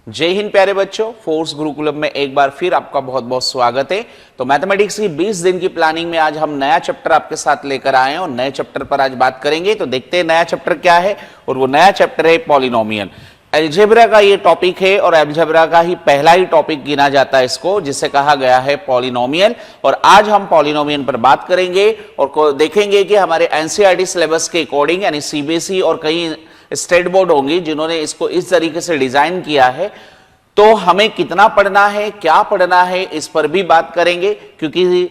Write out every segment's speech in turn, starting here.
जय हिंद प्यारे बच्चों, फोर्स गुरुकुलम में एक बार फिर आपका बहुत बहुत स्वागत है। तो मैथमेटिक्स की 20 दिन की प्लानिंग में आज हम नया चैप्टर आपके साथ लेकर आए हैं और नए चैप्टर पर आज बात करेंगे। तो देखते हैं नया चैप्टर क्या है, और वो नया चैप्टर है पॉलिनोमियल। अलजेब्रा का ये टॉपिक है और अलजेब्रा का ही पहला ही टॉपिक गिना जाता है इसको, जिसे कहा गया है पॉलिनोमियल। और आज हम पॉलिनोमियल पर बात करेंगे और देखेंगे कि हमारे एनसीईआरटी सिलेबस के अकॉर्डिंग, यानी सीबीएसई और कई स्टेट बोर्ड होंगी जिन्होंने इसको इस तरीके से डिजाइन किया है, तो हमें कितना पढ़ना है, क्या पढ़ना है, इस पर भी बात करेंगे। क्योंकि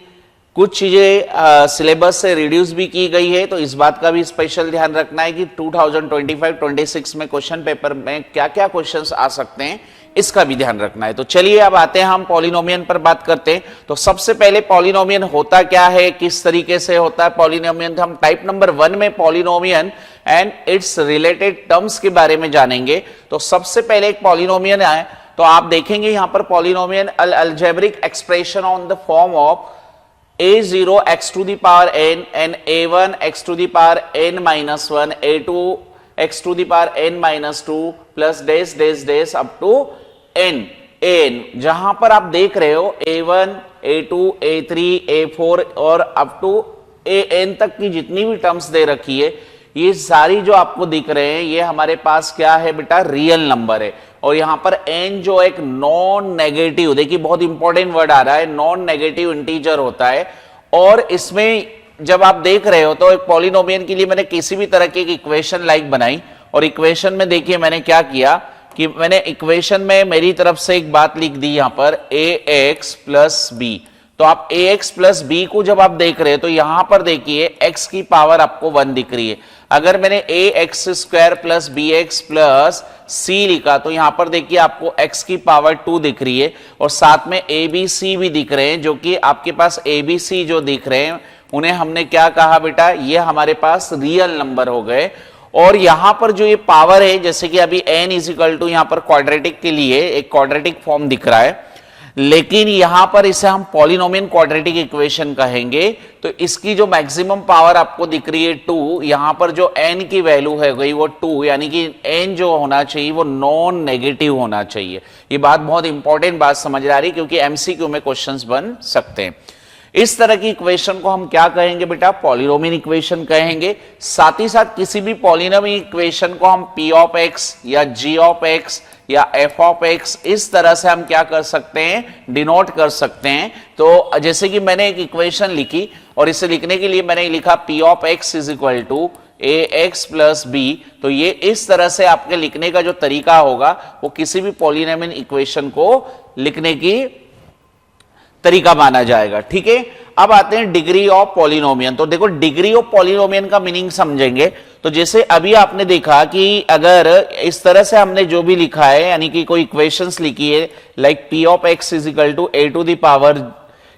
कुछ चीजें सिलेबस से रिड्यूस भी की गई है, तो इस बात का भी स्पेशल ध्यान रखना है कि 2025-26 में क्वेश्चन पेपर में क्या क्या क्वेश्चंस आ सकते हैं, इसका भी ध्यान रखना है। तो चलिए अब आते हैं हम पॉलिनोमियल पर बात करते हैं। तो सबसे पहले पॉलिनोमियल होता क्या है, किस तरीके से होता है पॉलिनोमियल। हम टाइप नंबर 1 में polynomial and it's related terms के बारे में जानेंगे। तो सबसे पहले एक पॉलिनोमियल है, तो आप देखेंगे यहां पर polynomial algebraic expression on the form of a0 x to the power n and a1 x to the power n minus 1 a2 x to the power n minus 2 plus dash dash dash up to n जहां पर आप देख रहे हो a1 a2 a3 a4 और up to an तक की जितनी भी टर्म्स दे रखी है, ये सारी जो आपको दिख रहे हैं, ये हमारे पास क्या है बेटा, रियल नंबर है। और यहां पर n जो एक नॉन नेगेटिव, देखिए बहुत इंपॉर्टेंट वर्ड आ रहा है, नॉन नेगेटिव इंटीजर होता है। और इसमें जब आप देख रहे हो तो एक पॉलिनोमियल के लिए मैंने किसी भी तरह की एक इक्वेशन लाइक बनाई, और इक्वेशन में देखिए मैंने क्या किया कि मैंने इक्वेशन में मेरी तरफ से एक बात लिख दी यहां पर ax प्लस b। तो आप ax प्लस b को जब आप देख रहे हैं तो यहां पर देखिए x की पावर आपको 1 दिख रही है। अगर मैंने ax square plus bx plus c लिखा तो यहां पर देखिए आपको x की पावर 2 दिख रही है, और साथ में abc भी दिख रहे हैं, जो कि आपके पास abc जो दिख रहे हैं उन्हें हमने क्या कहा बेटा, ये हमारे पास रियल नंबर हो गए। और यहां पर जो ये पावर है, जैसे कि अभी n इजिकल टू यहां पर क्वाड्रेटिक के लिए एक क्वाड्रेटिक फॉर्म दिख रहा है, लेकिन यहां पर इसे हम पॉलिनोमियल क्वाड्रेटिक इक्वेशन कहेंगे। तो इसकी जो मैक्सिमम पावर आपको दिख रही है 2, यहां पर जो n की वैल्यू है गई वो 2, यानी कि n जो होना चाहिए वो नॉन नेगेटिव होना चाहिए। ये बात बहुत इंपॉर्टेंट बात समझ आ रही है, क्योंकि एमसीक्यू में क्वेश्चंस बन सकते हैं। इस तरह की इक्वेशन को हम क्या कहेंगे बेटा, पॉलिनोमियल इक्वेशन कहेंगे। साथ ही साथ किसी भी पॉलिनोमियल इक्वेशन को हम p ऑफ x या g ऑफ x या f ऑफ x, इस तरह से हम क्या कर सकते हैं, डिनोट कर सकते हैं। तो जैसे कि मैंने एक इक्वेशन लिखी, और इसे लिखने के लिए मैंने लिखा p of x is equal to ax plus b। तो ये इस तरह से आपके लिखने का जो तरीका होगा वो किसी भी पॉलिनोमियल इक्वेशन को लिखने की तरीका माना जाएगा। ठीक है, अब आते हैं डिग्री ऑफ पॉलिनोमियल। तो देखो डिग्री ऑफ पॉलिनोमियल का मीनिंग समझेंगे। तो जैसे अभी आपने देखा कि अगर इस तरह से हमने जो भी लिखा है, यानी कि कोई इक्वेशंस लिखी है like p of x is equal to a to the power,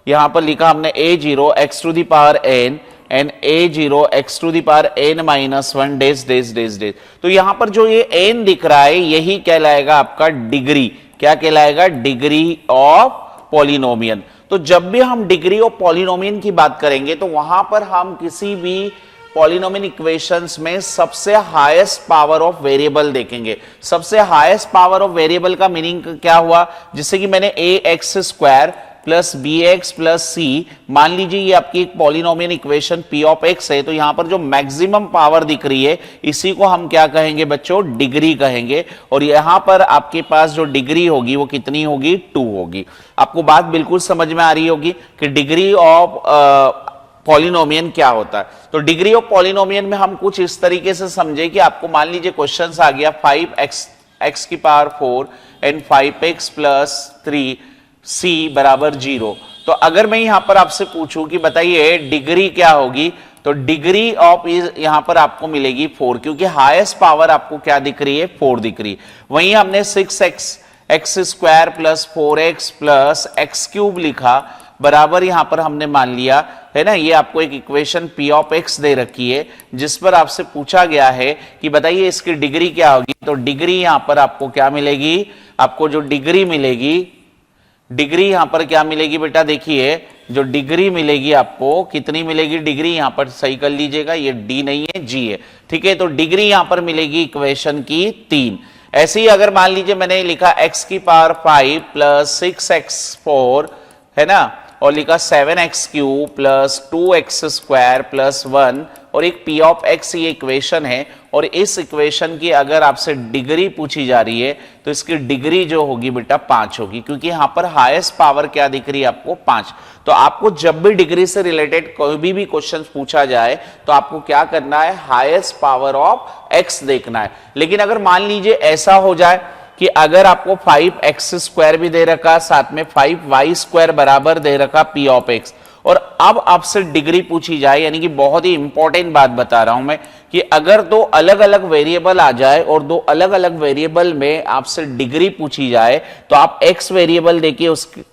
यहां पर लिखा हमने a0 x to the power n and a0 x to the power n minus 1 dash dash dash dash. तो यहां पर जो ये n दिख रहा है यही कहलाएगा आपका डिग्री। क्या कहलाएगा, डिग्री ऑफ पॉलिनोमियल। तो जब भी हम डिग्री ऑफ पॉलिनोमियल की बात करेंगे तो वहां पर हम किसी भी पॉलिनोमियल इक्वेशंस में सबसे हाईएस्ट पावर ऑफ वेरिएबल देखेंगे। सबसे हाईएस्ट पावर ऑफ वेरिएबल का मीनिंग क्या हुआ, जैसे कि मैंने ax square plus bx plus c, मान लीजिए ये आपकी एक polynomial equation p of x है, तो यहां पर जो मैक्सिमम पावर दिख रही है इसी को हम क्या कहेंगे बच्चों, डिग्री कहेंगे। और यहां पर आपके पास जो डिग्री होगी वो कितनी होगी, 2 होगी। आपको बात बिल्कुल समझ में आ रही होगी कि डिग्री ऑफ पॉलिनोमियल क्या होता है। तो डिग्री ऑफ पॉलिनोमियल में हम कुछ इस तरीके से समझे कि आपको मान लीजिए क्वेश्चन आ गया 5x की power 4 and 5x plus 3 c बराबर 0। तो अगर मैं यहां पर आपसे पूछूं कि बताइए डिग्री क्या होगी, तो डिग्री ऑफ यहां पर आपको मिलेगी 4, क्योंकि हाईएस्ट पावर आपको क्या दिख रही है, 4 दिख रही है। वहीं हमने 6x square plus 4x plus x cube लिखा, बराबर यहां पर हमने मान लिया है ना, ये आपको एक इक्वेशन p ऑफ x दे रखी है जिस पर आपसे पूछा गया है कि बताइए इसकी डिग्री क्या होगी। तो डिग्री यहां पर आपको क्या मिलेगी, आपको जो डिग्री मिलेगी, डिग्री यहां पर क्या मिलेगी बेटा, देखिए जो डिग्री मिलेगी आपको कितनी मिलेगी, डिग्री यहां पर सही कर लीजिएगा, ये d नहीं है g है। ठीक है, तो डिग्री यहां पर मिलेगी इक्वेशन की 3। ऐसे ही अगर मान लीजिए मैंने लिखा x की पावर 5 प्लस 6x4 है ना, और लिखा 7x³ प्लस 2x² प्लस 1 और एक p ऑफ x ये इक्वेशन है, और इस इक्वेशन की अगर आपसे डिग्री पूछी जा रही है तो इसकी डिग्री जो होगी बेटा 5 होगी, क्योंकि यहां पर हाईएस्ट पावर क्या दिख रही है आपको 5। तो आपको जब भी डिग्री से रिलेटेड कोई भी क्वेश्चन पूछा जाए तो आपको क्या करना है, हाईएस्ट पावर ऑफ x देखना है। लेकिन अगर मान लीजिए ऐसा हो जाए कि अगर आपको 5x² भी दे रखा, साथ में 5y² बराबर दे रखा p ऑफ x, और अब आपसे डिग्री पूछी जाए, यानी कि बहुत ही इंपॉर्टेंट बात बता रहा हूं मैं कि अगर दो अलग अलग वेरिएबल आ जाए और दो अलग अलग वेरिएबल में आपसे डिग्री पूछी जाए तो आप x वेरिएबल देखिए उसकी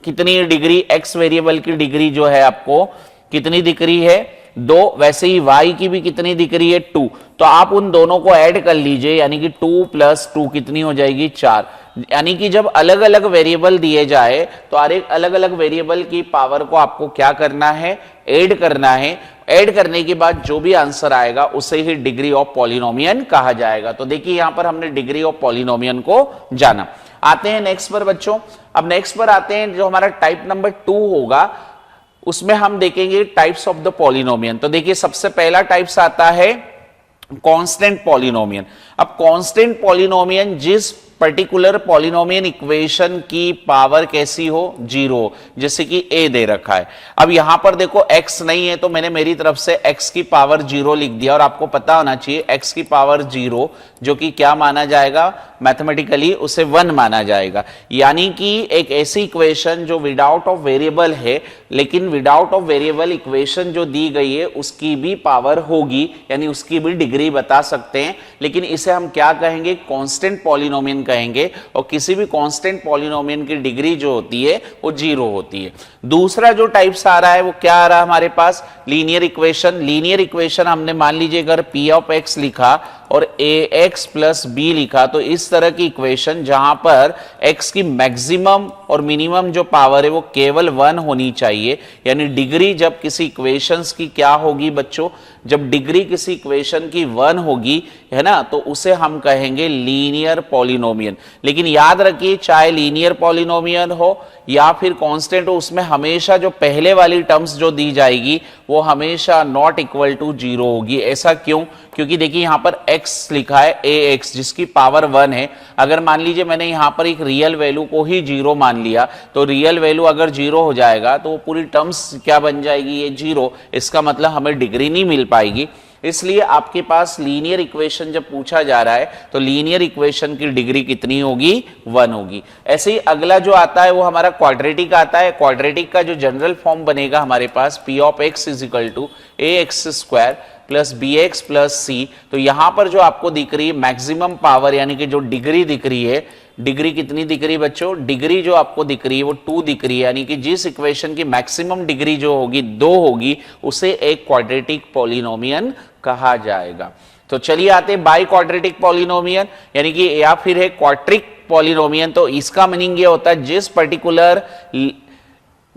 कितनी डिग्री, x वेरिएबल की डिग्री जो है आपको कितनी दिख रही है 2, वैसे ही y की भी कितनी दिख रही है 2। तो आप उन दोनों को ऐड कर लीजिए, यानी कि 2 + 2 कितनी हो जाएगी 4। यानी कि जब अलग अलग वेरिएबल दिए जाए तो अलग अलग वेरिएबल की पावर को आपको क्या करना है, ऐड करना है। ऐड करने के बाद जो भी आंसर आएगा उसे ही डिग्री ऑफ पॉलिनोमियन कहा जाएगा। तो देखिए यहां पर हमने डिग्री ऑफ पॉलिनोमियन को जाना। आते हैं नेक्स्ट पर बच्चों। अब नेक्स्ट पर आते हैं, जो हमारा टाइप नंबर 2 होगा उसमें हम देखेंगे टाइप्स ऑफ द पॉलिनोमियन। तो देखिए सबसे पहला टाइप्स आता है कांस्टेंट पॉलिनोमियन। अब कांस्टेंट पॉलिनोमियन जिस पर्टिकुलर पॉलिनोमियन इक्वेशन की पावर कैसी हो, 0, जैसे कि a दे रखा है। अब यहां पर देखो x नहीं है तो मैंने मेरी तरफ से x की पावर 0 लिख दिया, और आपको पता होना चाहिए x की पावर 0 जो कि क्या माना जाएगा, मैथमेटिकली उसे 1 माना जाएगा। यानी कि एक ऐसी इक्वेशन जो विदाउट ऑफ वेरिएबल है, लेकिन विदाउट ऑफ वेरिएबल इक्वेशन जो दी गई है उसकी भी पावर होगी, यानी उसकी भी डिग्री बता सकते हैं। लेकिन इसे हम क्या कहेंगे, कांस्टेंट पॉलिनोमियन कहेंगे, और किसी भी कांस्टेंट पॉलिनोमियन की डिग्री जो होती है वो 0 होती है। दूसरा जो टाइप्स आ रहा है वो क्या आ रहा है हमारे पास, लीनियर इक्वेशन। लीनियर इक्वेशन हमने मान लीजिए अगर p ऑफ x लिखा और ax + b लिखा, तो इस तरह की इक्वेशन जहां पर x की मैक्सिमम और मिनिमम जो पावर है वो केवल 1 होनी चाहिए। यानी डिग्री जब किसी इक्वेशंस की क्या होगी बच्चों, जब डिग्री किसी इक्वेशन की 1 होगी, है ना, तो उसे हम कहेंगे लीनियर पॉलिनोमियन। लेकिन याद रखिए चाहे लीनियर पॉलिनोमियन हो या फिर कांस्टेंट हो, उसमें हमेशा जो पहले वाली टर्म्स जो दी जाएगी वो हमेशा नॉट इक्वल टू 0 होगी। ऐसा क्यों, क्योंकि देखिए यहां पर x लिखा है ax जिसकी पावर 1 है। अगर मान लीजिए मैंने यहां पर एक रियल वैल्यू को ही 0 मान लिया, तो रियल वैल्यू अगर 0 हो जाएगा तो पूरी टर्म्स क्या बन जाएगी, ये 0। इसका मतलब हमें डिग्री नहीं मिल पाएगी। इसलिए आपके पास लीनियर इक्वेशन जब पूछा जा रहा है तो लीनियर इक्वेशन की डिग्री कितनी होगी, 1 होगी। ऐसे ही अगला जो आता है वो हमारा क्वाड्रेटिक आता है। क्वाड्रेटिक का जो जनरल फॉर्म बनेगा हमारे पास p of x = ax² plus bx plus c। तो यहां पर जो आपको दिख रही है मैक्सिमम पावर, यानी कि जो डिग्री दिख रही है, डिग्री कितनी दिख रही है बच्चों, डिग्री जो आपको दिख रही है वो 2 दिख रही है। यानी कि जिस इक्वेशन की मैक्सिमम डिग्री जो होगी 2 होगी उसे एक क्वाड्रेटिक पॉलिनोमियन कहा जाएगा। तो चलिए आते हैं बाई क्वाड्रेटिक पॉलिनोमियन, यानी कि या फिर है क्वाड्रिक पॉलिनोमियन। तो इसका मीनिंग ये होता है जिस पर्टिकुलर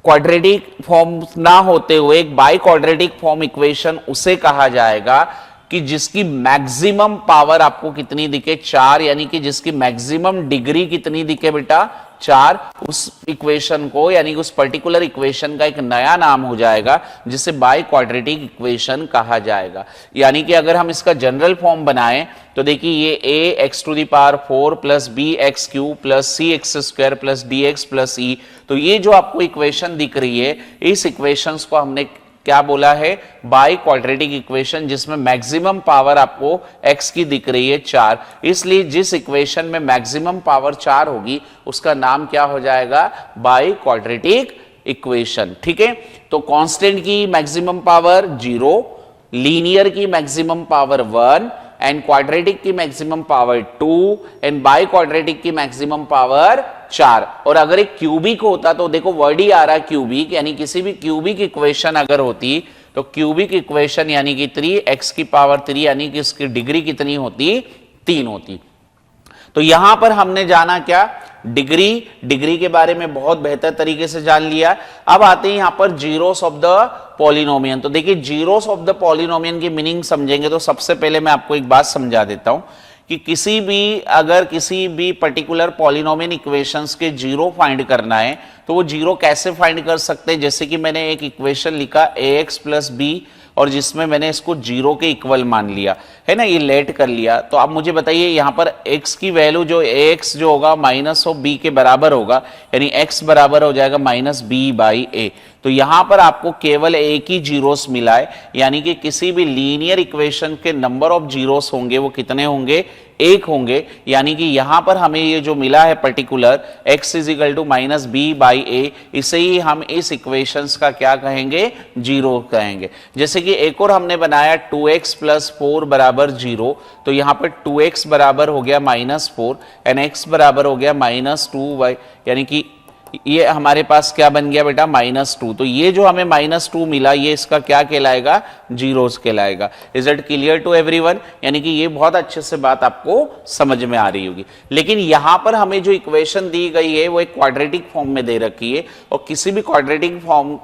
क्वाड्रेटिक फॉर्म ना होते हुए एक बाई क्वाड्रेटिक फॉर्म इक्वेशन उसे कहा जाएगा कि जिसकी मैक्सिमम पावर आपको कितनी दिखे, 4, यानी कि जिसकी मैक्सिमम डिग्री कितनी दिखे बेटा, 4। उस इक्वेशन को, यानी उस पर्टिकुलर इक्वेशन का एक नया नाम हो जाएगा जिसे बाई क्वाड्रेटिक इक्वेशन कहा जाएगा। यानी कि अगर हम इसका जनरल फॉर्म बनाएं तो देखिए ये ax⁴ plus bx³ plus cx² plus dx plus e। तो ये जो आपको इक्वेशन दिख रही है, इस इक्वेशन को हमने क्या बोला है, बाई क्वाड्रेटिक इक्वेशन, जिसमें मैक्सिमम पावर आपको x की दिख रही है 4। इसलिए जिस इक्वेशन में मैक्सिमम पावर 4 होगी उसका नाम क्या हो जाएगा, बाई क्वाड्रेटिक इक्वेशन। ठीक है, तो कांस्टेंट की मैक्सिमम पावर 0, लीनियर की मैक्सिमम पावर 1 एंड क्वाड्रेटिक की maximum power 2 and by quadratic की मैक्सिमम पावर 4। और अगर एक क्यूबिक होता तो देखो वर्ड ही आ रहा है क्यूबिक, यानी किसी भी क्यूबिक इक्वेशन अगर होती तो क्यूबिक इक्वेशन यानी कि 3x⁻3, यानी कि इसकी डिग्री कितनी होती, 3 होती। तो यहां पर हमने जाना क्या, डिग्री के बारे में बहुत बेहतर तरीके से जान लिया। अब आते हैं यहां पर जीरोस ऑफ द पॉलिनोमियन। तो देखिए जीरोस ऑफ द पॉलिनोमियन की मीनिंग समझेंगे तो सबसे पहले मैं आपको एक बात समझा देता हूं कि अगर किसी भी पर्टिकुलर पॉलिनोमियल इक्वेशंस के जीरो फाइंड करना है तो वो जीरो कैसे फाइंड कर सकते हैं। जैसे कि मैंने एक इक्वेशन लिखा ax प्लस बी और जिसमें मैंने इसको जीरो के इक्वल मान लिया है ना, ये लेट कर लिया। तो आप मुझे बताइए यहाँ पर x की वैल्यू जो ax जो होगा माइनस ऑफ b के बराबर होगा, यानी x बराबर हो जाएगा माइनस बी बाई ए। तो यहां पर आपको केवल एक ही जीरोस मिला है, यानी कि किसी भी लीनियर इक्वेशन के नंबर ऑफ जीरोस होंगे वो कितने होंगे, एक होंगे। यानी कि यहां पर हमें ये जो मिला है particular x is equal to minus B by A, इसे ही हम इस इक्वेशंस का क्या कहेंगे, जीरो कहेंगे। जैसे कि एक और हमने बनाया 2x प्लस 4 बराबर जीरो, तो यहां पर 2x बराबर हो गया माइनस 4 एंड x बराबर हो गया माइनस 2y, यानी कि ये हमारे पास क्या बन गया बेटा, माइनस 2। तो ये जो हमें माइनस 2 मिला ये इसका क्या कहलाएगा, जीरोस कहलाएगा। Is it clear to everyone? यानी कि ये बहुत अच्छे से बात आपको समझ में आ रही होगी। लेकिन यहां पर हमें जो इक्वेशन दी गई है वो एक क्वाड्रेटिक फॉर्म में दे रखी है, और किसी भी क्वाड्रेटिक फॉर्म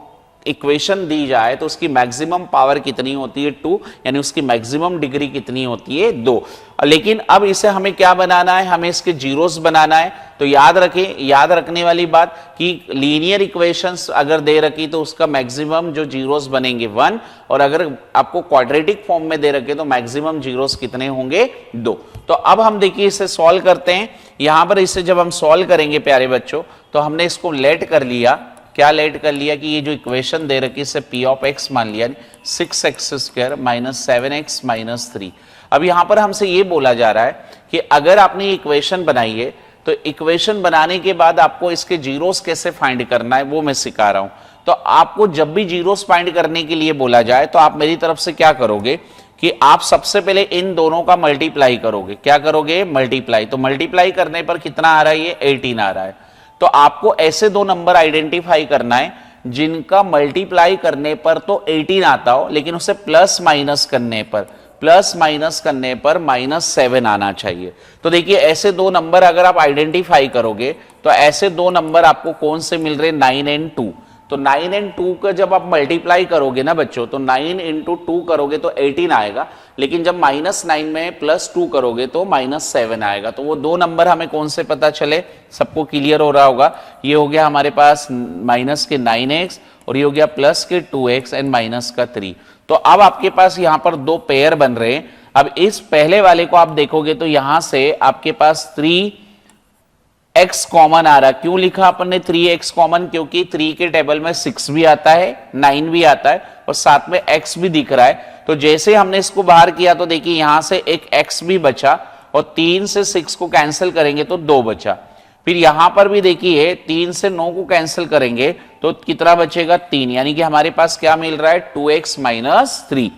इक्वेशन दी जाए तो उसकी मैक्सिमम पावर कितनी होती है, 2, यानी उसकी मैक्सिमम डिग्री कितनी होती है, 2। लेकिन अब इसे हमें क्या बनाना है, हमें इसके जीरोस बनाना है। तो याद रखें, याद रखने वाली बात कि लीनियर इक्वेशंस अगर दे रखी तो उसका मैक्सिमम जो जीरोस बनेंगे 1, और अगर आपको क्वाड्रेटिक फॉर्म में दे रखे तो मैक्सिमम जीरोस कितने होंगे, 2। तो अब हम देखिए इसे सॉल्व करते हैं। यहां पर इसे जब हम सॉल्व करेंगे प्यारे बच्चों, तो हमने इसको लेट कर लिया, क्या लेट कर लिया कि ये जो इक्वेशन दे रखी है इसे p ऑफ x मान लिया, 6x square minus 7x minus 3। अब यहां पर हमसे ये बोला जा रहा है कि अगर आपने ये इक्वेशन बनाई है तो इक्वेशन बनाने के बाद आपको इसके जीरोस कैसे फाइंड करना है वो मैं सिखा रहा हूं। तो आपको जब भी जीरोस फाइंड करने के लिए बोला जाए तो आप मेरी तरफ से क्या करोगे कि आप सबसे पहले इन दोनों का मल्टीप्लाई करोगे। क्या करोगे, मल्टीप्लाई। तो मल्टीप्लाई करने पर कितना आ रहा है, ये 18 आ रहा है। तो आपको ऐसे दो नंबर आइडेंटिफाई करना है जिनका मल्टीप्लाई करने पर तो 18 आता हो, लेकिन उसे प्लस माइनस करने पर माइनस 7 आना चाहिए। तो देखिए ऐसे दो नंबर अगर आप आइडेंटिफाई करोगे तो ऐसे दो नंबर आपको कौन से मिल रहे, 9 एंड 2। तो 9 एंड 2 का जब आप मल्टीप्लाई करोगे ना बच्चों, तो 9 इंटू 2 करोगे तो 18 आएगा, लेकिन जब -9 में +2 करोगे तो -7 आएगा। तो वो दो नंबर हमें कौन से पता चले, सबको क्लियर हो रहा होगा। ये हो गया हमारे पास माइनस के 9x और ये हो गया प्लस के 2x एंड माइनस का 3। तो अब आपके पास यहां पर दो पेयर बन रहे हैं। अब इस पहले वाले को आप देखोगे तो यहां से आपके पास 3x कॉमन आ रहा है। क्यों लिखा अपन ने 3x कॉमन, क्योंकि 3 के टेबल में 6 भी आता है, 9 भी आता है और साथ में x भी दिख रहा है। तो जैसे हमने इसको बाहर किया तो देखिए यहां से एक x भी बचा और 3 से 6 को कैंसिल करेंगे तो 2 बचा। फिर यहां पर भी देखिए 3 से 9 को कैंसिल करेंगे तो कितना बचेगा, 3, यानी कि हमारे पास क्या मिल रहा है, 2x माइनस 3।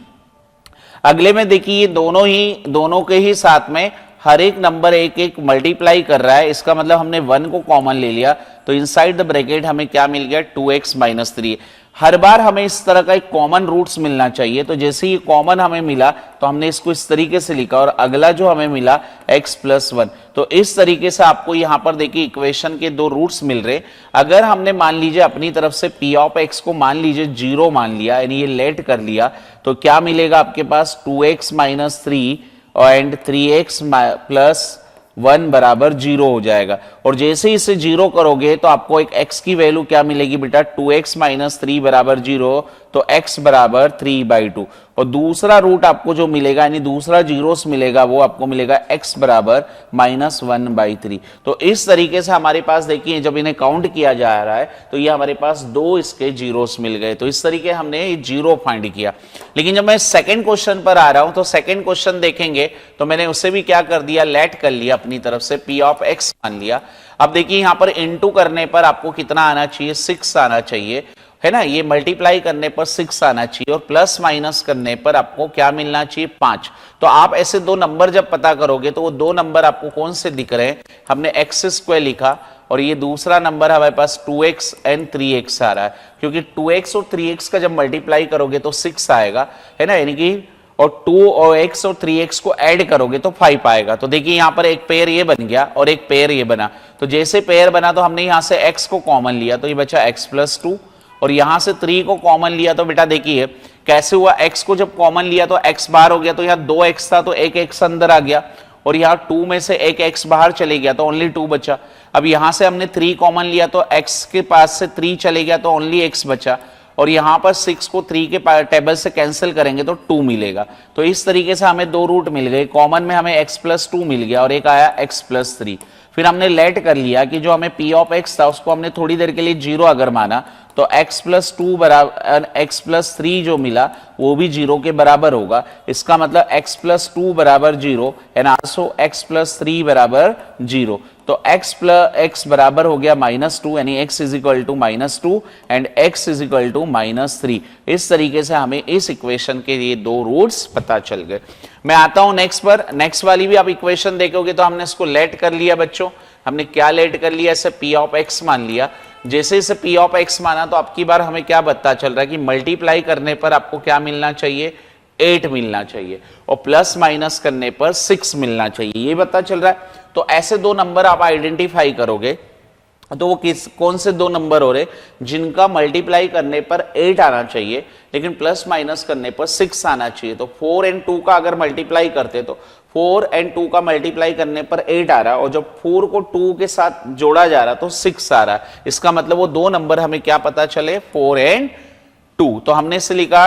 अगले में देखिए दोनों के ही साथ में हर एक नंबर एक एक मल्टीप्लाई कर रहा है, इसका मतलब हमने 1 को कॉमन ले लिया तो इनसाइड द ब्रैकेट हमें क्या मिल गया, 2x माइनस 3। हर बार हमें इस तरह का एक कॉमन रूट्स मिलना चाहिए। तो जैसे ये कॉमन हमें मिला तो हमने इसको इस तरीके से लिखा और अगला जो हमें मिला x प्लस 1। तो इस तरीके से आपको यहां पर देखिए इक्वेशन के दो रूट्स मिल रहे। अगर हमने मान लीजिए अपनी तरफ से p ऑफ x को मान लीजिए 0 मान लिया, यानी ये लेट कर लिया, तो क्या मिलेगा आपके पास, 2x minus 3 and 3x plus 1 बराबर 0 हो जाएगा। और जैसे ही इसे 0 करोगे तो आपको एक x की वैल्यू क्या मिलेगी बेटा, 2x माइनस 3 बराबर 0, तो x बराबर 3/2। और दूसरा रूट आपको जो मिलेगा यानी दूसरा जीरोस मिलेगा वो आपको मिलेगा x बराबर -1/3। तो इस तरीके से हमारे पास देखिए जब इन्हें काउंट किया जा रहा है तो ये हमारे पास दो इसके जीरोस मिल गए। तो इस तरीके हमने ये जीरो फाइंड किया। लेकिन जब मैं सेकंड क्वेश्चन पर आ रहा हूं तो सेकंड क्वेश्चन देखेंगे तो मैंने उसे भी क्या कर दिया, लेट कर लिया, अपनी तरफ से p ऑफ x मान लिया। अब देखिए यहां पर इनटू करने पर आपको कितना आना चाहिए, 6 आना चाहिए, है ना। ये मल्टीप्लाई करने पर 6 आना चाहिए और प्लस माइनस करने पर आपको क्या मिलना चाहिए, 5। तो आप ऐसे दो नंबर जब पता करोगे तो वो दो नंबर आपको कौन से दिख रहे हैं, हमने x स्क्वायर लिखा और ये दूसरा नंबर हमारे पास 2x एंड 3x आ रहा है, क्योंकि 2x और 3x का जब मल्टीप्लाई करोगे तो 6 आएगा, है ना, यानी कि और 2 और x और 3x को ऐड करोगे तो 5 आएगा। तो देखिए यहां पर एक पेयर ये बन गया और एक पेयर ये बना। तो जैसे पेयर बना तो हमने यहां से x को कॉमन लिया तो ये बचा x प्लस 2 और यहां से 3 को कॉमन लिया तो बेटा देखिए कैसे हुआ, x को जब कॉमन लिया तो x बाहर हो गया तो यहाँ 2x था तो एक x अंदर आ गया और यहाँ 2 में से एक x बाहर चले गया तो ओनली 2 बचा। अब यहां से हमने 3 कॉमन लिया तो x के पास से 3 चले गया तो ओनली x बचा, और यहां पर 6 को 3 के टेबल से कैंसिल करेंगे तो 2 मिलेगा। तो इस तरीके से हमें दो रूट मिल गए, कॉमन में हमें x प्लस 2 मिल गया और एक आया x प्लस 3। फिर हमने लेट कर लिया कि जो हमें p ऑफ x था उसको हमने थोड़ी देर के लिए 0 अगर माना तो x प्लस 2 बराबर x प्लस 3 जो मिला वो भी 0 के बराबर होगा। इसका मतलब x प्लस 2 बराबर 0 एंड आल्सो x प्लस 3 बराबर 0। तो x बराबर हो गया -2 यानी x is equal to -2 and x is equal to -3। इस तरीके से हमें इस इक्वेशन के लिए दो रूट्स पता चल गए। मैं आता हूं नेक्स्ट पर। नेक्स्ट वाली भी आप इक्वेशन देखोगे तो हमने इसको लेट कर लिया बच्चों। हमने क्या लेट कर लिया, इसे p ऑफ x मान लिया। जैसे इसे p ऑफ x माना तो आपकी बार हमें क्या पता चल रहा है कि मल्टीप्लाई करने पर आपको क्या मिलना चाहिए, 8 मिलना चाहिए, और प्लस माइनस करने पर 6 मिलना चाहिए, ये पता चल रहा है। तो ऐसे दो नंबर आप आइडेंटिफाई करोगे तो वो कौन से दो नंबर हो रहे जिनका मल्टीप्लाई करने पर 8 आना चाहिए लेकिन प्लस माइनस करने पर 6 आना चाहिए। तो 4 एंड 2 का अगर मल्टीप्लाई करते तो 4 एंड 2 का मल्टीप्लाई करने पर 8 आ रहा है, और जब 4 को 2 के साथ जोड़ा जा रहा तो 6 आ रहा है। इसका मतलब वो दो नंबर हमें क्या पता चले, 4 एंड 2। तो हमने इसे लिखा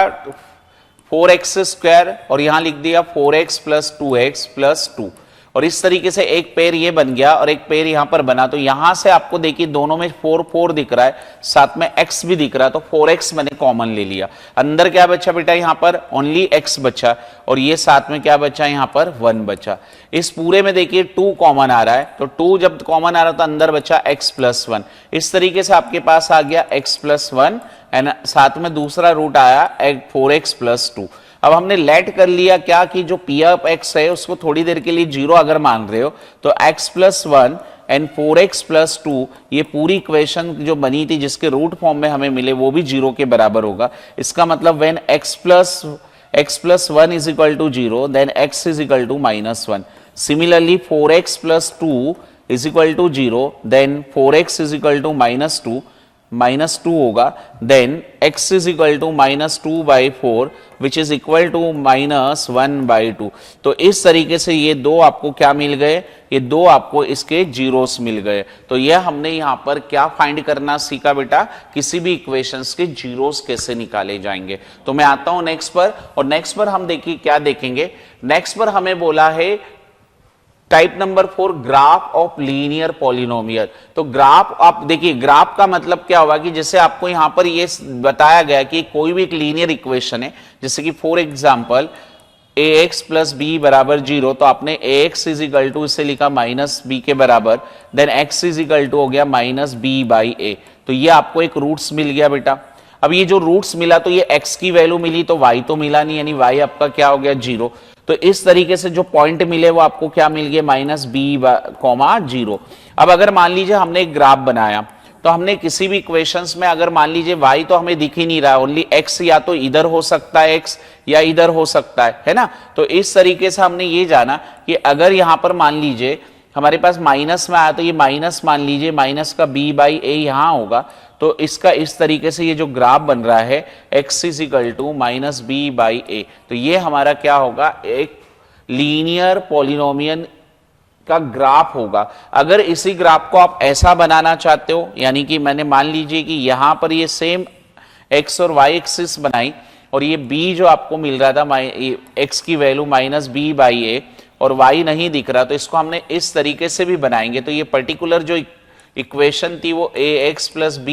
4x स्क्वायर और यहां लिख दिया 4x प्लस 2x प्लस 2, और इस तरीके से एक पेयर ये बन गया और एक पेयर यहां पर बना। तो यहां से आपको देखिए दोनों में 4 4 दिख रहा है, साथ में x भी दिख रहा है, तो 4x मैंने कॉमन ले लिया। अंदर क्या बचा बेटा, यहां पर ओनली x बचा, और ये साथ में क्या बचा, यहां पर 1 बचा। इस पूरे में देखिए 2 कॉमन आ रहा है, तो 2 जब कॉमन आ रहा तो अंदर बचा x प्लस 1। इस तरीके से आपके पास आ गया x प्लस 1 एंड साथ में दूसरा रूट आया 4x प्लस 2। अब हमने लेट कर लिया क्या कि जो p ऑफ x है उसको थोड़ी देर के लिए 0 अगर मान रहे हो तो x plus 1 and 4x plus 2, ये पूरी इक्वेशन जो बनी थी जिसके रूट फॉर्म में हमें मिले वो भी 0 के बराबर होगा। इसका मतलब when x plus 1 is equal to 0 then x is equal to -1। Similarly 4x plus 2 is equal to 0 then 4x is equal to -2 होगा, then x is equal to -2/4 which is equal to -1/2। तो इस तरीके से ये दो आपको क्या मिल गए, ये दो आपको इसके जीरोस मिल गए। तो ये हमने यहां पर क्या फाइंड करना सीखा बेटा, किसी भी इक्वेशंस के जीरोस कैसे निकाले जाएंगे। तो मैं आता हूं नेक्स्ट पर, और नेक्स्ट पर हम देखिए क्या देखेंगे। नेक्स्ट पर हमें बोला है type number 4 graph of linear polynomial. तो ग्राफ आप देखिए, ग्राफ का मतलब क्या होगा कि जैसे आपको यहां पर ये बताया गया कि कोई भी एक लीनियर इक्वेशन है, जैसे कि for example ax plus B बराबर 0, तो आपने ax इज इक्वल टू इसे लिखा -b के बराबर, then x is equal to हो गया -b/a। तो ये आपको एक रूट्स मिल गया बेटा। अब ये जो रूट्स मिला तो ये x की वैल्यू मिली तो y तो मिला नहीं, यानी y आपका क्या हो गया 0। तो इस तरीके से जो पॉइंट मिले वो आपको क्या मिल गया, -b,0। अब अगर मान लीजिए हमने एक ग्राफ बनाया तो हमने किसी भी इक्वेशंस में अगर मान लीजिए y तो हमें दिख ही नहीं रहा, ओनली x या तो इधर हो सकता है x या इधर हो सकता है ना। तो इस तरीके से हमने ये जाना कि अगर यहां पर मान लीजिए हमारे पास माइनस में आया तो ये माइनस मान लीजिए माइनस का b/a यहां होगा, तो इसका इस तरीके से ये जो ग्राफ बन रहा है x is equal to -b/a, तो ये हमारा क्या होगा, एक लीनियर पॉलिनोमियल का ग्राफ होगा। अगर इसी ग्राफ को आप ऐसा बनाना चाहते हो, यानी कि मैंने मान लीजिए कि यहां पर ये सेम x और y एक्सिस बनाई और ये b जो आपको मिल रहा था x की वैल्यू -b/a और y नहीं दिख रहा, तो इसको हमने इस तरीके से भी बनाएंगे। तो ये पर्टिकुलर जो इक्वेशन थी वो ax प्लस b,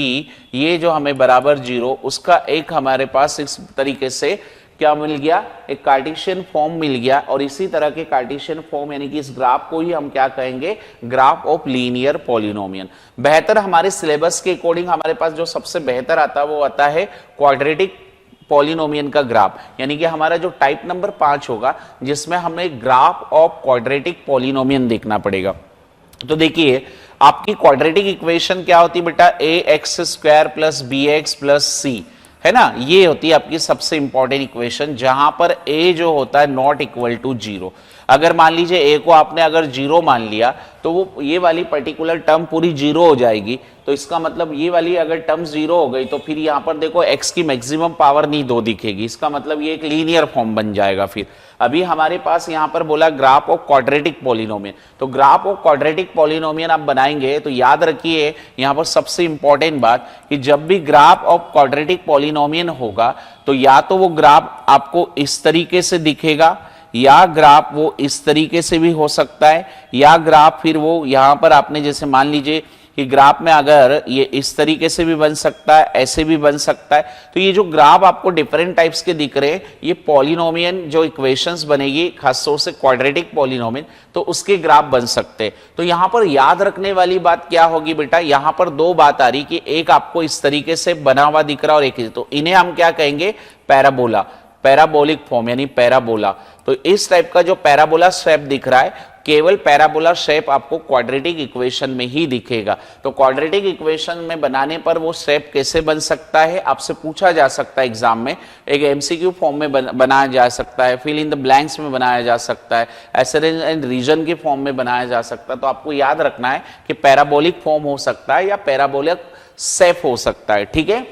ये जो हमें बराबर 0, उसका एक हमारे पास इस तरीके से क्या मिल गया, एक कार्टेशियन फॉर्म मिल गया। और इसी तरह के कार्टेशियन फॉर्म यानी कि इस ग्राफ को ही हम क्या कहेंगे, ग्राफ ऑफ लीनियर पॉलिनोमियल। बेहतर हमारे सिलेबस के अकॉर्डिंग हमारे पास जो सबसे बेहतर आता है वो आता है क्वाड्रेटिक पॉलिनोमियल का ग्राफ, यानी कि हमारा जो टाइप नंबर 5 होगा जिसमें हमें ग्राफ ऑफ क्वाड्रेटिक पॉलिनोमियल देखना पड़ेगा। तो देखिए आपकी क्वाड्रेटिक इक्वेशन क्या होती है बेटा, ax² plus bx plus c, है ना। ये होती है आपकी सबसे इंपॉर्टेंट इक्वेशन जहां पर a जो होता है नॉट इक्वल टू 0। अगर मान लीजिए ए को आपने अगर 0 मान लिया तो वो ये वाली पर्टिकुलर टर्म पूरी 0 हो जाएगी। तो इसका मतलब ये वाली अगर टर्म 0 हो गई तो फिर यहां पर देखो x की मैक्सिमम पावर नहीं 2 दिखेगी, इसका मतलब ये एक लीनियर फॉर्म बन जाएगा। फिर अभी हमारे पास यहां पर बोला ग्राफ ऑफ क्वाड्रेटिक पॉलिनोमियल, तो ग्राफ ऑफ क्वाड्रेटिक पॉलिनोमियल आप बनाएंगे तो याद रखिए यहां पर सबसे इंपॉर्टेंट बात कि जब भी ग्राफ ऑफ क्वाड्रेटिक पॉलिनोमियल होगा तो या तो वो ग्राफ आपको इस तरीके से दिखेगा, या ग्राफ वो इस तरीके से भी हो सकता है, या ग्राफ फिर वो यहां पर आपने जैसे मान लीजिए कि ग्राफ में अगर ये इस तरीके से भी बन सकता है, ऐसे भी बन सकता है। तो ये जो ग्राफ आपको डिफरेंट टाइप्स के दिख रहे हैं, ये पॉलिनोमियल जो इक्वेशंस बनेगी खासतौर से क्वाड्रेटिक पॉलिनोमियल, तो उसके ग्राफ बन सकते हैं। तो यहां पर याद रखने वाली बात क्या होगी बेटा, यहां पर दो बात आ रही कि एक आपको इस तरीके से बना हुआ दिख रहा और एक, तो इन्हें हम क्या कहेंगे, पैराबोला, पैराबोलिक फॉर्म यानी पैराबोला। तो इस टाइप का जो पैराबोला शेप दिख रहा है, केवल पैराबोला शेप आपको क्वाड्रेटिक इक्वेशन में ही दिखेगा। तो क्वाड्रेटिक इक्वेशन में बनाने पर वो शेप कैसे बन सकता है, आपसे पूछा जा सकता है एग्जाम में, एक एमसीक्यू फॉर्म में बनाया जा सकता है, फिल इन द ब्लैंक्स में बनाया जा सकता है, एसरेंज एंड रीजन के फॉर्म में बनाया जा सकता है। तो आपको याद रखना है कि पैराबोलिक फॉर्म हो सकता है या पैराबोलिक शेप हो सकता है, ठीक है।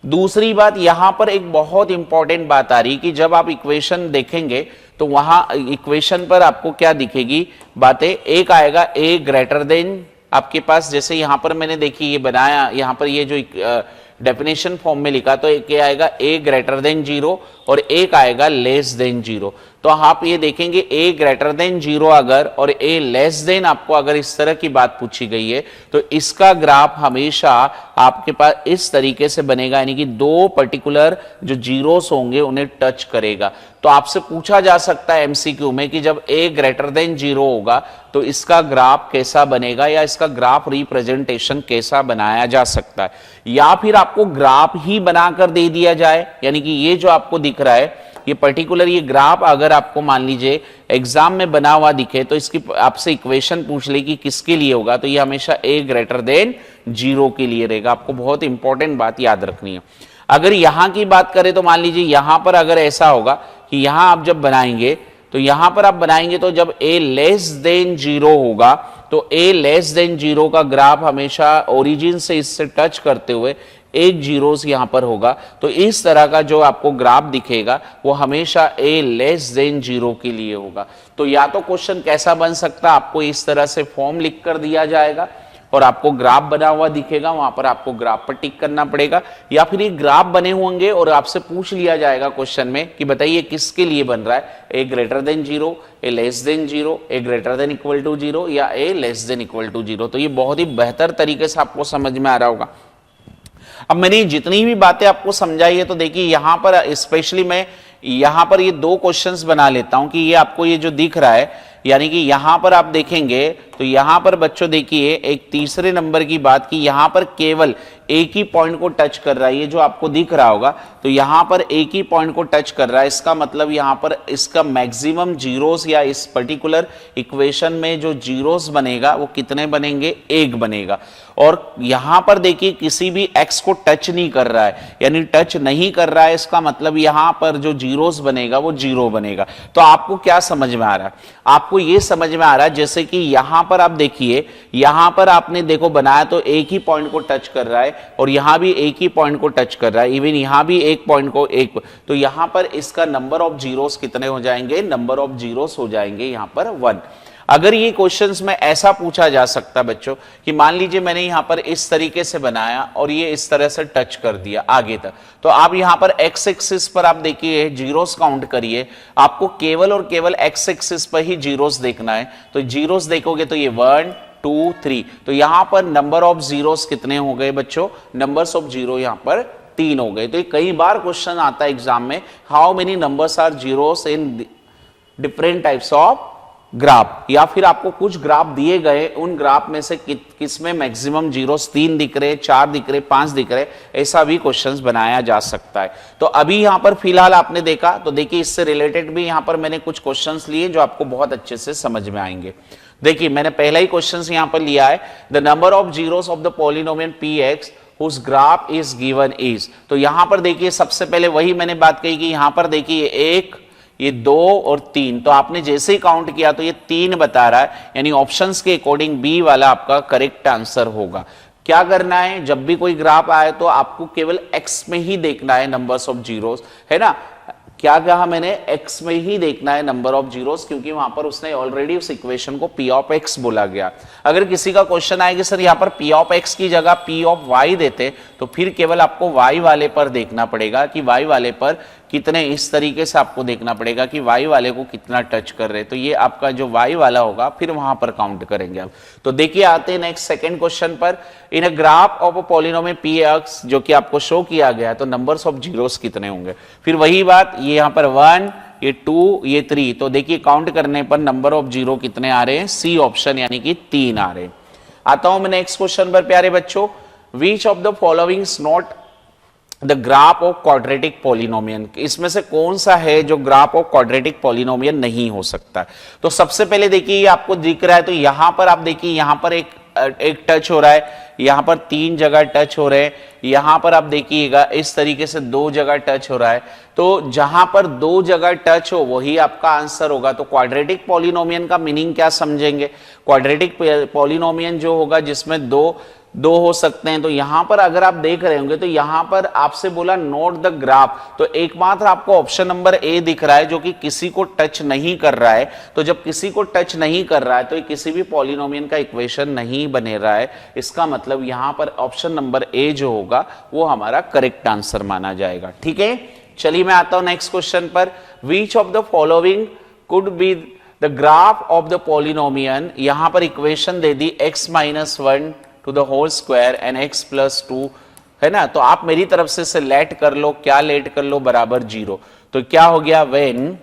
दूसरी बात यहां पर एक बहुत इंपॉर्टेंट बात आ रही कि जब आप इक्वेशन देखेंगे तो वहां इक्वेशन पर आपको क्या दिखेगी बातें, एक आएगा a ग्रेटर देन, आपके पास जैसे यहां पर मैंने देखी ये बनाया, यहां पर ये जो डेफिनेशन फॉर्म में लिखा तो एक आएगा a ग्रेटर देन 0 और एक आएगा लेस देन 0। तो आप ये देखेंगे a ग्रेटर देन 0 अगर और a लेस देन आपको अगर इस तरह की बात पूछी गई है तो इसका ग्राफ हमेशा आपके पास इस तरीके से बनेगा, यानी कि दो पर्टिकुलर जो जीरोस होंगे उन्हें टच करेगा। तो आपसे पूछा जा सकता है एमसीक्यू में कि जब a ग्रेटर देन 0 होगा तो इसका ग्राफ कैसा बनेगा या इसका ग्राफ रिप्रेजेंटेशन कैसा बनाया जा सकता है, या फिर आपको ग्राफ ही बनाकर दे दिया जाए, यानी कि ये जो आपको दिख रहा है ये पर्टिकुलर ये ग्राफ अगर आपको मान लीजिए एग्जाम में बना हुआ दिखे तो इसकी आपसे इक्वेशन पूछ ले कि किसके लिए होगा, तो ये हमेशा a ग्रेटर देन 0 के लिए रहेगा। आपको बहुत इंपॉर्टेंट बात याद रखनी है। अगर यहां की बात करें तो मान लीजिए यहां पर अगर ऐसा होगा कि यहां आप जब बनाएंगे तो यहां पर आप बनाएंगे तो जब a लेस देन 0 होगा तो a लेस देन 0 का ग्राफ हमेशा ओरिजिन से इससे टच करते हुए एक जीरोस यहां पर होगा। तो इस तरह का जो आपको ग्राफ दिखेगा वो हमेशा a लेस देन 0 के लिए होगा। तो या तो क्वेश्चन कैसा बन सकता है, आपको इस तरह से फॉर्म लिख कर दिया जाएगा और आपको ग्राफ बना हुआ दिखेगा, वहां पर आपको ग्राफ पर टिक करना पड़ेगा, या फिर ये ग्राफ बने होंगे और आपसे पूछ लिया जाएगा क्वेश्चन में कि बताइए किसके लिए बन रहा है, a greater than 0, a less than 0, a greater than equal to 0 या a less than equal to 0। तो ये बहुत ही बेहतर तरीके से आपको समझ में आ रहा होगा। अब मैंने जितनी भी बातें आपको समझाई है तो देखिए यहां पर स्पेशली मैं यहां पर ये दो क्वेश्चंस बना लेता हूं कि ये आपको ये जो दिख रहा है, यानी कि यहां पर आप देखेंगे तो यहां पर बच्चों देखिए एक तीसरे नंबर की बात की यहां पर केवल एक ही पॉइंट को टच कर रहा है, ये जो आपको दिख रहा होगा तो यहां पर एक ही पॉइंट को टच कर रहा है। इसका मतलब यहां पर इसका मैक्सिमम जीरोस या इस पर्टिकुलर इक्वेशन में जो जीरोस बनेगा वो कितने बनेंगे, 1 बनेगा। और यहां पर देखिए किसी भी x को टच नहीं कर रहा है, यानी टच नहीं कर रहा है, इसका मतलब यहां पर जो जीरोस बनेगा वो 0 बनेगा। तो आपको क्या समझ में आ रहा है, आपको ये समझ में आ रहा है जैसे कि यहां पर आप देखिए यहां पर आपने देखो बनाया तो एक ही पॉइंट को टच कर रहा है और यहां भी एक ही पॉइंट को टच कर रहा है, इवन यहां भी एक पॉइंट को एक, तो यहां पर इसका नंबर ऑफ जीरोस कितने हो जाएंगे, नंबर ऑफ जीरोस हो जाएंगे यहां पर 1। अगर ये क्वेश्चंस में ऐसा पूछा जा सकता बच्चों कि मान लीजिए मैंने यहां पर इस तरीके से बनाया और ये इस तरह से टच कर दिया आगे तक, तो आप यहां पर x एक्सिस पर आप देखिए जीरोस काउंट करिए, आपको केवल और केवल x एक्सिस पर ही जीरोस देखना है। तो जीरोस देखोगे तो ये 1 2 3, तो यहां पर नंबर ऑफ जीरोस कितने हो गए बच्चों, नंबर्स ऑफ जीरो यहां पर 3 हो गए। तो ये कई बार क्वेश्चन आता है एग्जाम में, how many numbers are zeros in different types of graph, या फिर आपको कुछ ग्राफ दिए गए उन ग्राफ में से किसमें मैक्सिमम जीरोस 3 दिख रहे, 4 दिख रहे, 5 दिख रहे, ऐसा भी क्वेश्चंस बनाया जा सकता है। तो अभी यहां पर फिलहाल आपने देखा, तो देखिए इससे रिलेटेड भी यहां पर मैंने कुछ क्वेश्चंस लिए जो आपको बहुत अच्छे से समझ में आएंगे। देखिए मैंने पहला ही क्वेश्चंस यहां पर लिया है, the number of zeros of the polynomial px whose graph is given is। तो यहां पर देखिए सबसे पहले वही मैंने बात कही कि यहां पर देखिए 1, ये 2 और 3, तो आपने जैसे ही काउंट किया तो ये 3 बता रहा है, यानी ऑप्शंस के अकॉर्डिंग बी वाला आपका करेक्ट आंसर होगा। क्या करना है, जब भी कोई ग्राफ आए तो आपको केवल एक्स में ही देखना है नंबर्स ऑफ जीरोस, है ना। क्या कहा मैंने, एक्स में ही देखना है नंबर ऑफ जीरोस, क्योंकि वहां पर उसने ऑलरेडी उस इक्वेशन को पी ऑफ एक्स बोला गया। अगर किसी का क्वेश्चन आए कि सर यहां पर पी ऑफ एक्स की जगह पी ऑफ वाई देते, तो फिर केवल आपको वाई वाले पर देखना पड़ेगा कि वाई वाले पर कितने, इस तरीके से आपको देखना पड़ेगा कि वाई वाले को कितना टच कर रहे, तो ये आपका जो वाई वाला होगा फिर वहां पर काउंट करेंगे अब। तो देखिए आते हैं नेक्स्ट सेकंड क्वेश्चन पर। In a graph of a polynomial P X जो कि आपको शो किया गया, तो नंबर्स ऑफ जीरोस कितने होंगे। फिर वही बात, ये यहां पर 1, ये 2, ये 3, तो देखिए काउंट करने पर नंबर ऑफ जीरो कितने आ रहे हैं, सी ऑप्शन यानी कि 3 आ रहे हैं। आता हूं मैं नेक्स्ट क्वेश्चन पर प्यारे बच्चों। विच of the following is not the graph of quadratic polynomial, इसमें से कौन सा है जो ग्राफ ऑफ क्वाड्रेटिक पॉलिनोमियल नहीं हो सकता। तो सबसे पहले देखिए ये आपको दिख रहा है, तो यहां पर आप देखिए यहां पर एक टच हो रहा है, यहां पर 3 जगह टच हो रहे हैं, यहां पर आप देखिएगा इस तरीके से 2 जगह टच हो रहा है। तो जहां पर 2 जगह टच हो वही आपका आंसर होगा। तो क्वाड्रेटिक पॉलिनोमियल का मीनिंग क्या समझेंगे, क्वाड्रेटिक पॉलिनोमियल जो होगा जिसमें दो हो सकते हैं। तो यहां पर अगर आप देख रहे होंगे तो यहां पर आपसे बोला नोट द ग्राफ, तो एकमात्र आपको ऑप्शन नंबर ए दिख रहा है जो कि किसी को टच नहीं कर रहा है। तो जब किसी को टच नहीं कर रहा है तो ये किसी भी पॉलिनोमियल का इक्वेशन नहीं बने रहा है। इसका मतलब यहां पर ऑप्शन नंबर ए जो होगा वो हमारा करेक्ट आंसर माना जाएगा। ठीक है, चलिए मैं आता हूं नेक्स्ट क्वेश्चन पर। Which of the following could be the graph of the polynomial, यहां पर इक्वेशन दे दी x-1 to the whole square and x plus 2, है ना। तो आप मेरी तरफ से लेट कर लो, क्या लेट कर लो, बराबर 0। तो क्या हो गया, व्हेन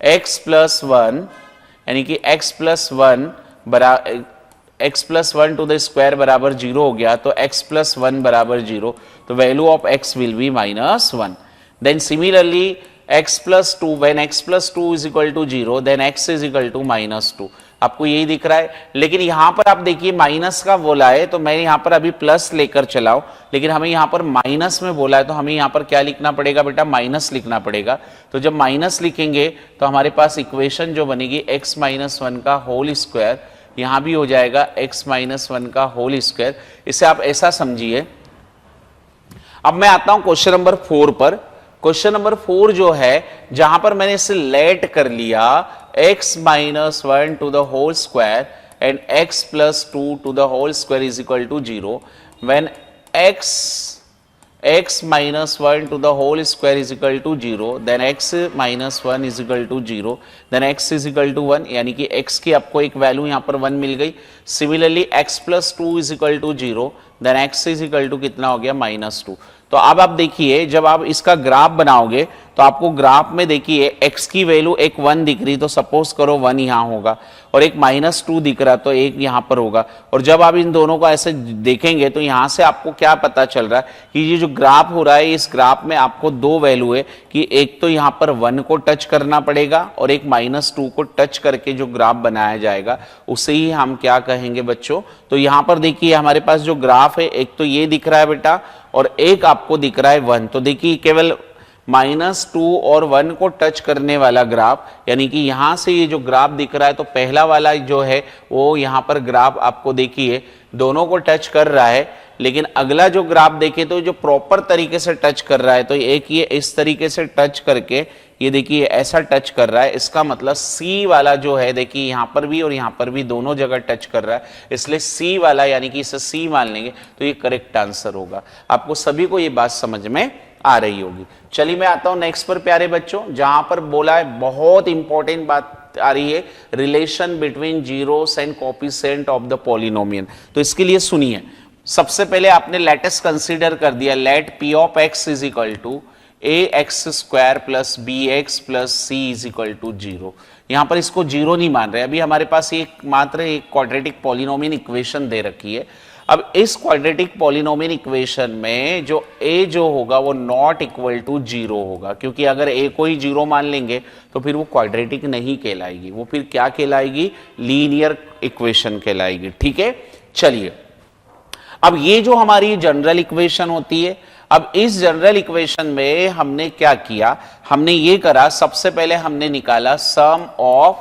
x प्लस 1 यानी कि x plus 1 to the square बराबर 0 हो गया, तो x प्लस 1 बराबर 0, तो value of x will be -1। Then similarly x plus 2, when x plus 2 is equal to 0 then x is equal to -2। आपको यही दिख रहा है, लेकिन यहां पर आप देखिए माइनस का बोला है, तो मैं यहां पर अभी प्लस लेकर चलाऊं, लेकिन हमें यहां पर माइनस में बोला है, तो हमें यहां पर क्या लिखना पड़ेगा बेटा, माइनस लिखना पड़ेगा। तो जब माइनस लिखेंगे तो हमारे पास इक्वेशन जो बनेगी x-1 का होल स्क्वायर, यहां भी हो जाएगा x-1 का होल स्क्वायर। इसे आप ऐसा समझिए। अब मैं आता हूं क्वेश्चन नंबर 4 पर। क्वेश्चन नंबर 4 जो है, जहां पर मैंने इसे लेट कर लिया x-1 to the whole square and x plus 2 to the whole square is equal to 0, when x-1 to the whole square is equal to 0 then x-1 is equal to 0 then x is equal to 1, यानी कि x की आपको एक value यहां पर 1 मिल गई। Similarly x plus 2 is equal to 0 then x is equal to कितना हो गया, -2। तो अब आप देखिए जब आप इसका ग्राफ बनाओगे तो आपको ग्राफ में देखिए x की वैल्यू एक 1 दिख रही, तो सपोज करो 1 यहां होगा, और एक -2 दिख रहा तो एक यहां पर होगा। और जब आप इन दोनों को ऐसे देखेंगे तो यहां से आपको क्या पता चल रहा है कि ये जो ग्राफ हो रहा है, इस ग्राफ में आपको 2 वैल्यू है कि एक तो यहां पर 1 को टच करना पड़ेगा और एक -2 को टच करके जो ग्राफ बनाया जाएगा उसे ही हम क्या कहेंगे बच्चों। तो यहां पर देखिए हमारे पास जो ग्राफ है, एक तो ये दिख रहा है बेटा, और एक आपको दिख रहा है 1। तो देखिए केवल -2 और 1 को टच करने वाला ग्राफ, यानी कि यहां से ये जो ग्राफ दिख रहा है, तो पहला वाला जो है वो यहां पर ग्राफ आपको देखिए दोनों को टच कर रहा है। लेकिन अगला जो ग्राफ देखे तो जो प्रॉपर तरीके से टच कर रहा है, तो एक ये इस तरीके से टच करके ये देखिए ऐसा टच कर रहा है। इसका मतलब सी वाला जो है, देखिए यहां पर भी और यहां पर भी दोनों जगह टच कर रहा है, इसलिए सी वाला यानी कि इसे सी मान लेंगे तो ये करेक्ट आंसर होगा। आपको सभी को ये बात समझ में आ रही होगी। चलिए मैं आता हूं नेक्स्ट पर प्यारे बच्चों, जहां पर बोला है बहुत इंपॉर्टेंट बात आ रही है, relation between zeros and coefficient of the polynomial. तो इसके लिए सुनिए, सबसे पहले आपने लेटेस कंसीडर कर दिया, let P of X is equal to ax² plus bx plus c is equal to 0। यहां पर इसको 0 नहीं मान रहे, अभी हमारे पास एक मात्र एक क्वाड्रेटिक पॉलिनोमियल इक्वेशन दे रखी है। अब इस क्वाड्रेटिक पॉलिनोमियल इक्वेशन में जो a जो होगा वो नॉट इक्वल टू 0 होगा, क्योंकि अगर a को ही 0 मान लेंगे तो फिर वो क्वाड्रेटिक नहीं कहलाएगी, वो फिर क्या कहलाएगी, लीनियर इक्वेशन कहलाएगी। ठीक है, चलिए अब ये जो हमारी जनरल इक्वेशन होती है, अब इस जनरल इक्वेशन में हमने क्या किया, हमने ये करा, सबसे पहले हमने निकाला सम ऑफ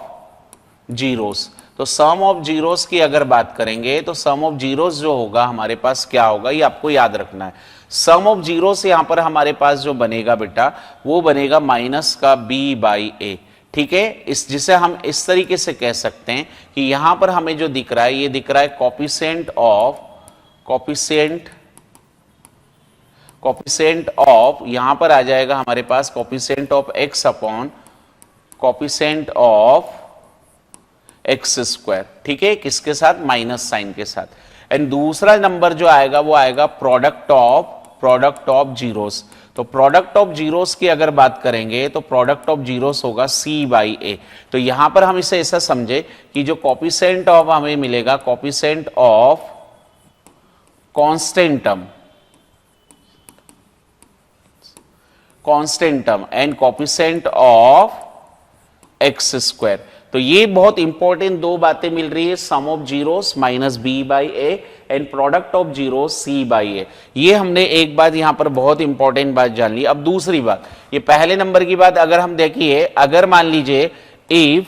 जीरोस। तो सम ऑफ जीरोस की अगर बात करेंगे तो सम ऑफ जीरोस जो होगा हमारे पास क्या होगा, ये आपको याद रखना है। सम ऑफ जीरोस यहां पर हमारे पास जो बनेगा बेटा वो बनेगा माइनस का बी बाई ए। ठीक है, इस जिसे हम इस तरीके से कह सकते हैं कि यहां पर हमें जो दिख रहा है ये दिख रहा है कॉपिसेंट ऑफ यहां पर आ जाएगा हमारे पास coefficient of X upon coefficient of X square. ठीक है, किसके साथ, माइनस साइन के साथ। एंड दूसरा नंबर जो आएगा वो आएगा प्रोडक्ट ऑफ जीरोस। तो प्रोडक्ट ऑफ जीरोस की अगर बात करेंगे तो प्रोडक्ट ऑफ जीरोस होगा सी बाई ए। तो यहां पर हम इसे ऐसा समझे कि जो कॉपिसेंट ऑफ हमें मिलेगा, coefficient of constant term and coefficient of X square. तो ये बहुत इंपॉर्टेंट दो बातें मिल रही है, sum of zeros minus B by A and product of zeros C by A. ये हमने एक बात यहां पर बहुत इंपॉर्टेंट बात जान ली। अब दूसरी बात, ये पहले नंबर की बात अगर हम देखिए, अगर मान लीजिए इफ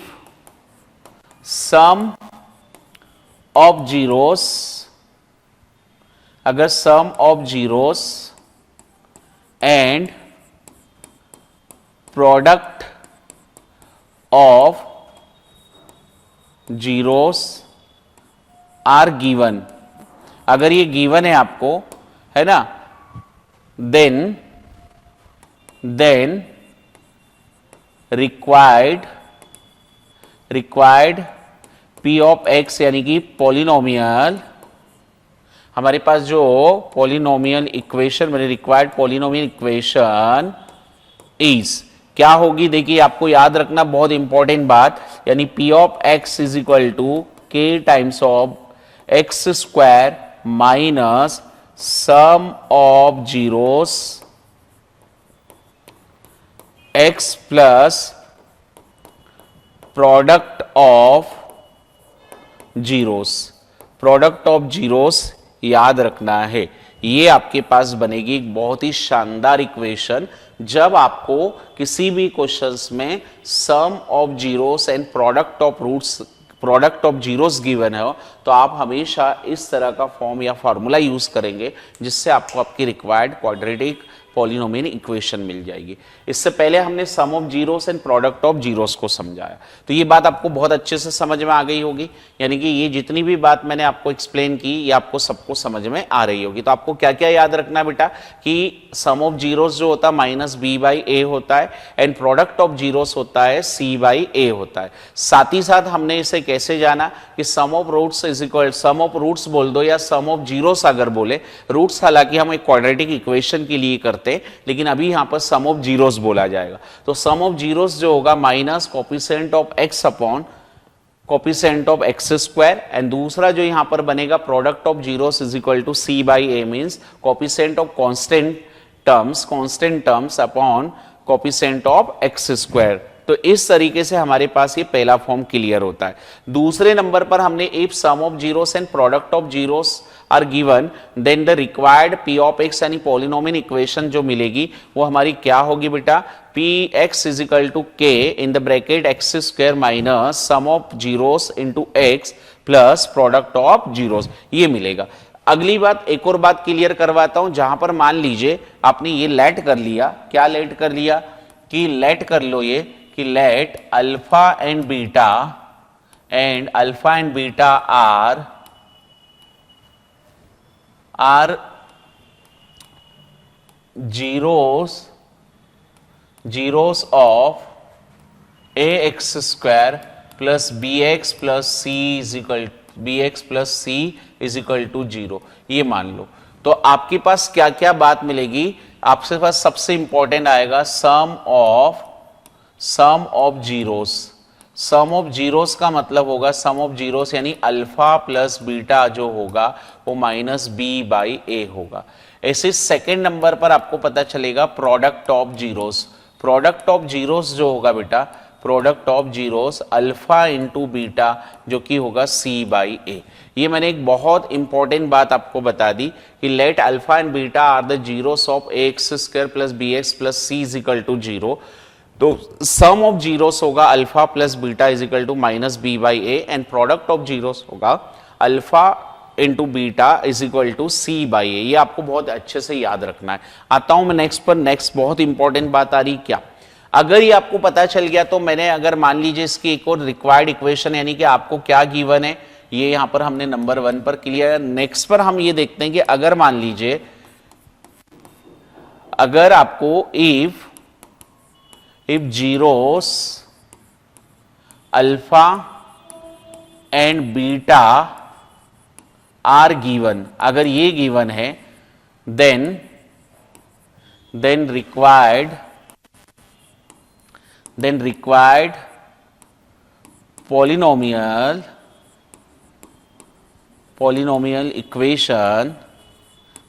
सम ऑफ जीरोस, अगर sum of zeros and product of zeros are given, अगर ये गिवन है आपको, है ना, then required P of X यानी कि पॉलिनोमियल, हमारे पास जो पॉलिनोमियल इक्वेशन मेरे रिक्वायर्ड पॉलिनोमियल इक्वेशन इज क्या होगी, देखिए आपको याद रखना बहुत इंपॉर्टेंट बात, यानी P of X is equal to K times of X square minus sum of zeros X plus product of zeros याद रखना है। ये आपके पास बनेगी एक बहुत ही शानदार इक्वेशन जब आपको किसी भी क्वेश्चंस में sum of zeros and product of zeros given है, तो आप हमेशा इस तरह का फॉर्म या फॉर्मूला यूज करेंगे जिससे आपको आपकी रिक्वायर्ड क्वाड्रेटिक पॉलिनोमियल इक्वेशन मिल जाएगी। इससे पहले हमने sum of zeros and product of zeros को समझाया, तो ये बात आपको बहुत अच्छे से समझ में आ गई होगी, यानी कि ये जितनी भी बात मैंने आपको एक्सप्लेन की ये आपको सबको समझ में आ रही होगी। तो आपको क्या क्या याद रखना बेटा कि सम ऑफ जीरोस जो होता है माइनस बी बाई ए होता है एंड प्रोडक्ट ऑफ जीरोस होता है सी बाई ए होता है। साथ ही साथ हमने इसे कैसे जाना कि sum of roots is equal, sum of roots बोल दो या सम ऑफ जीरोस अगर बोले, रूट्स हालांकि हम एक क्वाड्रेटिक इक्वेशन के लिए करते, लेकिन अभी यहां पर सम ऑफ जीरोस बोला जाएगा। तो सम ऑफ जीरोस जो होगा minus coefficient of X upon coefficient of X square, and दूसरा जो यहां पर बनेगा product of zeros is equal to C by A, means coefficient of constant terms upon coefficient of X square. तो इस तरीके से हमारे पास ये पहला फॉर्म क्लियर होता है। दूसरे नंबर पर हमने if sum of zeros and product of zeros are given then the required P of X यानी पॉलिनोमियल इक्वेशन जो मिलेगी वो हमारी क्या होगी बेटा, P X is equal to K in the bracket X square minus sum of zeros into X plus product of zeros, ये मिलेगा। अगली बात, एक और बात क्लियर करवाता हूं, जहां पर मान लीजिए आपने ये लेट कर लिया, क्या लेट कर लिया कि लेट कर लो ये कि let alpha and beta are zeros of A X square plus B x plus C is equal to zero, ये मान लो। तो आपके पास क्या क्या बात मिलेगी, आपके पास सबसे इंपॉर्टेंट आएगा sum of zeros. Sum of zeros का मतलब होगा सम ऑफ जीरोस यानी अल्फा प्लस बीटा जो होगा वो माइनस बी बाई ए होगा। ऐसे सेकेंड नंबर पर आपको पता चलेगा product of zeros. Product of zeros जो होगा बेटा, product of zeros alpha into beta जो कि होगा सी बाई ए। ये मैंने एक बहुत इंपॉर्टेंट बात आपको बता दी कि let alpha and beta are the zeros of A X square plus B x plus C is equal to zero. तो सम ऑफ जीरोस होगा alpha plus beta is equal to minus B by A and product of zeros होगा alpha into beta is equal to C by A. ये आपको बहुत अच्छे से याद रखना है। आता हूं मैं नेक्स्ट पर। नेक्स्ट बहुत इंपॉर्टेंट बात आ रही क्या, अगर ये आपको पता चल गया तो मैंने अगर मान लीजिए इसकी एक और रिक्वायर्ड इक्वेशन यानी कि आपको क्या गिवन है ये यहां पर हमने नंबर 1 पर क्लियर। नेक्स्ट पर हम ये देखते हैं कि अगर मान लीजिए अगर आपको if zeros alpha and beta are given, अगर ये गिवन है देन रिक्वायर्ड पॉलिनोमियल इक्वेशन,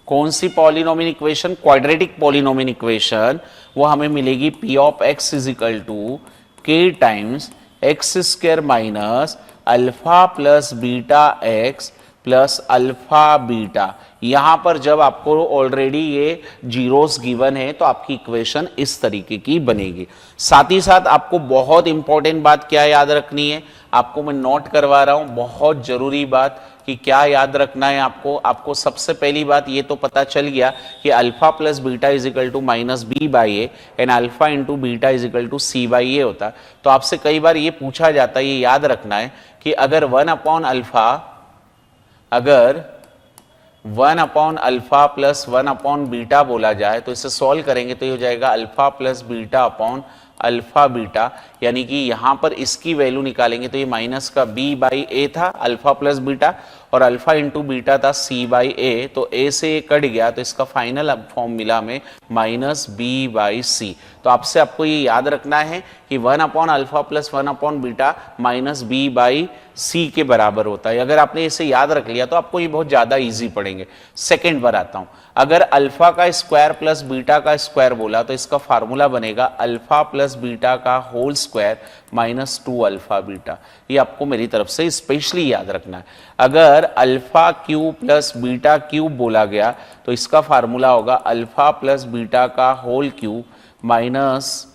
कौन सी polynomial equation, quadratic polynomial equation, वो हमें मिलेगी P of X is equal to K times X square minus alpha plus beta X plus alpha beta. यहां पर जब आपको ऑलरेडी ये जीरोस गिवन है तो आपकी इक्वेशन इस तरीके की बनेगी। साथ ही साथ आपको बहुत इंपॉर्टेंट बात क्या याद रखनी है, आपको मैं नोट करवा रहा हूं, बहुत जरूरी बात कि क्या याद रखना है आपको सबसे पहली बात ये तो पता चल गया कि alpha plus beta is equal to minus B by A and alpha into beta is equal to C by A होता है। तो आपसे कई बार ये पूछा जाता है, ये याद रखना है कि अगर 1 upon alpha plus 1 upon beta बोला जाए तो इसे सॉल्व करेंगे तो ये हो जाएगा alpha plus beta upon alpha beta, यानी कि यहां पर इसकी वैल्यू निकालेंगे तो ये माइनस का बी बाई ए था अल्फा प्लस बीटा और अल्फा इंटू बीटा था सी बाई ए, तो ए से ए कट गया तो इसका फाइनल फॉर्म मिला हमें माइनस बी बाई सी। तो आपको ये याद रखना है कि 1 upon alpha plus 1 upon beta minus B by C के बराबर होता है। अगर आपने इसे याद रख लिया तो आपको ये बहुत ज्यादा इजी पड़ेंगे। सेकेंड पर आता हूं, अगर अल्फा का स्क्वायर प्लस बीटा का स्क्वायर बोला तो इसका फार्मूला बनेगा अल्फा प्लस बीटा का whole square minus 2 alpha beta. ये आपको मेरी तरफ से स्पेशली याद रखना है। अगर alpha cube plus beta cube बोला गया तो इसका फार्मूला होगा अल्फा प्लस बीटा का whole cube minus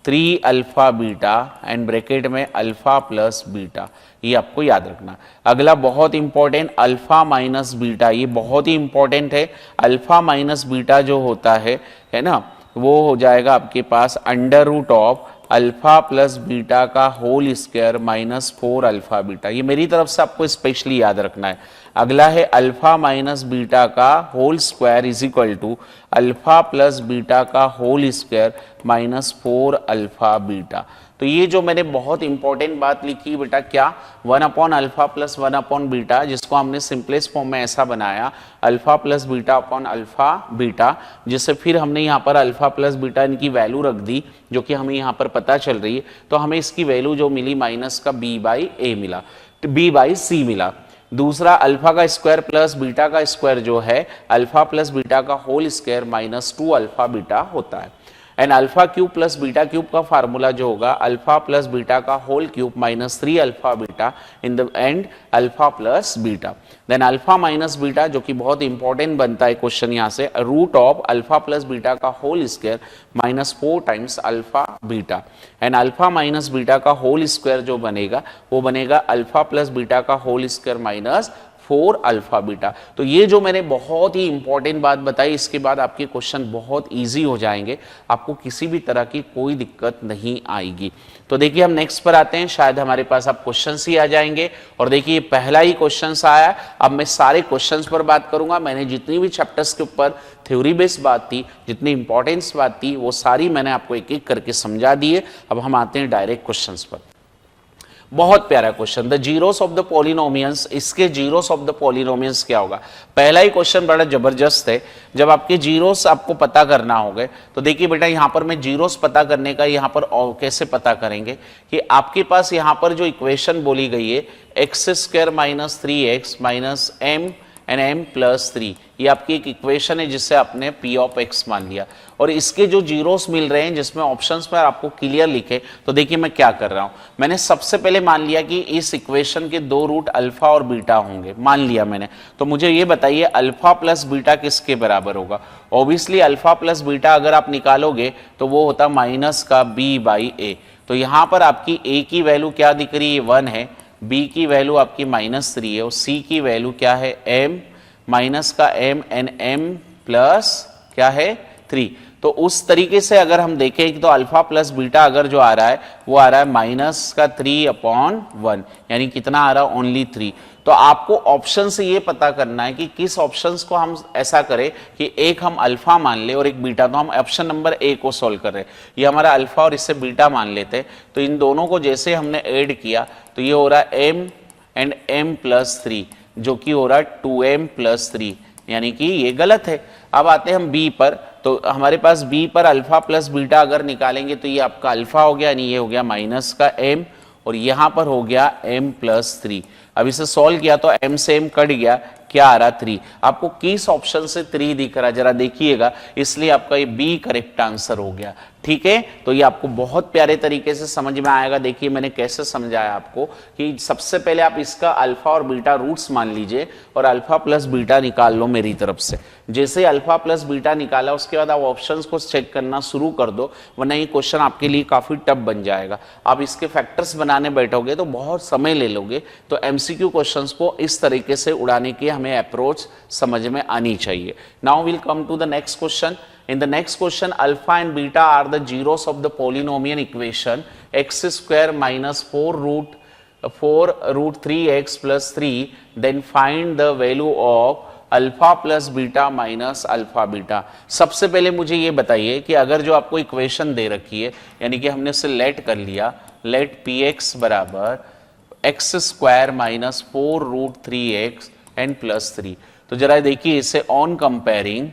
3 alpha beta and bracket में अल्फा प्लस बीटा। ये आपको याद रखना। अगला बहुत इंपॉर्टेंट अल्फा माइनस बीटा, ये बहुत ही इंपॉर्टेंट है। अल्फा माइनस बीटा जो होता है ना, वो हो जाएगा आपके पास under root of alpha plus beta का whole square minus 4 alpha beta. ये मेरी तरफ से आपको स्पेशली याद रखना है। अगला है अल्फा माइनस बीटा का whole square is equal to alpha plus beta का whole square minus 4 alpha beta. तो ये जो मैंने बहुत इंपॉर्टेंट बात लिखी बेटा, क्या 1 upon alpha plus 1 upon beta, जिसको हमने सिंपलेस्ट फॉर्म में ऐसा बनाया alpha plus beta upon alpha beta, जिससे फिर हमने यहाँ पर अल्फा प्लस बीटा इनकी वैल्यू रख दी जो कि हमें यहाँ पर पता चल रही है। तो हमें इसकी वैल्यू जो मिली माइनस का बी बाई ए मिला, बी बाई सी मिला। दूसरा अल्फा का स्क्वायर प्लस बीटा का स्क्वायर जो है अल्फा प्लस बीटा का whole square minus 2 alpha beta होता है। And alpha cube plus beta cube का फार्मूला जो होगा अल्फा प्लस बीटा का whole cube minus 3 alpha beta in the end alpha plus beta. Then alpha minus beta जो कि बहुत इंपॉर्टेंट बनता है क्वेश्चन यहाँ से, root of alpha plus beta का whole square minus 4 times alpha beta. And alpha minus beta का whole square जो बनेगा वो बनेगा अल्फा प्लस बीटा का whole square minus 4 alpha beta. तो ये जो मैंने बहुत ही इंपॉर्टेंट बात बताई, इसके बाद आपके क्वेश्चन बहुत इजी हो जाएंगे, आपको किसी भी तरह की कोई दिक्कत नहीं आएगी। तो देखिए हम नेक्स्ट पर आते हैं, शायद हमारे पास अब क्वेश्चंस ही आ जाएंगे। और देखिए पहला ही क्वेश्चंस आया। अब मैं सारे क्वेश्चंस पर बात करूंगा। मैंने जितनी भी चैप्टर्स के ऊपर थ्योरी बेस्ड बात थी, जितनी इंपॉर्टेंस बात थी, वो सारी मैंने आपको एक एक करके समझा दी है। अब हम आते हैं डायरेक्ट क्वेश्चंस पर। बहुत प्यारा question, the zeros of the polynomials. इसके जीरोस ऑफ द पॉलिनोमियल्स क्या होगा? पहला ही क्वेश्चन बड़ा जबरदस्त है। जब आपके जीरोस आपको पता करना होगा तो देखिए बेटा, यहां पर मैं जीरोस पता करने का यहां पर कैसे पता करेंगे कि आपके पास यहां पर जो इक्वेशन बोली गई है x square minus 3x minus m and m plus 3। ये आपकी एक इक्वेशन है जिससे आपने p ऑफ x मान लिया, और इसके जो जीरोस मिल रहे हैं जिसमें ऑप्शंस पर आपको क्लियर लिखे, तो देखिए मैं क्या कर रहा हूं, मैंने सबसे पहले मान लिया कि इस इक्वेशन के दो रूट अल्फा और बीटा होंगे, मान लिया मैंने। तो मुझे ये बताइए अल्फा प्लस बीटा किसके बराबर होगा? ऑब्वियसली अल्फा प्लस बीटा अगर आप निकालोगे तो वो होता माइनस का b बाई ए। तो यहां पर आपकी a की वैल्यू क्या दिख रही है? 1 है, b की वैल्यू आपकी -3 है, और c की वैल्यू क्या है? m, माइनस का m एंड m प्लस क्या है? 3। तो उस तरीके से अगर हम देखें तो अल्फा प्लस बीटा अगर जो आ रहा है वो आ रहा है -3/1, यानी कितना आ रहा है? ओनली 3। तो आपको ऑप्शन से ये पता करना है कि किस ऑप्शंस को हम ऐसा करें कि एक हम अल्फा मान ले और एक बीटा। तो हम ऑप्शन नंबर ए को सॉल्व कर रहे हैं, ये हमारा अल्फा और इससे बीटा मान लेते हैं। तो इन दोनों को जैसे हमने ऐड किया तो ये हो रहा है m एंड m प्लस 3, जो कि हो रहा है 2m प्लस 3, यानी कि ये गलत है। अब आते हैं हम b पर, तो हमारे पास b पर अल्फा प्लस बीटा अगर निकालेंगे तो ये आपका अल्फा हो गया, यानी ये हो गया माइनस का m, और यहां पर हो गया m प्लस 3। अब इसे सॉल्व किया तो m से m कट गया, क्या आ रहा? 3। आपको किस ऑप्शन से 3 दिख रहा है जरा देखिएगा, इसलिए आपका ये बी करेक्ट आंसर हो गया। ठीक है, तो ये आपको बहुत प्यारे तरीके से समझ में आएगा। देखिए मैंने कैसे समझाया आपको कि सबसे पहले आप इसका अल्फा और बीटा रूट्स मान लीजिए और अल्फा प्लस बीटा निकाल लो मेरी तरफ से। जैसे अल्फा प्लस बीटा निकाला उसके बाद आप ऑप्शंस को चेक करना शुरू कर दो, वरना ये क्वेश्चन आपके लिए काफी टफ बन जाएगा। आप इसके फैक्टर्स बनाने बैठोगे तो बहुत समय ले लोगे। तो एमसीक्यू क्वेश्चंस को इस तरीके से उड़ाने की हमें अप्रोच समझ में आनी चाहिए। Now will come to the next question. In the next question, alpha and beta are the zeros of the polynomial equation x square minus 4 root 3x plus 3. Then find the value of alpha plus beta minus alpha beta. सबसे पहले मुझे ये बताइए कि अगर जो आपको equation दे रखी है, यानी कि हमने उसे लेट कर लिया, लेट पी एक्स बराबर X square minus 4 root 3x and plus 3। तो जरा देखिए इसे on comparing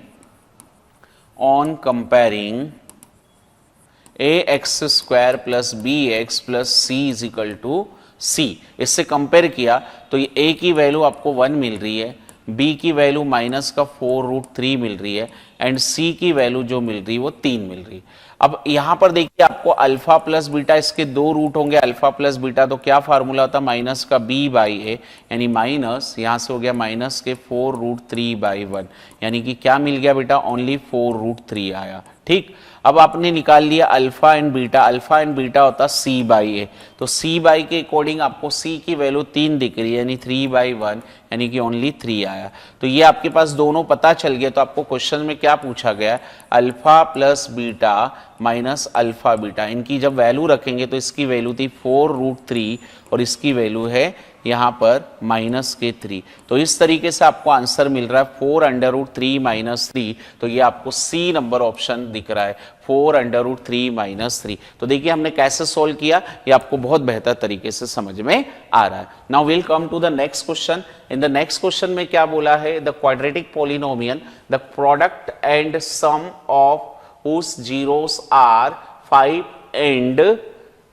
A X square plus B x plus C is equal to C, इससे कंपेयर किया तो ये ए की वैल्यू आपको 1 मिल रही है, बी की वैल्यू माइनस का 4 रूट 3 मिल रही है, एंड सी की वैल्यू जो मिल रही है वो 3 मिल रही है। अब यहां पर देखिए आपको अल्फा प्लस बीटा, इसके दो रूट होंगे अल्फा प्लस बीटा, तो क्या फार्मूला होता है? माइनस का b बाई ए, यानी माइनस यहां से हो गया माइनस के 4 रूट 3 बाई 1, यानी कि क्या मिल गया बेटा? ओनली 4 रूट 3 आया। ठीक, अब आपने निकाल लिया alpha and beta, alpha and beta होता c बाई ए, तो c बाई के अकॉर्डिंग आपको c की वैल्यू 3 दिख रही है, यानी 3 बाई 1, यानी कि ओनली 3 आया। तो ये आपके पास दोनों पता चल गया। तो आपको क्वेश्चन में क्या पूछा गया? Alpha plus beta minus alpha beta, इनकी जब वैल्यू रखेंगे तो इसकी वैल्यू थी 4 रूट 3 और इसकी वैल्यू है यहाँ पर माइनस के 3। तो इस तरीके से आपको आंसर मिल रहा है 4 अंडर रूट 3 माइनस 3। तो ये आपको सी नंबर ऑप्शन दिख रहा है, 4 अंडर रूट 3 माइनस 3। तो देखिए हमने कैसे सोल्व किया, ये आपको बहुत बेहतर तरीके से समझ में आ रहा है। Now will come to the next question. In the next question में क्या बोला है? The quadratic polynomial the product and sum of whose zeros are 5 and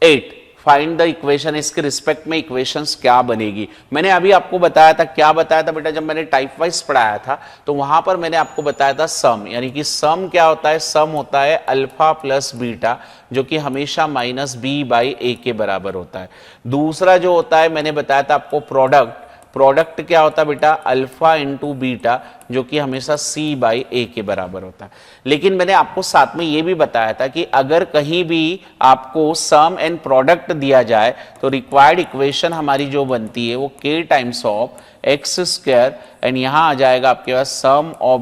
8. Find the equation. इसके रिस्पेक्ट में इक्वेशंस क्या बनेगी? मैंने अभी आपको बताया था, क्या बताया था बेटा? जब मैंने टाइप वाइज पढ़ाया था तो वहां पर मैंने आपको बताया था सम, यानी कि सम क्या होता है? सम होता है अल्फा प्लस बीटा, जो कि हमेशा माइनस बी बाई ए के बराबर होता है। दूसरा जो होता है मैंने बताया था आपको प्रोडक्ट, प्रोडक्ट क्या होता है बेटा? अल्फा इंटू बीटा, जो कि हमेशा सी बाई ए के बराबर होता है। लेकिन मैंने आपको साथ में ये भी बताया था कि अगर कहीं भी आपको सम एंड प्रोडक्ट दिया जाए तो रिक्वायर्ड इक्वेशन हमारी जो बनती है वो k times of X square, and यहां आ जाएगा आपके पास sum of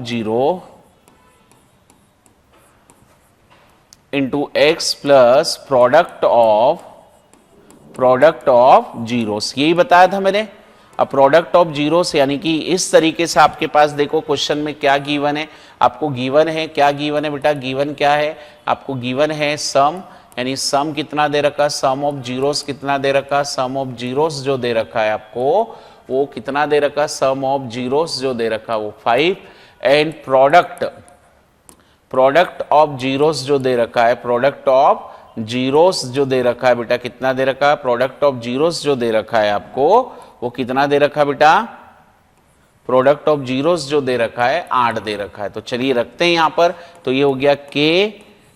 zero into X plus product of zeros, यही बताया था मैंने। अब प्रोडक्ट ऑफ जीरोस, यानी कि इस तरीके से आपके पास देखो क्वेश्चन में क्या गिवन है, आपको गिवन है, क्या गिवन है बेटा? गिवन क्या है आपको? गिवन है सम, यानी सम कितना दे रखा? सम ऑफ जीरोस कितना दे रखा? सम ऑफ जीरोस जो दे रखा है आपको वो कितना दे रखा? सम ऑफ जीरोस जो दे रखा वो 5, एंड प्रोडक्ट ऑफ जीरोस जो दे रखा है, प्रोडक्ट ऑफ जीरोस जो दे रखा है बेटा, कितना दे रखा है? प्रोडक्ट ऑफ जीरोस जो दे रखा है आपको वो कितना दे रखा है बेटा, प्रोडक्ट ऑफ जीरोस जो दे रखा है 8 दे रखा है। तो चलिए रखते हैं यहां पर, तो ये हो गया के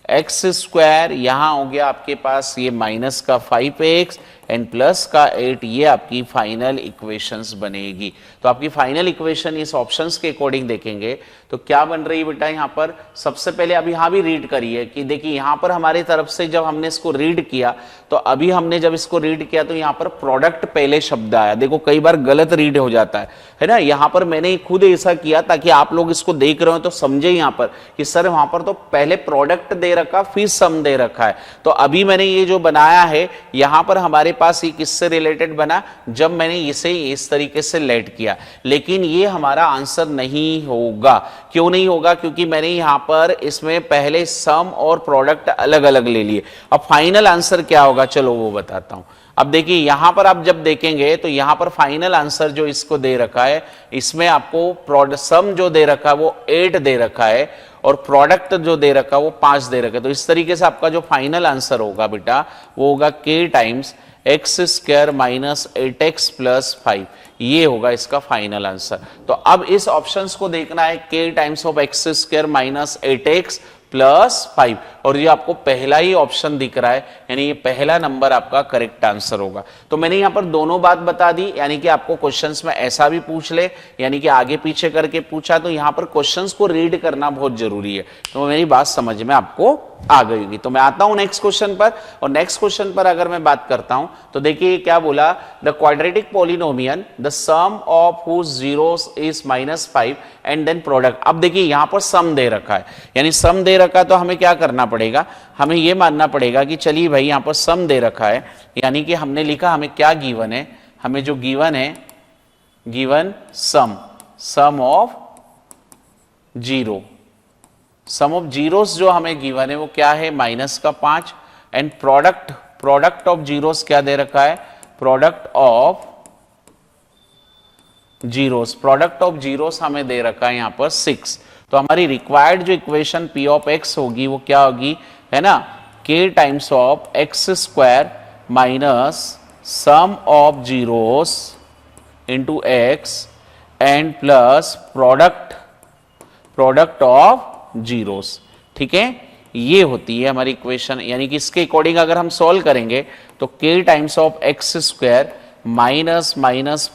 एक्स स्क्वायर, यहां हो गया आपके पास ये माइनस का 5x एंड प्लस का 8, ये आपकी फाइनल इक्वेशंस बनेगी। तो आपकी फाइनल इक्वेशन इस ऑप्शंस के अकॉर्डिंग देखेंगे तो क्या बन रही है बेटा, यहां पर सबसे पहले अब यहां भी रीड करिए कि देखिए यहां पर हमारी तरफ से जब हमने इसको रीड किया तो अभी हमने जब इसको रीड किया तो यहां पर प्रोडक्ट पहले शब्द आया। देखो कई बार गलत रीड हो जाता है ना, यहां पर मैंने खुद ऐसा किया ताकि आप लोग इसको देख रहे हो तो समझे यहां पर कि सर वहां पर तो पहले प्रोडक्ट दे रखा फिर सम दे रखा है। तो अभी मैंने ये जो बनाया है यहां पर हमारे पास ये किससे रिलेटेड बना, जब मैंने इसे इस तरीके से लेट किया, लेकिन ये हमारा आंसर नहीं होगा। क्यों नहीं होगा, क्योंकि मैंने यहां पर इसमें पहले सम और प्रोडक्ट अलग अलग ले लिए। अब फाइनल आंसर क्या होगा चलो वो बताता हूं। अब देखिए यहां पर आप जब देखेंगे तो यहां पर फाइनल आंसर जो इसको दे रखा है, इसमें आपको सम जो दे रखा है वो 8 दे रखा है और प्रोडक्ट जो दे रखा है वो 5 दे रखा है। तो इस तरीके से आपका जो फाइनल आंसर होगा बेटा वो होगा k times X square minus 8x plus 5, ये होगा इसका फाइनल आंसर। तो अब इस ऑप्शंस को देखना है k times of X square minus 8x plus 5, और ये आपको पहला ही ऑप्शन दिख रहा है, यानी ये पहला नंबर आपका करेक्ट आंसर होगा। तो मैंने यहां पर दोनों बात बता दी, यानी कि आपको क्वेश्चंस में ऐसा भी पूछ ले, यानी कि आगे पीछे करके पूछा, तो यहां पर क्वेश्चंस को रीड करना बहुत जरूरी है। तो मेरी बात समझ में आपको आ गई होगी। तो मैं आता हूं नेक्स्ट क्वेश्चन पर, और नेक्स्ट क्वेश्चन पर अगर मैं बात करता हूं तो देखिए क्या बोला, the quadratic polynomial the sum of whose zeros is -5 and then product. अब देखिए यहां पर सम दे रखा है, यानी सम दे रखा है, तो हमें क्या करना पड़ेगा, हमें यह मानना पड़ेगा कि चलिए भाई यहां पर सम दे रखा है, यानी कि हमने लिखा हमें क्या गिवन है, हमें जो गिवन है, given sum of zero, sum of zeros जो हमें गिवन है वो क्या है -5, एंड प्रोडक्ट ऑफ जीरोस क्या दे रखा है, प्रोडक्ट ऑफ जीरोस हमें दे रखा है यहां पर 6। तो हमारी रिक्वायर्ड जो इक्वेशन P ऑफ x होगी वो क्या होगी, है ना, k times of X square minus sum of zeros into x and plus product of zeros. ठीक है, ये होती है हमारी इक्वेशन, यानी कि इसके अकॉर्डिंग अगर हम सॉल्व करेंगे तो k times of X square minus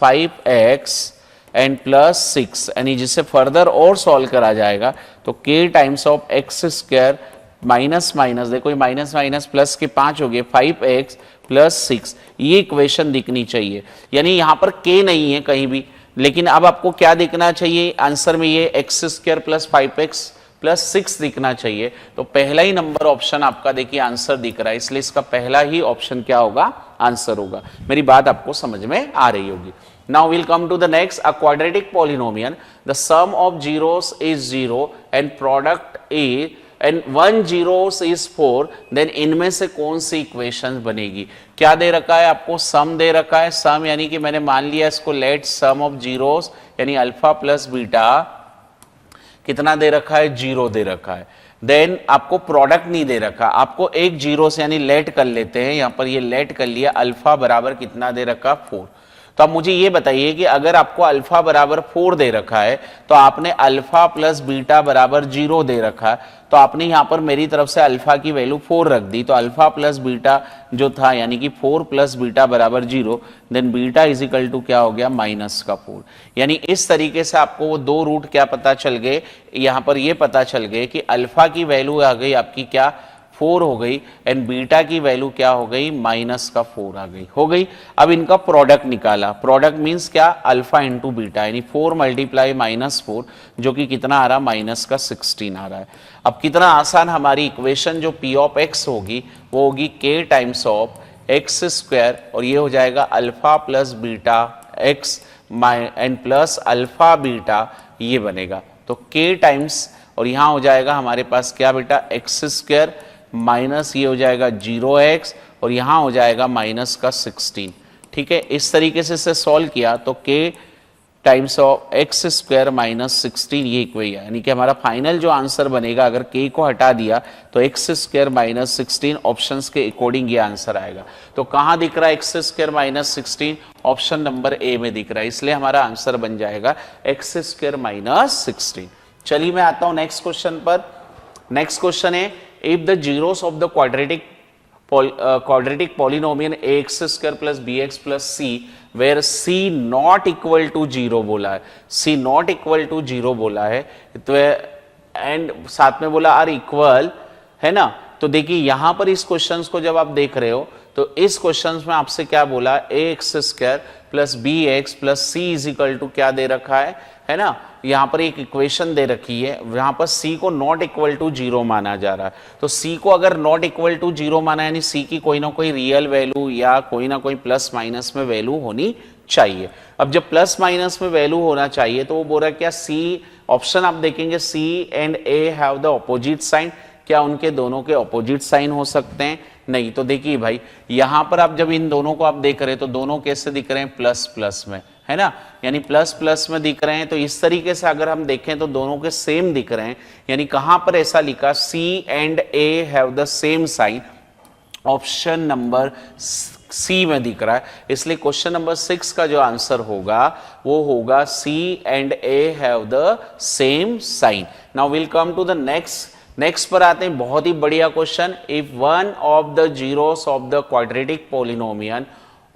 5x and plus 6, यानी जिससे फर्दर और सॉल्व करा जाएगा तो k times of X square minus देखो ये माइनस प्लस के 5 हो गए 5x प्लस 6, ये इक्वेशन दिखनी चाहिए। यानी यहां पर k नहीं है कहीं भी, लेकिन अब आपको क्या दिखना चाहिए आंसर में, ये x square plus 5x plus 6 दिखना चाहिए। तो पहला ही नंबर ऑप्शन आपका देखिए आंसर दिख रहा है, इसलिए इसका पहला ही ऑप्शन क्या होगा, आंसर होगा। मेरी बात आपको समझ में आ रही होगी। Now we'll come to the next, a quadratic polynomial. The sum of zeros is 0 and product is and 1 zeros is 4. Then इनमें से कौन सी इक्वेशन बनेगी। क्या दे रखा है आपको, सम दे रखा है, सम यानी कि मैंने मान लिया इसको लेट सम ऑफ जीरोस, यानी अल्फा प्लस बीटा कितना दे रखा है, 0 दे रखा है। देन आपको प्रोडक्ट नहीं दे रखा, आपको एक जीरो से यानी लेट कर लेते हैं, यहां पर ये लेट कर लिया, अल्फा बराबर कितना दे रखा, 4। तो अब मुझे ये बताइए कि अगर आपको अल्फा बराबर 4 दे रखा है तो आपने अल्फा प्लस बीटा बराबर 0 दे रखा है, तो आपने यहां पर मेरी तरफ से अल्फा की वैल्यू 4 रख दी, तो अल्फा प्लस बीटा जो था यानी कि 4 प्लस बीटा बराबर 0, then beta is equal to क्या हो गया, -4। यानी इस तरीके से आपको वो दो रूट क्या पता चल गए, यहां पर ये पता चल गए कि अल्फा की वैल्यू आ गई आपकी क्या, 4 हो गई, एंड बीटा की वैल्यू क्या हो गई, -4 आ गई, हो गई। अब इनका प्रोडक्ट निकाला, प्रोडक्ट मींस क्या, अल्फा इंटू बीटा, यानी 4 मल्टीप्लाई -4 जो कि कितना आ रहा, -16 आ रहा है। अब कितना आसान हमारी इक्वेशन जो P ऑफ x होगी वो होगी k times of X square, और ये हो जाएगा alpha plus beta x and plus alpha beta, ये बनेगा। तो k टाइम्स, और यहां हो जाएगा हमारे पास क्या बेटा, एक्स स्क्वायर माइनस ये हो जाएगा 0x, और यहां हो जाएगा -16। ठीक है, इस तरीके से इसे सॉल्व किया तो k times of X square -16 ये इक्वेशन, यानी कि हमारा फाइनल जो आंसर बनेगा, अगर k को हटा दिया तो एक्स स्क्वायर -16 ऑप्शंस के अकॉर्डिंग ये आंसर आएगा। तो कहां दिख रहा है x square -16, option number A में दिख रहा है, इसलिए हमारा आंसर बन जाएगा एक्स स्क्वायर माइनस 16। चलिए मैं आता हूं नेक्स्ट क्वेश्चन पर। नेक्स्ट क्वेश्चन है if the zeros of the quadratic polynomial ax square plus bx plus c where c not equal to 0 बोला है, c not equal to 0 बोला है, तो एंड साथ में बोला आर इक्वल है ना। तो देखिए यहां पर इस क्वेश्चन को जब आप देख रहे हो तो इस क्वेश्चन में आपसे क्या बोला, A X square plus B x plus C is equal to क्या दे रखा है ना। यहां पर एक इक्वेशन दे रखी है, यहां पर c को नॉट इक्वल टू 0 माना जा रहा है। तो c को अगर नॉट इक्वल टू 0 माना यानी c की कोई ना कोई रियल वैल्यू या कोई ना कोई प्लस माइनस में वैल्यू होनी चाहिए। अब जब प्लस माइनस में वैल्यू होना चाहिए तो वो बोल रहा है क्या c, ऑप्शन आप देखेंगे c and a have the opposite sign, क्या उनके दोनों के ऑपोजिट साइन हो सकते हैं? नहीं। तो देखिए भाई यहां पर आप जब इन दोनों को आप देख रहे हैं तो दोनों कैसे दिख रहे हैं, प्लस प्लस में, है ना, यानी प्लस प्लस में दिख रहे हैं। तो इस तरीके से अगर हम देखें तो दोनों के सेम दिख रहे हैं, यानी कहां पर ऐसा लिखा C and A have the same sign, option number C में दिख रहा है। इसलिए क्वेश्चन नंबर 6 का जो आंसर होगा वो होगा C and A have the same sign. Now will come to the next पर आते हैं, बहुत ही बढ़िया question. If one of the zeros of the quadratic polynomial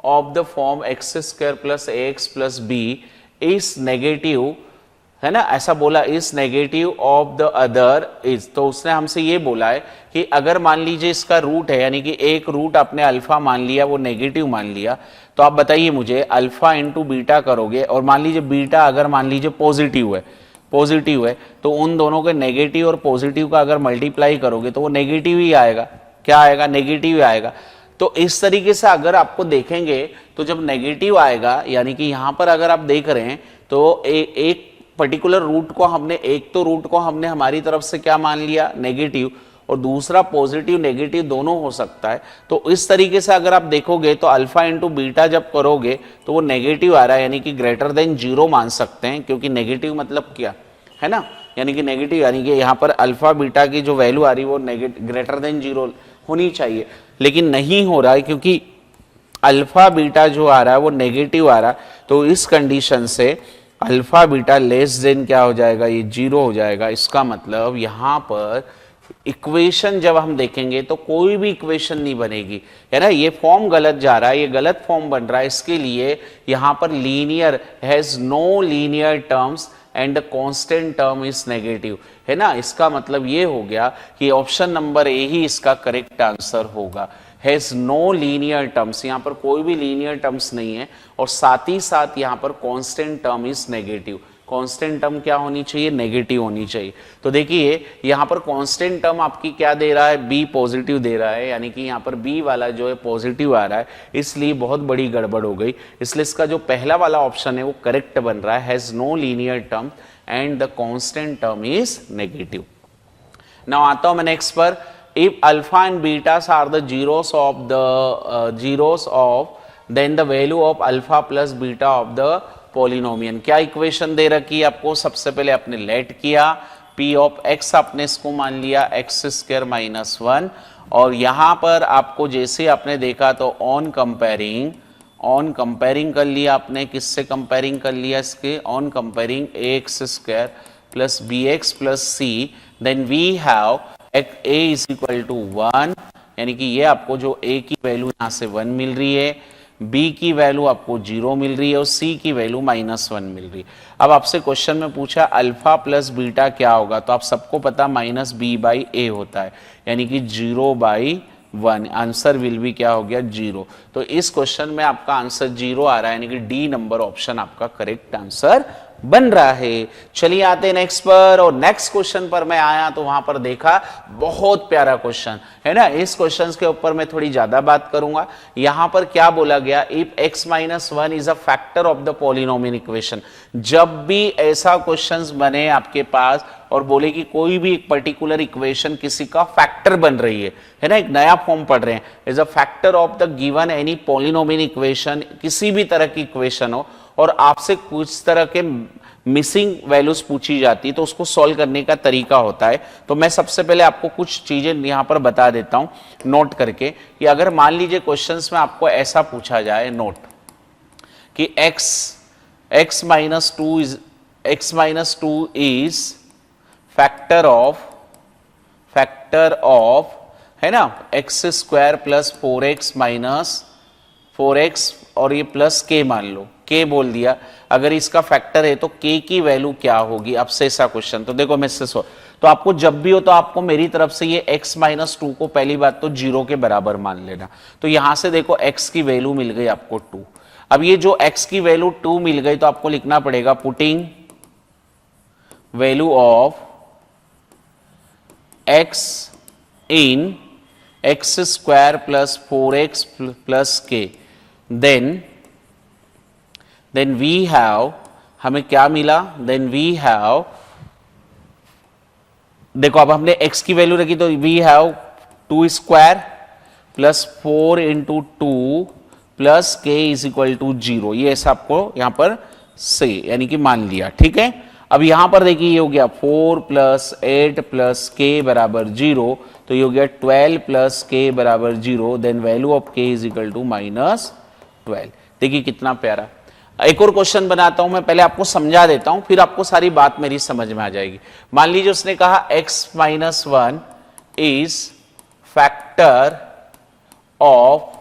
of the form X square plus A X plus B is negative, है ना, ऐसा बोला, is negative of the other is. तो उसने हमसे ये बोला है कि अगर मान लीजिए इसका रूट है, यानी कि एक रूट आपने अल्फा मान लिया, वो नेगेटिव मान लिया, तो आप बताइए मुझे अल्फा इंटू बीटा करोगे और मान लीजिए बीटा अगर मान लीजिए पॉजिटिव है तो उन दोनों के नेगेटिव और पॉजिटिव का अगर मल्टीप्लाई करोगे तो वो नेगेटिव ही आएगा। क्या आएगा? नेगेटिव ही आएगा। तो इस तरीके से अगर आपको देखेंगे तो जब नेगेटिव आएगा, यानी कि यहां पर अगर आप देख रहे हैं तो एक पर्टिकुलर रूट को हमने हमारी तरफ से क्या मान लिया, नेगेटिव, और दूसरा पॉजिटिव नेगेटिव दोनों हो सकता है। तो इस तरीके से अगर आप देखोगे तो अल्फा इंटू बीटा जब करोगे तो वो नेगेटिव आ रहा है, यानी कि ग्रेटर देन 0 मान सकते हैं, क्योंकि नेगेटिव मतलब क्या है ना, यानी कि नेगेटिव, यानी कि यहाँ पर अल्फा बीटा की जो वैल्यू आ रही है वो ग्रेटर देन 0 होनी चाहिए, लेकिन नहीं हो रहा है क्योंकि अल्फा बीटा जो आ रहा है वो नेगेटिव आ रहा है। तो इस कंडीशन से अल्फा बीटा लेस देन क्या हो जाएगा, ये 0 हो जाएगा। इसका मतलब यहाँ पर इक्वेशन जब हम देखेंगे तो कोई भी इक्वेशन नहीं बनेगी, है ना, ये फॉर्म गलत जा रहा है, ये गलत फॉर्म बन रहा है। इसके लिए यहाँ पर linear has no linear terms and the constant term is negative, है ना। इसका मतलब ये हो गया कि ऑप्शन नंबर ए ही इसका करेक्ट आंसर होगा। हैज नो लीनियर टर्म्स, यहाँ पर कोई भी लीनियर टर्म्स नहीं है, और साथ ही साथ यहाँ पर constant term is negative. Constant term क्या होनी चाहिए, नेगेटिव होनी चाहिए। तो देखिए यहाँ पर कांस्टेंट टर्म आपकी क्या दे रहा है, बी पॉजिटिव दे रहा है, यानी कि यहाँ पर बी वाला जो है पॉजिटिव आ रहा है, इसलिए बहुत बड़ी गड़बड़ हो गई। इसलिए इसका जो पहला वाला ऑप्शन है वो करेक्ट बन रहा है, has no linear term and the constant term is negative. Now आता हूं मैं नेक्स्ट पर। If alpha and betas are the zeros of then the value of alpha plus beta of the polynomial. क्या equation दे रखी है आपको, सबसे पहले आपने लेट किया, p ऑफ x आपने इसको मान लिया एक्स स्क्वायर माइनस 1, और यहां पर आपको जैसे आपने देखा तो ऑन कंपेयरिंग कर लिया आपने, किससे कंपेयरिंग कर लिया, इसके on comparing x square plus B x plus c, then we have a is equal to 1, यानी कि ये आपको जो a की वैल्यू यहां से 1 मिल रही है, b की वैल्यू आपको 0 मिल रही है और c की वैल्यू -1 मिल रही है। अब आपसे क्वेश्चन में पूछा अल्फा प्लस बीटा क्या होगा, तो आप सबको पता -b/a होता है, यानी कि 0/1, आंसर विल बी क्या हो गया, 0। तो इस क्वेश्चन में आपका आंसर 0 आ रहा है, यानी कि डी नंबर ऑप्शन आपका करेक्ट आंसर बन रहा है। चलिए आते हैं नेक्स्ट पर, और नेक्स्ट क्वेश्चन पर मैं आया तो वहां पर देखा बहुत प्यारा क्वेश्चन है ना। इस क्वेश्चन के ऊपर मैं थोड़ी ज्यादा बात करूंगा। यहां पर क्या बोला गया, if x-1 is a factor of the polynomial equation. जब भी ऐसा क्वेश्चन बने आपके पास और बोले कि कोई भी एक पर्टिकुलर इक्वेशन किसी का फैक्टर बन रही है ना, एक नया फॉर्म पढ़ रहे हैं, is a factor of the given any polynomial equation, किसी भी तरह की इक्वेशन हो और आपसे कुछ तरह के मिसिंग वैल्यूज पूछी जाती, तो उसको सॉल्व करने का तरीका होता है। तो मैं सबसे पहले आपको कुछ चीजें यहां पर बता देता हूं नोट करके, कि अगर मान लीजिए क्वेश्चंस में आपको ऐसा पूछा जाए, नोट कि x minus two is factor of है ना x square plus 4x minus 4x और ये प्लस k मान लो, k बोल दिया। अगर इसका फैक्टर है तो k की वैल्यू क्या होगी, अब से ऐसा क्वेश्चन। तो देखो मैं इससे तो आपको जब भी हो तो आपको मेरी तरफ से ये x माइनस 2 को पहली बात तो 0 के बराबर मान लेना। तो यहां से देखो x की वैल्यू मिल गई आपको 2। अब ये जो x की वैल्यू 2 मिल गई तो आपको लिखना पड़ेगा putting value of x in x square plus 4x plus k, then we have, हमें क्या मिला, देन वी हैव, देखो अब हमने x की वैल्यू रखी तो we have 2 square plus 4 into 2 plus k is equal to 0। ये ऐसा आपको यहां पर से यानी कि मान लिया, ठीक है। अब यहां पर देखिए ये हो गया 4 प्लस 8 प्लस k बराबर 0, तो ये हो गया 12 प्लस k बराबर 0, then value of k is equal to minus 12। देखिए कितना प्यारा। एक और क्वेश्चन बनाता हूं मैं, पहले आपको समझा देता हूं फिर आपको सारी बात मेरी समझ में आ जाएगी। मान लीजिए उसने कहा x minus 1 is factor of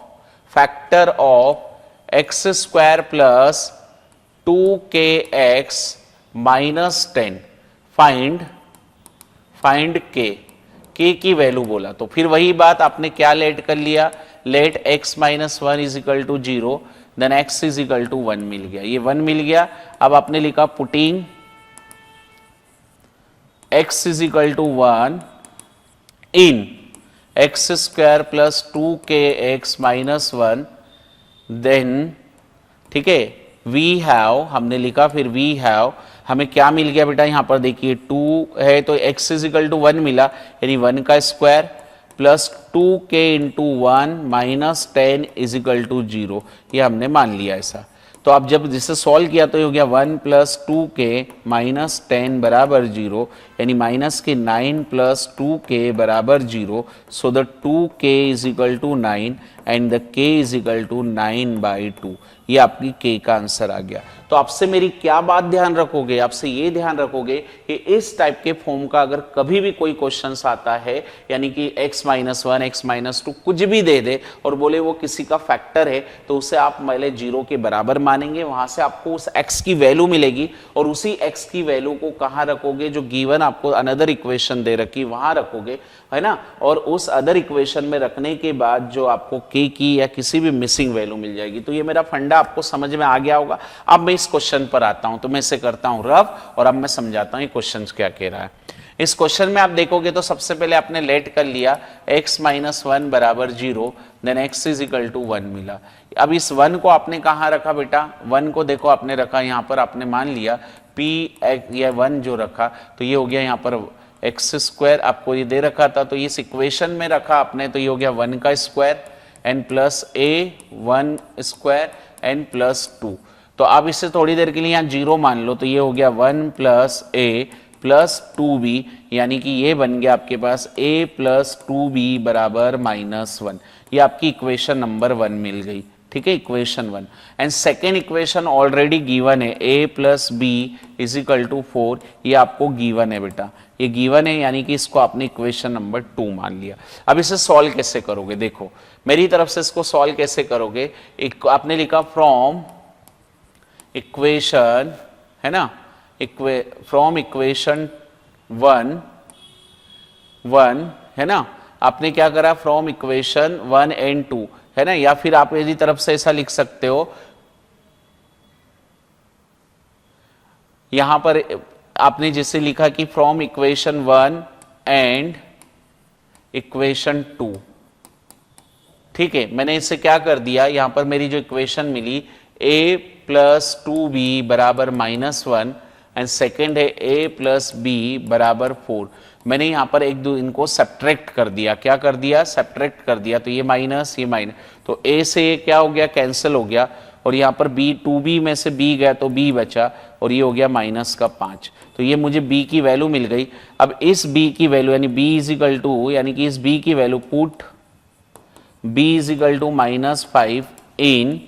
X square plus 2kx minus 10, find k की वैल्यू बोला। तो फिर वही बात आपने क्या लेट कर लिया, let x minus 1 is equal to 0, then x is equal to 1 मिल गया, ये 1 मिल गया। अब आपने लिखा putting x is equal to 1 in x square plus 2kx minus 1, then ठीक है वी हैव, हमने लिखा फिर वी हैव, हमें क्या मिल गया बेटा, यहां पर देखिए 2 है तो x इज इक्वल टू 1 मिला, यानी 1 का square plus 2k into 1 minus 10 is equal to 0, ये हमने मान लिया ऐसा। तो अब जब जिसे सॉल्व किया तो ये हो गया 1 प्लस 2k माइनस 10 बराबर 0, यानी माइनस के 9 प्लस 2k बराबर 0, so the 2k is equal to 9 and the k is equal to 9/2। ये आपकी k का आंसर आ गया। तो आपसे मेरी क्या बात ध्यान रखोगे, आपसे ये ध्यान रखोगे कि इस टाइप के फॉर्म का अगर कभी भी कोई क्वेश्चन आता है, यानी कि x माइनस 1 x माइनस 2 कुछ भी दे दे और बोले वो किसी का फैक्टर है, तो उसे आप पहले 0 के बराबर मानेंगे, वहां से आपको उस x की वैल्यू मिलेगी और उसी x की वैल्यू को कहाँ रखोगे, जो गिवन आपको अनदर इक्वेशन दे रखी वहां रखोगे, है ना। और उस अदर इक्वेशन में रखने के बाद जो आपको k की या किसी भी मिसिंग वैल्यू मिल जाएगी। तो ये मेरा फंडा आपको समझ में आ गया होगा। अब मैं इस क्वेश्चन पर आता हूं, तो मैं इसे करता हूं रफ और अब मैं समझाता हूं ये क्वेश्चन क्या कह रहा है। इस क्वेश्चन में आप देखोगे तो सबसे पहले आपने लेट कर लिया x माइनस 1 बराबर 0, then x is equal to 1 मिला। अब इस 1 को आपने कहां रखा बेटा, 1 को देखो आपने रखा यहां पर, आपने मान लिया p या 1 जो रखा तो ये हो गया यहां पर एक्स स्क्वायर, आपको ये दे रखा था तो इस इक्वेशन में रखा आपने, तो ये हो गया 1 का square and plus a 1 square and plus 2। तो आप इससे थोड़ी देर के लिए यहाँ 0 मान लो, तो ये हो गया 1 प्लस a प्लस 2b, यानी कि ये बन गया आपके पास a प्लस 2b बराबर माइनस 1। ये आपकी इक्वेशन नंबर 1 मिल गई, ठीक है, equation 1। And second equation already given है, a plus b is equal to 4, ये आपको गिवन है बेटा, ये गिवन है, यानी कि इसको आपने इक्वेशन नंबर 2 मान लिया। अब इसे सॉल्व कैसे करोगे, देखो मेरी तरफ से इसको सॉल्व कैसे करोगे। आपने लिखा फ्रॉम इक्वेशन, है ना, फ्रॉम इक्वेशन 1 है ना, आपने क्या करा, फ्रॉम इक्वेशन 1 एंड 2, है ना, या फिर आप मेरी तरफ से ऐसा लिख सकते हो, यहां पर आपने जैसे लिखा कि फ्रॉम इक्वेशन 1 एंड इक्वेशन 2, ठीक है। मैंने इसे क्या कर दिया, यहां पर मेरी जो equation milli a plus 2b बराबर माइनस 1 एंड सेकेंड है a प्लस b बराबर 4, मैंने यहां पर एक दो इनको सब्ट्रैक्ट कर दिया, क्या कर दिया, सब्ट्रैक्ट कर दिया, तो ये माइनस ये माइनस, तो a से ये क्या हो गया, कैंसिल हो गया, और यहाँ पर b 2b में से b गया तो b बचा, और ये हो गया माइनस का 5, तो ये मुझे b की वैल्यू मिल गई। अब इस b की वैल्यू यानी b इज इक्वल टू, यानी कि इस b की value put b is equal to -5 in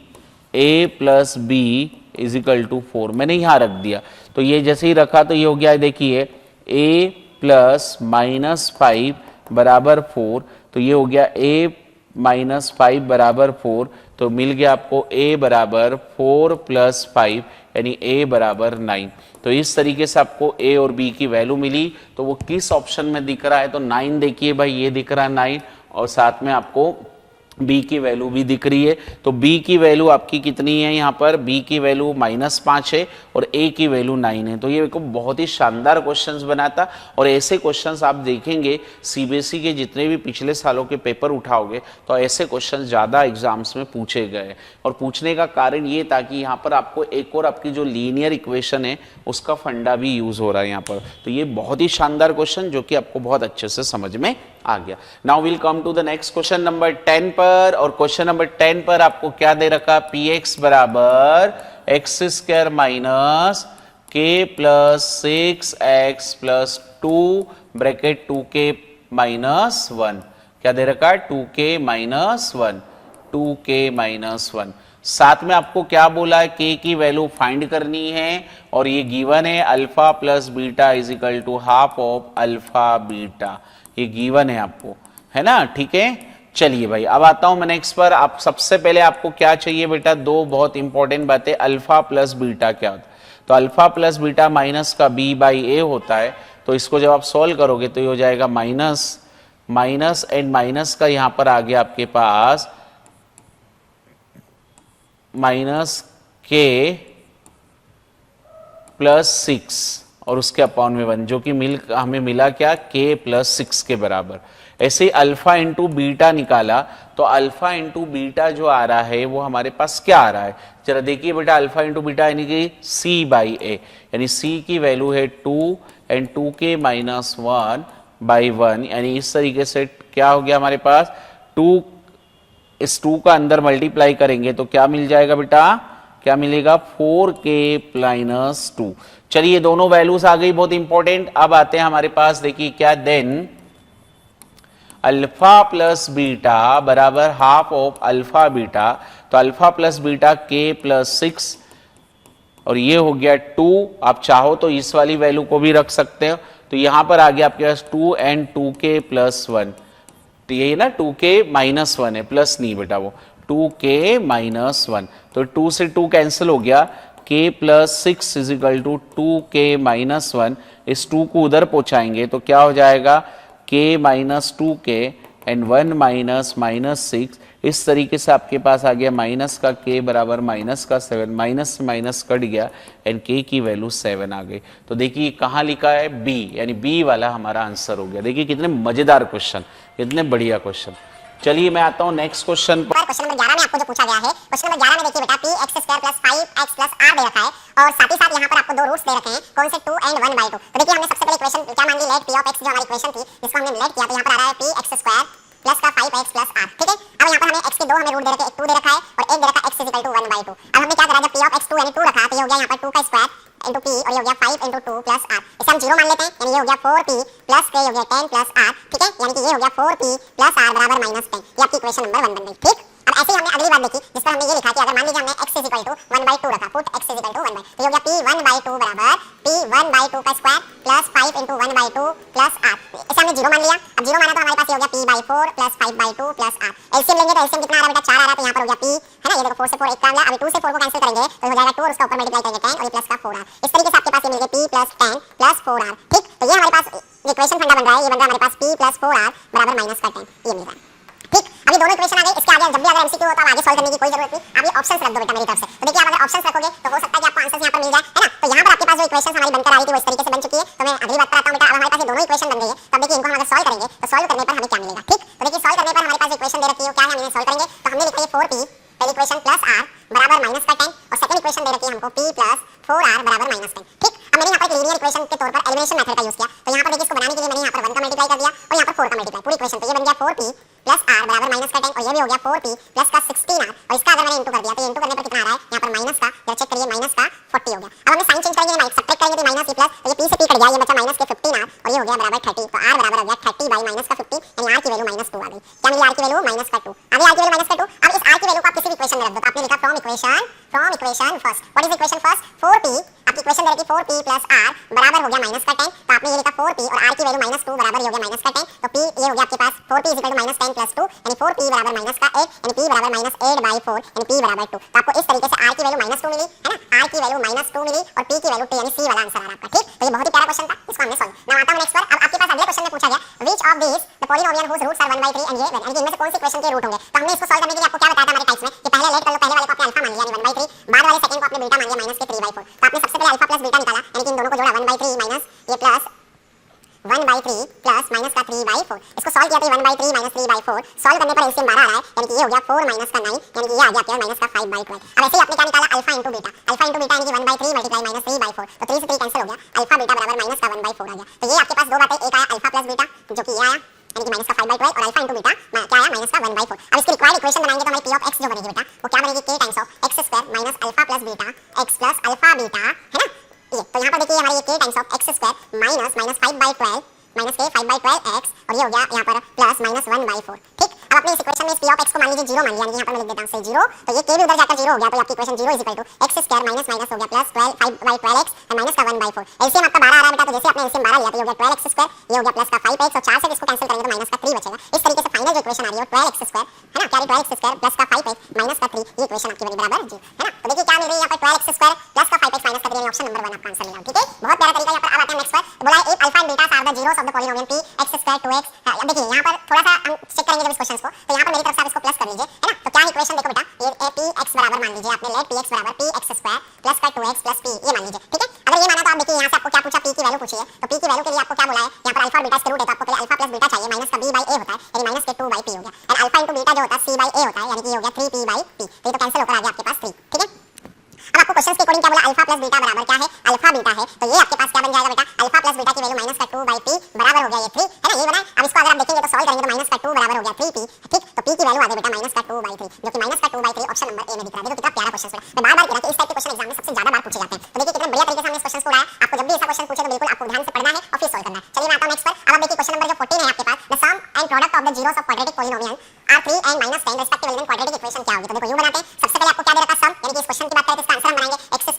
a plus B is equal to 4, मैंने यहाँ रख दिया। तो ये जैसे ही रखा तो ये हो गया, देखिए a प्लस माइनस 5 बराबर 4, तो ये हो गया a माइनस 5 बराबर 4, तो मिल गया आपको a बराबर 4 प्लस 5 यानी a बराबर 9। तो इस तरीके से आपको a और b की वैल्यू मिली। तो वो किस ऑप्शन में दिख रहा है, तो 9 देखिए भाई, ये दिख रहा है 9, और साथ में आपको b की वैल्यू भी दिख रही है। तो b की वैल्यू आपकी कितनी है, यहाँ पर b की वैल्यू -5 है और a की वैल्यू 9 है। तो ये को बहुत ही शानदार क्वेश्चंस बनाता, और ऐसे क्वेश्चंस आप देखेंगे सीबीएसई के जितने भी पिछले सालों के पेपर उठाओगे तो ऐसे क्वेश्चंस ज़्यादा एग्जाम्स में पूछे गए। और पूछने का कारण ये था कि यहाँ पर आपको एक और आपकी जो लीनियर इक्वेशन है उसका फंडा भी यूज हो रहा है यहाँ पर। तो ये बहुत ही शानदार क्वेश्चन जो कि आपको बहुत अच्छे से समझ में आ गया। Now will come to the next question number 10 पर, और क्वेश्चन नंबर 10 पर आपको क्या दे रखा, px बराबर एक्स स्क्वायर माइनस के plus 6x plus 2 bracket 2k minus 1, क्या दे रखा है 2k माइनस 1, 2k माइनस 1। साथ में आपको क्या बोला है, k की वैल्यू फाइंड करनी है, और ये गिवन है alpha plus beta is equal to half of alpha beta, ये गिवन है आपको, है ना, ठीक है। चलिए भाई अब आता हूं मैं नेक्स्ट पर। आप सबसे पहले आपको क्या चाहिए बेटा, दो बहुत इंपॉर्टेंट बातें, अल्फा प्लस बीटा क्या होता है। तो अल्फा प्लस बीटा माइनस का b बाई ए होता है। तो इसको जब आप सॉल्व करोगे तो ये हो जाएगा माइनस माइनस एंड माइनस का यहां पर आ गया आपके पास माइनस के प्लस 6 और उसके अपॉन में 1, जो कि हमें मिला क्या, k प्लस 6 के बराबर। ऐसे ही अल्फा इंटू बीटा निकाला, तो अल्फा इंटू बीटा जो आ रहा है वो हमारे पास क्या आ रहा है, जरा देखिए बेटा, अल्फा इंटू बीटा यानी कि c बाई ए, यानी c की वैल्यू है 2 एंड 2k माइनस 1 बाई 1, यानी इस तरीके से क्या हो गया हमारे पास 2, इस 2 का अंदर मल्टीप्लाई करेंगे तो क्या मिल जाएगा बेटा, क्या मिलेगा 4k माइनस 2। चलिए दोनों वैल्यूज आ गई, बहुत इंपॉर्टेंट। अब आते हैं हमारे पास, देखिए क्या, देन अल्फा प्लस बीटा बराबर हाफ ऑफ अल्फा बीटा, तो alpha plus beta k plus 6 और ये हो गया 2। आप चाहो तो इस वाली वैल्यू को भी रख सकते हो, तो यहां पर आ गया आपके पास 2 एंड 2k प्लस 1, तो यही ना 2k माइनस 1 है, प्लस नहीं बेटा वो 2k माइनस 1, तो 2 से 2 कैंसिल हो गया, k plus 6 is equal to 2k minus 1, इस 2 को उधर पहुंचाएंगे तो क्या हो जाएगा k minus 2k and 1 minus minus 6, इस तरीके से आपके पास आ गया माइनस का k बराबर माइनस का 7, माइनस से माइनस कट गया एंड k की वैल्यू 7 आ गई। तो देखिए कहाँ लिखा है b, यानी b वाला हमारा आंसर हो गया। देखिए कितने मजेदार क्वेश्चन, कितने बढ़िया क्वेश्चन। चलिए मैं आता हूँ नेक्स्ट क्वेश्चन पर। क्वेश्चन नंबर 11 में आपको जो पूछा गया है, क्वेश्चन नंबर 11 में देखिए बेटा p x square plus 5x plus r दे रखा है, और साथ ही साथ यहाँ पर आपको दो रूट्स दे रखे हैं, कौन से 2 एंड 1 बाई 2। तो देखिए हमने सबसे पहले इक्वेशन क्या मान ली, लेट p ऑफ x, जो हमारी इक्वेशन थी जिसको हमने लेट किया, तो यहाँ पर आ रहा है p x स्क्वायर प्लस का 5x प्लस r, ठीक है। अब यहाँ पर हमें x के दो हमें रूट दे रखे, एक 2 दे रखा है और एक दे रखा है x is equal to 1 by 2। अब हमने क्या करा, जब p ऑफ x 2 यानी 2 रखा तो ये हो गया यहाँ पर 2 का स्क्वायर इंटू p और ये हो गया 5 इंटू 2 प्लस r, इसे हम 0 मान लेते हैं, यानी ये हो गया 4p प्लस k हो गया 10 प्लस r, ठीक है, यानी कि ये हो गया 4p प्लस r बराबर माइनस 10। ये आपकी इक्वेशन नंबर 1 बन गई, ठीक। अब ऐसे ही हमने अगली बात देखी जिस पर हमने ये लिखा कि अगर मान लीजिए हमने x is equal to 1 by 2 रखा, put x is equal to 1 by, तो ये हो गया p 1 बाई 2 बराबर p 1 बाई 2 का square plus 5 into 1 by 2 plus r, इसे हमने 0 मान लिया। अब 0 माना तो हमारे पास ये हो गया p by 4 plus 5 by 2 plus r। LCM लेंगे तो एलसीएम कितना आ रहा है बेटा, 4 आ रहा है, तो यहाँ पर हो गया p, है ना, ये देखो 4 से 4 एक काम लिया, अभी 2 से 4 को कैंसिल करेंगे तो हो जाएगा 2 और उसका ऊपर मल्टीप्लाई करेंगे 10 और ये प्लस का 4r, इस तरीके से आपके पास ये मिल गया p प्लस 10 प्लस 4r, ठीक। तो ये हमारे पास इक्वेशन फंडा बन रहा है, ये बन रहा है हमारे पास p प्लस 4r बराबर माइनस का 10, ये मिल रहा है, ठीक। अभी दोनों इक्वेशन आ गए, इसके आगे जब भी अगर एमसीक्यू हो तो आप आगे सॉल्व करने की कोई जरूरत नहीं, आप ये ऑप्शंस रख दो बेटा मेरी तरफ से। तो देखिए आप अगर ऑप्शंस रखोगे तो हो सकता है कि आपको आंसर्स यहाँ पर मिल जाए, है ना। तो यहाँ पर आपके पास जो इक्वेशन हमारी बनकर आ रही थी वो इस तरीके से बन चुकी है। तो मैं अगली बात पर आता हूँ बेटा, अब हमारे पास ये दोनों इक्वेशन बन गई है, तो अब देखिए इनको हम अगर सॉल्व करेंगे तो सॉल्व करने पर हमें क्या मिलेगा, ठीक। तो देखिए सॉल्व करने पर हमारे पास इक्वेशन दे रखी है, क्या है हम इन्हें सॉल्व करेंगे, तो हमने लिखा है 4p पहली इक्वेशन प्लस r बराबर माइनस का 10 और सेकंड इक्वेशन दे रखी है हमको p प्लस 4r बराबर माइनस 10, ठीक। अब मैंने यहाँ पर लीनियर इक्वेशन के तौर पर एलिमिनेशन मेथड का यूज किया, तो यहाँ पर देखिए इसको बनाने के लिए मैंने यहाँ पर 1 का मल्टीप्लाई कर दिया और यहाँ पर 4 का मल्टीप्लाई, पूरी इक्वेशन, तो ये बन गया 4p प्लस r बराबर माइनस का 10 और ये भी हो गया 4p प्लस का 16r, और इसका अगर मैंने इंटू कर दिया तो ये इंटू करने पर कितना आ रहा है यहाँ पर माइनस का, जरा चेक करिए, माइनस का 40 हो गया। अब हमने साइन चेंज करेंगे, सब्ट्रैक्ट करेंगे तो माइनस प्लस, तो ये p से p कट गया, ये बचा माइनस के 15r और ये हो गया बराबर 30, तो r बराबर हो गया 30 बाई माइनस का 15, यानी r की वैल्यू -2 आ गई। क्या मिली r की वैल्यू माइनस का 2 आ गई, r की वैल्यू माइनस का 2। अब इस r की वैल्यू को आप किसी भी इक्वेशन में रख दो, तो आपने लिखा from equation 4p plus r बराबर हो गया माइनस का 10, तो आपने ये लिखा 4p और r की वैल्यू -2 बराबर हो गया माइनस का 10, तो p ये हो गया आपके पास 4p -10 प्लस 2 यानी 4p बराबर -8 यानी p बराबर -8/4 यानी p बराबर 2। तो आपको इस तरीके से r की वैल्यू -2 मिली है ना, r की वैल्यू -2 मिली और p की वैल्यू 2 यानी c वाला आंसर आ रहा आपका। ठीक, तो ये बहुत ही प्यारा क्वेश्चन था, इसको हमने सॉल्व। नाउ आता हूं नेक्स्ट पर। अब आपके पास अगले क्वेश्चन में पूछा गया which of these the polynomial whose roots are 1/3 and ये यानी कि इनमें से कौन सी इक्वेशन के रूट होंगे। तो हमने इसको सॉल्व करने के लिए आपको क्या बताया था हमारे टाइप्स में कि पहले लेट कर लो, पहले वाले को आपने अल्फा मान लिया यानी 1/3, बाद वाले सेकंड को आपने बीटा मान लिया -3/4। तो आपने सबसे पहले अल्फा प्लस बीटा निकाला यानी कि इन दोनों को जोड़ा 1/3 माइनस ये प्लस 1/3 प्लस माइनस का 3/4। इसको सॉल्व किया तो 1/3 माइनस 3/4 सॉल्व करने पर एलसीएम 12 आ रहा है यानी कि ये हो गया 4 माइनस का 9 यानी कि ये आ गया आपके माइनस का 5/12। अब ऐसे ही आपने क्या निकाला alpha into beta, alpha into beta यानी कि 1/3 मल्टीप्लाई माइनस 3/4, तो 3 से 3 कैंसिल हो गया, अल्फा बीटा बराबर माइनस का 1/4 आ गया। तो ये आपके पास दो बातें, एक आया अल्फा प्लस बीटा जो कि ये आया यानी कि माइनस का 5/12 और अल्फा इनटू बीटा क्या आया माइनस का 1/4। अब इसकी रिक्वायर्ड इक्वेशन बनाएंगे तो हमारी p ऑफ x जो बनेगी बेटा वो क्या बनेगी k times of x² minus alpha plus beta x plus alpha beta है ना। ये तो यहाँ पर देखिए हमारी ये k times of x² minus 5/12 minus के 5/12x और ये हो गया यहाँ पर प्लस -1/4। ठीक, अब अपने इस इक्वेशन में इस p ऑफ x को मान लीजिए 0 मान लिया, यानी यहाँ पर मैं लिख देता हूँ से 0, तो ये k भी उधर जाकर 0 हो गया, तो आपकी equation 0 is equal to x² minus minus हो गया प्लस 5/12x और माइनस का 1/4। एलसीएम आपका 12 आ रहा है बेटा, तो जैसे आपने एलसीएम 12 लिया तो ये हो गया 12x², ये हो गया प्लस का 5x और 4 से इसको कैंसिल करेंगे तो माइनस का 3 बचेगा। इस तरीके से फाइनल जो इक्वेशन आ रही है 12x² है ना, क्या 12x² प्लस का 5x माइनस का 3, ये इक्वेशन आपकी बनी बराबर 0 है ना। तो देखिए क्या मिल रही है यहाँ पर 12x² प्लस का 5x माइनस का 3 यानी ऑप्शन नंबर 1 आपका आंसर मिला। ठीक है, बहुत प्यारा तरीका। यहाँ पर अब आते हैं नेक्स्ट पर, बोला है if alpha and beta are the zeros of the polynomial p x² 2x। अब देखिए यहाँ पर थोड़ा सा हम चेक करेंगे जब इस क्वेश्चन को, तो यहाँ पर मेरी तरफ से आप इसको प्लस कर लीजिए है ना। तो क्या इक्वेशन देखो बेटा, ये px बराबर मान लीजिए आपने लेट px बराबर px² प्लस का 2x प्लस p ये मान लीजिए। ठीक है, अगर ये माना तो आप देखिए यहाँ से आपको क्या पूछा, p की वैल्यू पूछी है, तो p की वैल्यू के लिए आपको क्या बोला है, यहाँ पर अल्फा और बीटा इसके रूट है, तो आपको पहले अल्फा प्लस बीटा चाहिए, माइनस का b/a होता है यानी माइनस के 2/p हो गया, एंड अल्फा इंटू बीटा जो होता है c/a होता है यानी कि ये हो गया 3p/p। तो ये तो कैंसिल होकर आ गया आपके पास 3। ठीक है, अब आपको क्वेश्चन के अकॉर्डिंग क्या बोला, अल्फा प्लस बीटा बराबर क्या है, अल्फा बीटा है, तो ये आपके पास क्या बन जाएगा बेटा, अल्फा प्लस बीटा की वैल्यू माइनस का 2/p बराबर हो गया ये 3 है ना, ये बना। अब इसको अगर आप देखेंगे तो सॉल्व करेंगे तो माइनस का 2 बराबर हो गया 3p। ठीक, तो p की वैल्यू आ गई बेटा माइनस का 2/3 जो कि माइनस का 2/3 ऑप्शन नंबर ए में दिख रहा है। देखो कितना प्यारा क्वेश्चन है, मैं बार-बार कह रहा हूं कि इस टाइप के क्वेश्चन एग्जाम में सबसे ज्यादा बार पूछे जाते हैं। तो देखिए कितने बढ़िया तरीके से हमने इस क्वेश्चन को उड़ाया। आपको जब भी ऐसा क्वेश्चन पूछे तो बिल्कुल आपको ध्यान से पढ़ना है और फिर सॉल्व करना है। चलिए मैं आता हूं नेक्स्ट पर। अब आप देखिए क्वेश्चन नंबर जो 14 है आपके पास, the sum and product of the zeros of quadratic polynomial are 3 and -10 respectively, then quadratic equation क्या होगी। तो देखो यूं बनाते हैं, सबसे पहले आपको क्या दे रखा सम, यानी कि इस क्वेश्चन की बात करें तो इसका आंसर हम बनाएंगे x²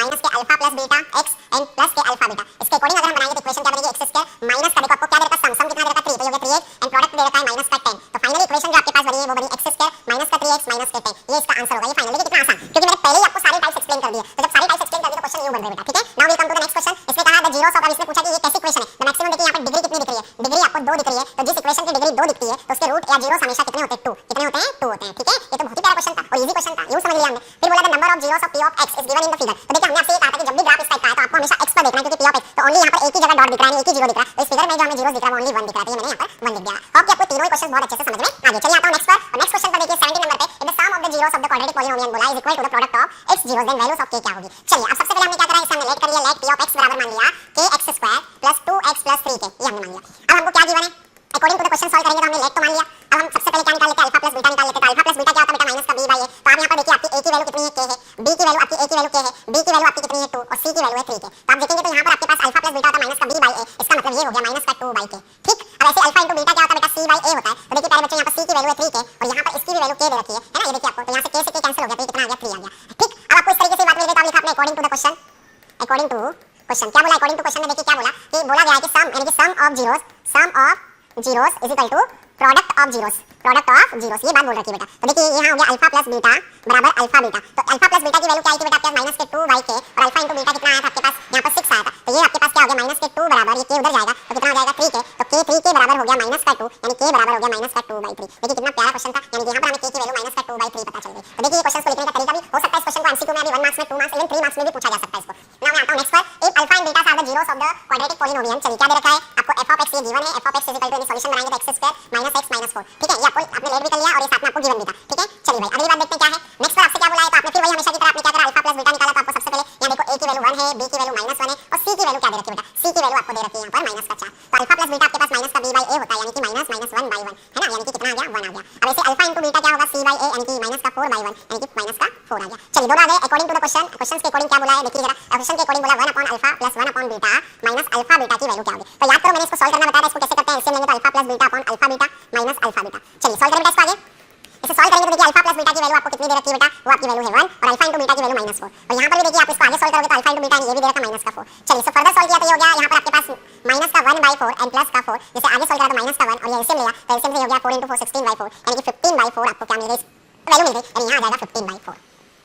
माइनस के alpha plus beta x and plus के अल्फा बीटा। इसके अकॉर्डिंग अगर हम बनाएंगे तो इक्वेशन क्या बनेगी, x² माइनस का देखो आपको क्या दे रखा सम, सम कितना दे रखा 3, तो ये हो गया 3x एंड प्रोडक्ट दे रखा है माइनस का 10। तो फाइनली इक्वेशन जो आपके पास बनी है वो बनी x² माइनस का 3x माइनस के 10, ये इसका आंसर होगा। ये फाइनली कितना आसान, क्योंकि मैंने पहले ही आपको सारी टाइप्स एक्सप्लेन कर दिए, तो जब सारी टाइप्स एक्सप्लेन कर दी तो क्वेश्चन यूं बन रहा है बेटा। ठीक है, now we come to the next question. इसमें कहा द जीरोस ऑफ, अब इसने पूछा कि ये कैसी इक्वेशन है, तो मैक्सिमम देखिए यहाँ पर डिग्री कितनी दिख रही है, डिग्री आपको 2 दिख रही है, तो जिस इक्वेशन की डिग्री 2 दिखती है तो उसके रूट या जीरोस हमेशा कितने होते हैं, 2। कितने होते हैं, 2 होते हैं। ठीक है, ये तो बहुत ही प्यारा क्वेश्चन था और इजी क्वेश्चन था, यूं समझ लिया हमने। फिर बोला the number of zeros of p of x is given in the figure. तो देखिए हमने आपसे ये कहा था कि जब भी ग्राफ इस टाइप का है तो आपको हमेशा x पर देखना है, क्योंकि p ऑफ x तो ओनली यहाँ पर एक ही जगह डॉट दिख रहा है, एक ही जीरो दिख रहा है, तो इस फिगर में जो हमें जीरोस दिख रहा है वो ओनली 1 दिख रहा है, तो ये मैंने यहाँ पर 1 लिख दिया। होप कि आपको तीनों ही क्वेश्चन बहुत अच्छे से समझ में आ गए। चलिए आता हूं नेक्स्ट पर, और नेक्स्ट क्वेश्चन पर देखिए 17 नंबर पे, if the sum of the zeros of the quadratic polynomial बोला is equal to the product of x zeros, then values of k क्या होगी। चलिए अब सबसे पहले हमने क्या करा, इसे हमने लेट कर लिया, लेट p ऑफ x बराबर मान लिया kx² plus 2x plus 3k, ये हमने मान लिया। अब हमको क्या गिवन है, according to the question solve करेंगे तो हमने लेट तो मान लिया। अब हम सबसे पहले क्या निकाल लेते हैं, अल्फा प्लस बीटा निकाल लेते हैं। तो अल्फा प्लस बीटा क्या होता है बेटा, माइनस का b/a। तो आप यहाँ पर देखिए आपकी a की वैल्यू कितनी है, k है, b की वैल्यू आपकी a की वैल्यू k है, b की वैल्यू आपकी कितनी है 2 और c की वैल्यू है 3k। तो आप देखेंगे तो यहाँ पर आपके पास अल्फा प्लस बीटा होता है माइनस का b/a, इसका मतलब ये हो गया माइनस का 2/k। ठीक, अब ऐसे अल्फा इंटू बीटा क्या होता है बेटा, c/a होता है। तो देखिए प्यारे बच्चों यहाँ पर c की वैल्यू है 3k और यहाँ पर इसकी भी वैल्यू k दे रखी है ना, ये देखिए आपको, तो यहाँ से k से k कैंसिल हो गया, तो ये कितना आ गया 3 आ गया। ठीक, अब आपको इस तरीके से बात मिल गई, तो आप लिखा आपने according to the question, according to question क्या बोला, अकॉर्डिंग टू क्वेश्चन में देखिए क्या बोला कि बोला गया है कि सम यानी कि sum of zeros is equal to product of zeros, product of zeros, ये बात बोल रखी है बेटा। तो देखिए यहाँ हो गया अल्फा प्लस बीटा बराबर अल्फा बीटा। तो अल्फा प्लस बीटा की वैल्यू क्या आई थी बेटा आपके पास, माइनस के 2/k और अल्फा इंटू बीटा कितना आया था आपके पास, यहाँ पर 6 आया था। तो ये आपके पास क्या हो गया, माइनस के 2 बराबर, ये k उधर जाएगा तो कितना हो जाएगा 3k, तो k 3k बराबर हो गया माइनस का 2 यानी k बराबर हो गया माइनस का 2/3। देखिए कितना प्यारा क्वेश्चन था, यानी कि यहाँ पर हमें k की वैल्यू माइनस का 2/3 पता चल गई। तो देखिए क्वेश्चन को लिखने का तरीका भी हो सकता है, इस क्वेश्चन को एमसीक्यू में भी 1 मार्क्स में, 2 मार्क्स, इवन 3 मार्क्स में भी पूछा जा सकता है इसको। नाउ मैं आता हूं नेक्स्ट पर, if alpha and beta are the zeros of the quadratic polynomial. चलिए क्या दे रखा है आपको, f ऑफ x ये गिवन है, f of x is equal to, यानी सॉल्यूशन बनाएंगे तो x² माइनस x माइनस 4। ठीक है, ये आपको आपने लेट भी कर लिया और ये साथ में आपको गिवन भी था। ठीक है, चलिए भाई अगली बात देखते हैं क्या है। नेक्स्ट पर आपसे क्या बोला है, तो आपने फिर वही हमेशा की तरह आपने क्या करा, अल्फा प्लस बीटा निकाला। तो आपको सबसे पहले यहाँ देखो a की वैल्यू 1 है, b की वैल्यू -1 है और c की वैल्यू क्या दे रखी है बेटा, c की वैल्यू आपको दे रखी है यहाँ पर माइनस का 4। तो अल्फा प्लस बीटा आपके पास माइनस का b/a होता है, यानी कि माइनस 1/1 है ना, यानी कि कितना आ गया 1 आ गया। अब ऐसे अल्फा इंटू बीटा क्या होगा, c/a यानी कि माइनस का 4/1 यानी कि माइनस का 4 आ गया। चलिए दोनों आ गए according to the question. Question के अकॉर्डिंग क्या बोला है देखिए जरा, क्वेश्चन के अकॉर्डिंग बोला 1 upon alpha plus 1 upon beta minus alpha beta की वैल्यू क्या होगी। तो याद करो मैंने इसको सॉल्व करना बताया था, इसको कैसे करते हैं, एलसीएम लेंगे तो alpha plus beta upon alpha beta minus alpha beta. चलिए सॉल्व करेंगे इसको आगे, इसे सॉल्व करेंगे तो देखिए अल्फा प्लस बीटा की वैल्यू आपको कितनी दे रखी है बेटा, वो आपकी वैल्यू है 1 और अल्फा इंटू बीटा की वैल्यू -4। और यहाँ पर भी देखिए आप इसको आगे सॉल्व करोगे तो अल्फा इंटू बीटा ये भी दे रखा -4 4। चलिए सो फर्दर सॉल्व किया तो ये हो गया यहाँ पर आपके पास माइनस का 1/4 एंड प्लस का 4, जैसे आगे सॉल्व करा तो माइनस का 1 और ये एलसीएम लिया तो एलसीएम से हो गया 4 × 4 16/4, यानी कि 15/4 आपको क्या मिल गई वैल्यू मिल गई, यानी यहाँ आ जाएगा 15/4।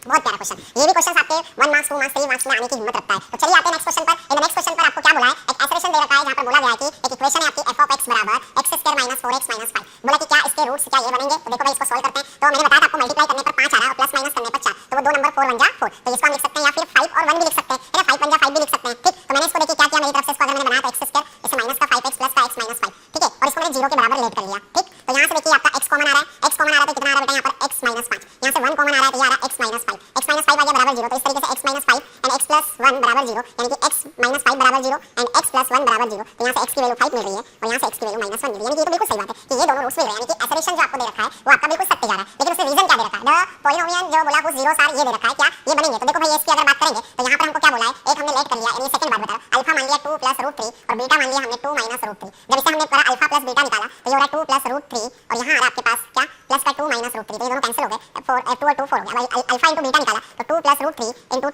बहुत प्यारा क्वेश्चन, ये भी क्वेश्चन आपके 1 मार्क्स 2 मार्क्स 3 मार्क्स में आने की हिम्मत रखता है। तो चलिए आते हैं नेक्स्ट क्वेश्चन पर। इन नेक्स्ट क्वेश्चन पर आपको क्या बोला है, एक एक्सप्रेशन दे रखा है जहां पर बोला गया है कि एक इक्वेशन है आपकी f(x) बराबर x² - 4x - 5। बोला कि क्या इसके रूट्स क्या ये बनेंगे, तो देखो भाई इसको सॉल्व करते हैं। तो मैंने बताया था आपको मल्टीप्लाई करने पर 5 आ रहा है और प्लस माइनस करने पर 4, तो वो 2 नंबर 4 बन जा 4, तो इसको हम लिख सकते हैं या फिर 5 और 1 भी लिख सकते हैं, है ना, 5 बन जा 5 भी लिख सकते हैं, ठीक। तो मैंने इसको देखिए क्या किया, मेरी तरफ से इसको अगर मैंने बनाया तो x² इसे माइनस का 5x प्लस का x - 5, ठीक है, और इसको मैंने 0 के बराबर लेट कर लिया, ठीक। तो यहाँ से देखिए आपका x कॉमन आ रहा है, x कॉमन आ रहा है तो कितना आ रहा है बेटा यहाँ पर x - 5, यहाँ से 1 कॉमन आ रहा है तो ये आ रहा है x - 5, x - 5 आ गया बराबर 0, तो इस तरीके से x - 5 एंड x + 1 बराबर 0, यानी कि x - 5 बराबर 0 एंड x + 1 बराबर 0, तो यहाँ से x की वैल्यू 5 मिल रही है और यहाँ से x की वैल्यू -1 मिल रही है, यानी कि ये तो बिल्कुल सही बात है कि ये दोनों रूट्स मिल रहे हैं, यानी कि एसरेशन जो आपको दे रखा है वो आपका बिल्कुल सत्य जा रहा है, लेकिन उसमें रीजन क्या दे रखा है, द पॉलिनोमियल जो बोला कुछ जीरोस आर ये दे रखा है, क्या ये बनेंगे, तो देखो भाई इसकी अगर बात करेंगे तो यहाँ पर हमको क्या बोला है, एक हमने लेट कर लिया, यानी सेकंड बात बता रहा, अल्फा मान लिया 2 + √3 और बीटा मान लिया हमने 2 - √3, जब इसे हमने करा अल्फा प्लस बीटा निकाला तो ये हो रहा है 2 + √3 और यहाँ आ रहा है आपके पास क्या प्लस का 2 - √3, तो ये दोनों कैंसिल हो गए, 4 2 और 2 4 हो गया, भाई अल्फा * बीटा निकाला तो 2 + √3 * 2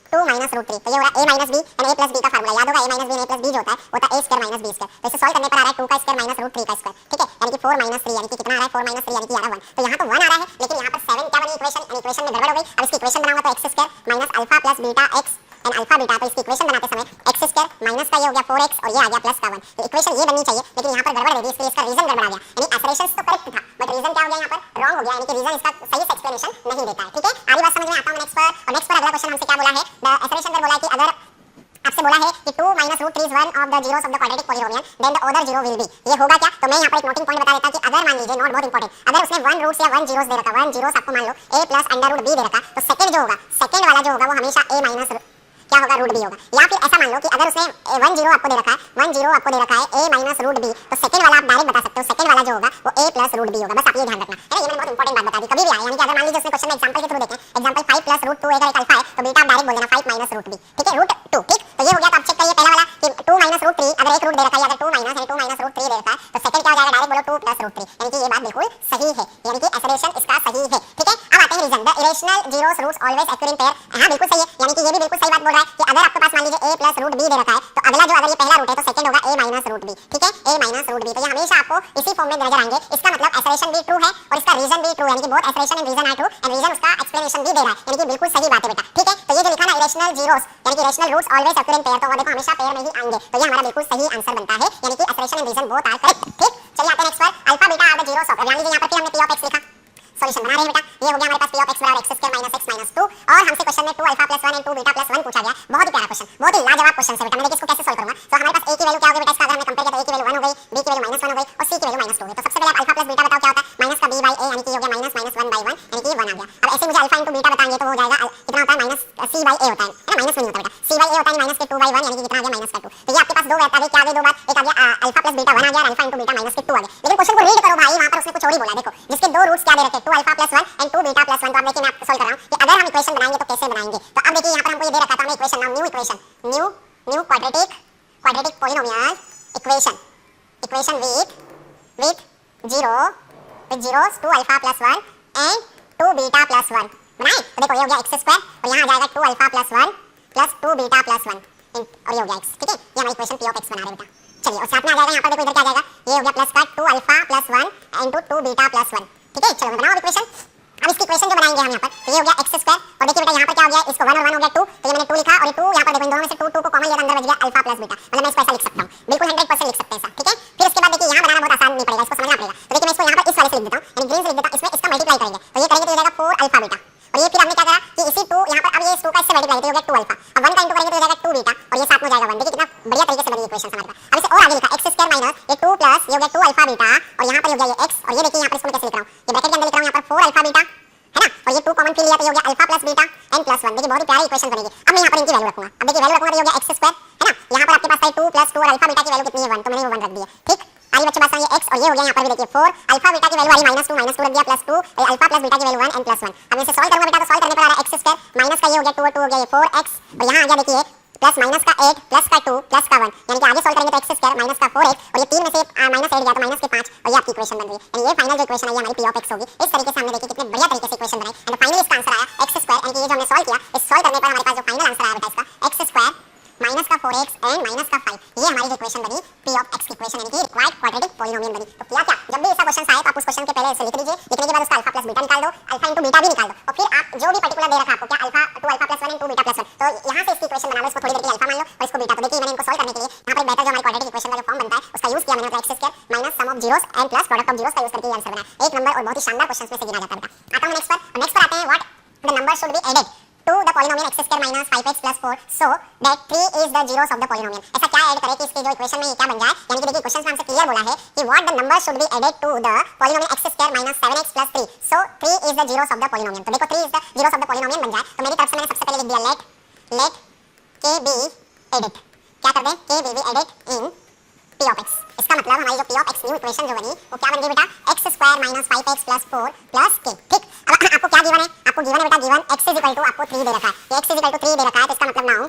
- √3, तो ये हो रहा है a - b यानी a + b का फार्मूला याद होगा, a - b यानी a + b जो होता है वो होता है a² - b², तो इसे सॉल्व करने पर आ रहा है 2 का स्क्वायर - √3 का स्क्वायर, ठीक है, यानी कि 4 - 3, यानी कि कितना आ रहा है 4 - 3 यानी कि आ रहा है 1, तो यहाँ तो 1 आ रहा है लेकिन यहाँ पर 7 क्या बनी इक्वेशन, यानी इक्वेशन में गड़बड़ हो गई। अब इसकी इक्वेशन बनाऊंगा तो x² - alpha plus beta x and alpha beta, तो इसकी इक्वेशन बनाते समय x² माइनस का ये हो गया 4x और ये आ गया प्लस का 1, तो इक्वेशन ये बननी चाहिए लेकिन यहाँ पर गड़बड़ दे दी, इसलिए इसका रीजन गड़बड़ा गया, यानी एसरेशन तो करेक्ट था बट रीजन क्या हो गया यहाँ पर रॉन्ग हो गया, यानी कि रीजन इसका सही से एक्सप्लेनेशन नहीं देता है, ठीक है। आगे बात समझ में आता है नेक्स्ट पर, और नेक्स्ट पर अगला क्वेश्चन हमसे क्या बोला है, द एसरेशन पर बोला है कि अगर आपसे बोला है कि 2 - √3 is one of the zeros of the quadratic polynomial, then the other zero will be, ये होगा क्या, तो मैं यहाँ पर एक नोटिंग पॉइंट बता देता हूँ कि अगर मान लीजिए, नोट बहुत इंपॉर्टेंट, अगर उसने 1 रूट्स या 1 जीरोस दे रखा, 1 जीरोस आपको मान लो a + √b दे रखा, तो सेकंड जो होगा, सेकंड वाला जो होगा वो हमेशा a माइनस क्या होगा √b होगा, या फिर ऐसा मान लो कि अगर उसने 1 0 आपको दे रखा है, 1 0 आपको दे रखा है a - √b, तो सेकंड वाला आप डायरेक्ट बता सकते हो, सेकंड वाला जो होगा वो a + √b होगा, बस आप ये ध्यान रखना, है ना, ये मैंने बहुत इंपॉर्टेंट बात बता दी, कभी भी आए, यानी कि अगर मान लीजिए उसने क्वेश्चन में एग्जांपल के थ्रू देखें, एग्जांपल 5 + √2 अगर एक अल्फा है तो बीटा आप डायरेक्ट बोल देना 5 - √b, ठीक है, √2, ठीक, तो ये हो गया। तो आप चेक करिए पहला वाला कि 2 - √3 अगर एक रूट दे रखा है, अगर 2 - यानी 2 - √3 दे रखा है, तो सेकंड क्या हो जाएगा, डायरेक्ट बोलो 2 + √3, यानी कि ये बात बिल्कुल सही है, यानी कि एसरेशन इसका सही है, ठीक है। अब आते हैं reason, the irrational zeros roots always occur in pair, हां बिल्कुल सही है, यानी कि ये भी बिल्कुल सही बात बोल रहा है कि अगर आपके पास मान लीजिए a + √b दे रखा है, तो अगला जो अगर ये पहला रूट है तो सेकंड होगा a - √b, ठीक है, a - √b, तो ये हमेशा आपको इसी फॉर्म में नजर आएंगे, इसका मतलब एसरेशन भी ट्रू है और इसका रीजन भी ट्रू है, यानी कि both assertion and reason are true and reason उसका एक्सप्लेनेशन भी दे रहा है, यानी कि बिल्कुल सही बात है बेटा, ठीक है। तो ये जो लिखा ना इरेशनल जीरोस यानी कि irrational roots always occur in pair, तो वो देखो हमेशा पेयर में ही आएंगे, तो ये हमारा बिल्कुल सही आंसर बनता है, यानी कि assertion and reason both are correct, ठीक। चलिए आते हैं नेक्स्ट पर, alpha beta are the zeros of, मान लीजिए यहाँ पर फिर हमने p (x) लिखा, सॉल्यूशन बना रहे हैं बेटा, ये हो गया हमारे पास p (x) बराबर x² - x - 2 और हमसे क्वेश्चन में 2 अल्फा + 1 एंड 2 बीटा + 1 पूछा गया, बहुत ही प्यारा क्वेश्चन, बहुत ही लाजवाब क्वेश्चन है बेटा। मैं देखिए इसको कैसे सॉल्व करूंगा, तो हमारे पास a की वैल्यू क्या होगी बेटा, इसका अगर हमने कंपेयर किया तो a की वैल्यू 1 हो गई, b की वैल्यू -1 हो गई और c की वैल्यू -2 हो गई, तो सबसे पहले आप अल्फा प्लस बीटा बताओ क्या होता है, माइनस का b बाई a, यानी कि ये हो गया -1 - 1/1, यानी कि ये 1 आ गया। अब ऐसे मुझे अल्फा * बीटा बताएंगे तो हो जाएगा कितना होता है, -c बाई a होता है ना, माइनस नहीं होता बेटा, c बाई a होता है माइनस के 2/1, यानी कि कितना आ गया -2, तो ये आपके पास दो बात आ गई, क्या आ गई दो बात, एक आ गया अल्फा प्लस बीटा 1 आ गया और अल्फा * बीटा -2 आ गया, लेकिन क्वेश्चन को रीड करो भाई, वहां पर उसने कुछ और ही बोला, देखो जिसके दो रूट्स क्या दे रखे, 2 अल्फा + 1 एंड 2 बीटा + 1, तो अब देखिए मैं आपको सॉल्व कर रहा हूं कि अगर हम इक्वेशन बनाएंगे तो कैसे बनाएंगे, तो अब देखिए यहां पर हमको ये दे रखा था, हमें equation now new equation, new quadratic polynomial equation with zeros 2 alpha + 1 and 2 beta + 1 बनाए, तो देखो ये हो गया x² और यहां आ जाएगा 2 अल्फा + 1 + 2 बीटा + 1 और ये हो गया x, ठीक है, ये हमारी इक्वेशन p (x) बना रहे हैं बेटा। चलिए और साथ में आ जाएगा यहाँ पर देखो इधर क्या आ जाएगा, ये हो गया प्लस का 2 अल्फा + 1 एंड 2 बीटा + 1, ठीक है। चलो मैं बनाऊं इक्वेशन, अब इसकी इक्वेशन जो बनाएंगे हम यहाँ पर, तो ये हो गया x² और देखिए बेटा यहाँ पर क्या हो गया, इसको 1 और 1 हो गया 2, तो ये मैंने 2 लिखा और ये 2 यहाँ पर देखो इन दोनों में से 2 को कॉमन लिया, अंदर बच गया अल्फा प्लस बीटा, मतलब मैं इसको ऐसा लिख सकता हूँ, बिल्कुल 100% लिख सकते हैं ऐसा, ठीक है। फिर इसके बाद देखिए यहाँ बनाना बहुत आसान नहीं पड़ेगा, इसको समझना पड़ेगा, तो देखिए मैं इसको यहाँ पर इस वाले से लिख देता हूँ, यानी ग्रीन से लिख देता हूँ, इसमें इसका मल्टीप्लाई करेंगे, तो ये करेंगे तो ये जाएगा 4 अल्फा बीटा, और ये फिर हमने क्या करा कि इसी 2 यहाँ पर अब ये इस 2 का इससे मल्टीप्लाई तो हो गया 2 अल्फा, अब 1 का इंटू करेंगे तो हो जाएगा 2 बीटा और ये साथ में हो जाएगा 1, देखिए कितना बढ़िया तरीके से बनी इक्वेशन हमारे पास। अब इसे और आगे लिखा x² माइनस ये 2 प्लस ये हो गया 2 अल्फा बीटा और यहाँ पर हो गया ये x और ये देखिए यहाँ पर इसको मैं कैसे लिख रहा हूँ, ये ब्रैकेट के अंदर लिख रहा हूँ यहाँ पर 4 अल्फा बीटा, है ना, और ये 2 कॉमन फिर लिया तो ये हो गया alpha plus beta and plus 1, देखिए बहुत ही प्यारी इक्वेशन बनेगी। अब मैं यहाँ पर इनकी वैल्यू रखूंगा, अब देखिए वैल्यू रखूंगा तो ये हो गया x², है ना, यहाँ पर आपके पास है 2 प्लस 2 और अल्फा बीटा की वैल्यू कितनी है 1, तो मैंने वो 1 रख दी है, ठीक। आगे बच्चे बात समझिए x और ये हो गया यहाँ पर भी देखिए 4 अल्फा बीटा की वैल्यू आ रही -2 रख दिया प्लस 2 और अल्फा प्लस बीटा की वैल्यू 1 एन प्लस 1। अब इसे सॉल्व करूंगा बेटा तो सॉल्व करने पर आ रहा है x² माइनस का ये हो गया 2 और 2 हो गया ये 4x और यहाँ आ गया देखिए प्लस माइनस का 8 प्लस का 2 प्लस का 1, यानी कि आगे सॉल्व करेंगे तो x² माइनस का 4x और ये 3 में से माइनस 8 गया तो माइनस के 5 और ये आपकी इक्वेशन बन रही है, यानी ये फाइनल जो इक्वेशन है ये हमारी p ऑफ x होगी। इस तरीके से हमने देखिए कितने बढ़िया तरीके से इक्वेशन बनाई एंड फाइनली इसका आंसर आया x², यानी कि ये जो हमने सॉल्व किया इस सॉल्व करने पर हमारे पास जो फाइनल आंसर आया बेटा इसका x² माइनस का 4x एंड माइनस का 5, ये हमारी जो इक्वेशन बनी p ऑफ x की इक्वेशन यानी कि रिक्वायर्ड क्वाड्रेटिक पॉलिनोमियल बनी। तो किया क्या, जब भी ऐसा क्वेश्चन आए तो आप उस क्वेश्चन के पहले ऐसे लिख लीजिए, लिखने के बाद उसका अल्फा प्लस बीटा निकाल दो, अल्फा इनटू बीटा भी निकाल दो, और फिर आप जो भी पर्टिकुलर दे रखा आपको क्या alpha 2 alpha plus 1 into beta plus 1, तो यहां से इसकी इक्वेशन बना लो, इसको थोड़ी देर के लिए अल्फा मान लो और इसको बीटा। तो देखिए मैंने इनको सॉल्व करने के लिए यहां पर एक बेहतर जो हमारी क्वाड्रेटिक इक्वेशन का जो फॉर्म बनता है उसका यूज किया मैंने, मतलब x square minus sum of zeros and plus product of zeros का यूज करके ये आंसर बना। एक नंबर और बहुत ही शानदार क्वेश्चंस में से गिना जाता है बेटा। आता हूं नेक्स्ट पर। नेक्स्ट पर आते हैं, what the number should be added to the polynomial x square minus 5x plus 4 so that 3 is the zeros of the polynomial। ऐसा क्या ऐड करें कि इसके जो इक्वेशन में ये क्या बन जाए, यानी कि देखिए क्वेश्चन में हमसे क्लियर बोला है कि what the number should be added to the polynomial x square minus 7x plus 3 so 3 is the zeros of the polynomial। तो देखो 3 is the zeros of the polynomial बन जाए, तो मेरी तरफ से मैंने सबसे पहले लिख दिया let k be added, क्या कर दें, k be added in p of x। इसका मतलब हमारी जो p of x new equation जो बनी वो क्या बन गई बेटा, x square minus 5x plus 4 plus k। ठीक, अब आपको क्या गिवन है, आपको गिवन है बेटा, given x is equal to आपको 3 दे रखा है, ये x इज इक्वल टू 3 दे रखा है, तो इसका मतलब नाउ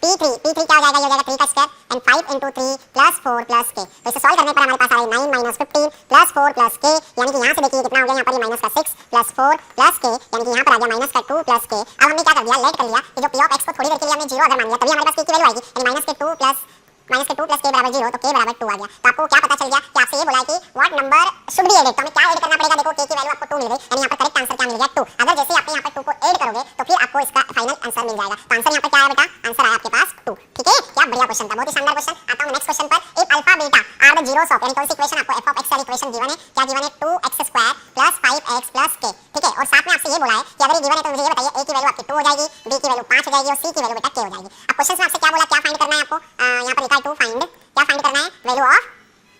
p3 क्या हो जाएगा, ये हो जाएगा 3 का square and 5 into 3 plus 4 plus k। तो इसे सॉल्व करने पर हमारे पास आ रहा है 9 minus 15 plus 4 plus k, यानी कि यहाँ से देखिए कितना हो गया, यहाँ पर ये माइनस का 6 plus 4 plus k, यानी कि यहाँ पर आ गया माइनस का 2 plus k। अब हमने क्या कर दिया, लेट कर लिया कि जो p of x को थोड़ी देर के लिए हमने 0 अगर मान लिया तभी हमारे पास k की वैल्यू आएगी, यानी माइनस के 2 plus k बराबर 0, तो k बराबर 2 आ गया। तो आपको क्या पता चल गया कि आपसे ये बोला है कि what number should be added, तो हमें क्या ऐड करना पड़ेगा, देखो k की वैल्यू आपको 2 मिल गई, यानी यहाँ पर करेक्ट आंसर क्या मिल गया 2। अगर जैसे आपने यहाँ पर 2 को ऐड करोगे तो फिर आपको इसका फाइनल आंसर मिल जाएगा। तो आंसर यहाँ पर क्या है बेटा, आंसर आया आपके पास 2। ठीक है, क्या बढ़िया क्वेश्चन था, बहुत ही शानदार क्वेश्चन। आता हूँ नेक्स्ट क्वेश्चन पर। If alpha beta are the zeros of, यानी कौन सी इक्वेशन आपको f of x वाली इक्वेशन गिवन है, क्या गिवन है 2x square plus 5x plus k। ठीक है, और साथ में आपसे ये बोला है कि अगर ये गिवन है तो मुझे ये बताइए a की वैल्यू आपकी 2 हो जाएगी, b की वैल्यू 5 हो जाएगी और c की वैल्यू बेटा k हो जाएगी। अब क्वेश्चन में आपसे क्या बोला, क्या फाइंड करना है आपको, यहाँ पर लिखा है टू फाइंड, क्या फाइंड करना है, वैल्यू ऑफ,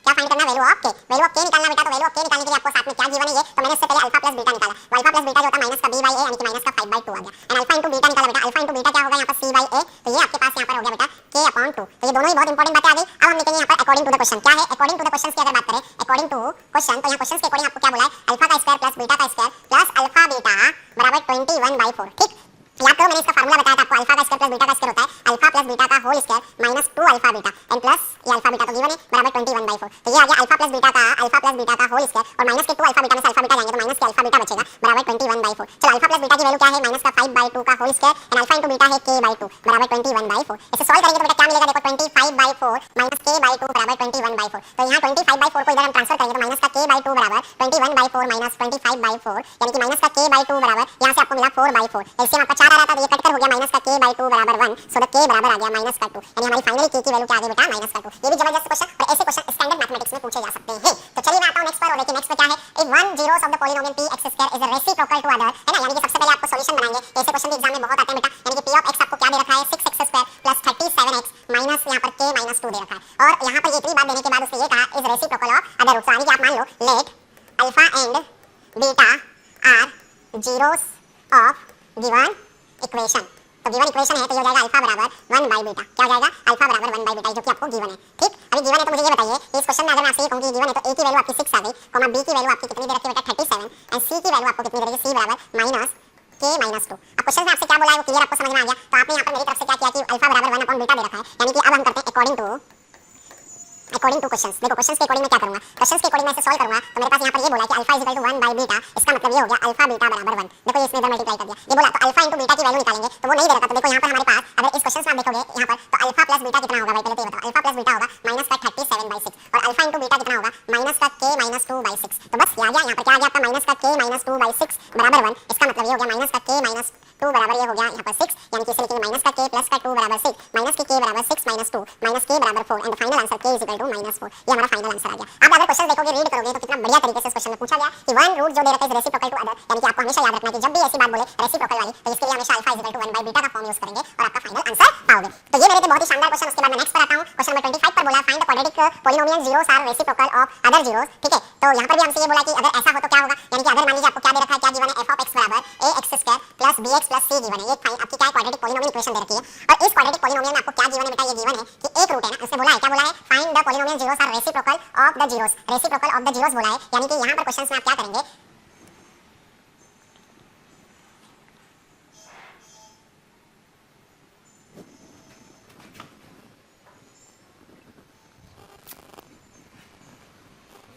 क्या फाइंड करना है, value of k। Value of k निकालना बेटा, तो वैल्यू ऑफ k निकालने के लिए आपको साथ में क्या गिवन है ये, तो मैंने इससे पहले अल्फा प्लस बीटा निकाला, वो अल्फा प्लस बीटा जो होता है माइनस का b बाई a, यानी कि माइनस का 5/2 आ गया, एंड अल्फा इनटू बीटा निकाला बेटा, अल्फा इनटू बीटा क्या होगा यहाँ पर c बाई a, तो ये आपके पास यहाँ पर हो गया बेटा k अपॉन 2। तो ये दोनों ही बहुत इंपॉर्टेंट बातें आ गई। अब हम लिखेंगे यहाँ पर अकॉर्डिंग टू द क्वेश्चन, क्या है अकॉर्डिंग टू द क्वेश्चन की अगर बात करें, अकॉर्डिंग टू क्वेश्चन, तो यहाँ क्वेश्चन के अकॉर्डिंग आपको क्या बोला है, अल्फा का स्क्वायर प्लस बीटा का स्क्वायर प्लस अल्फा बीटा बराबर 21/4। ठीक, याद करो मैंने इसका फार्मूला बताया था आपको, अल्फा का स्क्वायर प्लस बीटा का स्क्वायर होता है अल्फा प्लस बीटा का whole square minus 2 alpha beta and plus ये अल्फा बीटा तो गिवन है बराबर 21/4। तो ये आ गया अल्फा प्लस बीटा का होल स्क्वायर और माइनस के 2 अल्फा बीटा में से अल्फा बीटा जाएंगे तो माइनस के अल्फा बीटा बचेगा बराबर 21/4। चलो अल्फा प्लस बीटा की वैल्यू क्या है, माइनस का 5/2 का whole square and alpha into beta है k/2 बराबर 21/4। इसे सॉल्व करेंगे तो बेटा क्या मिलेगा, देखो 25/4 माइनस k/2 बराबर 21/4। तो यहाँ 25/4 को इधर हम ट्रांसफर करेंगे तो माइनस का k/2 बराबर 21/4 माइनस 25/4, यानी कि माइनस का k/2 बराबर यहाँ से आपको मिला 4/4। एलसीएम आपका 4 आ रहा था तो ये कट कर हो गया माइनस का k/2 बराबर 1, सो द k बराबर आ गया माइनस का 2, यानी हमारी फाइनली k की वैल्यू क्या आ गई बेटा माइनस का 2। ये भी जबरदस्त क्वेश्चन, और ऐसे क्वेश्चन स्टैंडर्ड मैथमेटिक्स में पूछे जा सकते हैं। तो चलिए मैं आता हूं नेक्स्ट पर, और देखिए नेक्स्ट में क्या है, if one zeros of the polynomial p x square is a reciprocal to other, है ना, यानी कि सबसे पहले आपको सॉल्यूशन बनाएंगे, ऐसे क्वेश्चन भी एग्जाम में बहुत आते हैं बेटा, यानी कि p ऑफ x आपको क्या दे रखा है 6x square plus 37x minus यहाँ पर k माइनस 2 दे रखा है, और यहाँ पर ये इतनी बात देने के बाद उसने ये कहा is reciprocal of other roots, यानी कि आप मान लो let alpha and beta are zeros of given equation. तो गिवन इक्वेशन है तो ये हो जाएगा अल्फा बराबर 1/बीटा, क्या हो जाएगा अल्फा बराबर 1/बीटा, जो कि आपको गिवन है। ठीक, अभी गिवन है तो मुझे ये बताइए कि इस क्वेश्चन में अगर मैं आपसे ये कहूं कि गिवन है तो a की वैल्यू आपकी 6 आ गई, कॉमा b की वैल्यू आपकी कितनी दे रखी है बेटा 37 एंड c की वैल्यू आपको कितनी दे रखी है c बराबर माइनस k माइनस 2। अब क्वेश्चन में आपसे क्या बोला है वो क्लियर आपको समझ में आ गया, तो आपने यहाँ पर मेरी तरफ से क्या किया कि अल्फा बराबर 1/बीटा दे रखा है, यानी कि अब हम करते हैं अकॉर्डिंग टू क्वेश्चंस। देखो क्वेश्चंस के अकॉर्डिंग मैं क्या करूंगा, क्वेश्चंस के अकॉर्डिंग मैं इसे सॉल्व करूंगा तो मेरे पास यहाँ पर ये बोला है कि अल्फा इज इक्वल टू 1/बीटा, इसका मतलब ये हो गया अल्फा बीटा बराबर 1। देखो ये इसने इधर मल्टीप्लाई कर दिया, ये बोला तो अल्फा इनटू बीटा की वैल्यू निकालेंगे तो वो नहीं दे रखा, तो देखो यहाँ पर हमारे पास अगर इस क्वेश्चन में आप देखोगे यहाँ पर तो अल्फा प्लस बीटा कितना होगा भाई पहले तो ये बताओ, अल्फा प्लस बीटा होगा माइनस का 37/6 और अल्फा इनटू बीटा कितना होगा माइनस का k माइनस 2/6। तो बस ये आ गया, यहाँ पर क्या आ गया आपका माइनस का k माइनस 2/6 बराबर 1, इसका मतलब ये हो गया माइनस का k माइनस 2 बराबर ये हो गया यहाँ पर 6, यानी कि इसे लिखेंगे माइनस का k प्लस का 2 बराबर 6 माइनस के k बराबर 6 माइनस 2 माइनस k बराबर 4 and final answer k is equal to minus 4। ये हमारा फाइनल आंसर आ गया। अब अगर क्वेश्चन देखोगे रीड करोगे तो कितना बढ़िया तरीके से इस क्वेश्चन में पूछा गया कि वन रूट जो दे रखा है रेसिप्रोकल टू अदर, यानी कि आपको हमेशा याद रखना है कि जब भी ऐसी बात बोले रेसिप्रोकल वाली तो इसके लिए हमेशा अल्फा इज इक्वल टू 1/बीटा का फॉर्म यूज करेंगे और आपका फाइनल आंसर पाओगे। तो ये मेरे थे बहुत ही शानदार क्वेश्चन। उसके बाद मैं नेक्स्ट पर आता हूं, क्वेश्चन नंबर 25 पर बोला find the quadratic polynomial zeros are reciprocal of other zeros. ठीक है, तो यहाँ पर भी हमसे ये बोला कि अगर ऐसा हो तो क्या होगा, यानी कि अगर मान लीजिए आपको क्या दे रखा है, क्या गिवन है f of x बराबर ax square plus bx plus c given है, ये फाइंड आपकी क्या क्वाड्रेटिक पॉलिनोमियल इक्वेशन दे रखी है, और इस क्वाड्रेटिक पॉलिनोमियल में आपको क्या गिवन है बेटा, ये गिवन है कि एक रूट है ना, उससे बोला है क्या बोला है find the polynomial zeros are reciprocal of the zeros, reciprocal of the zeros बोला है, यानी कि यहाँ पर क्वेश्चंस में आप क्या करेंगे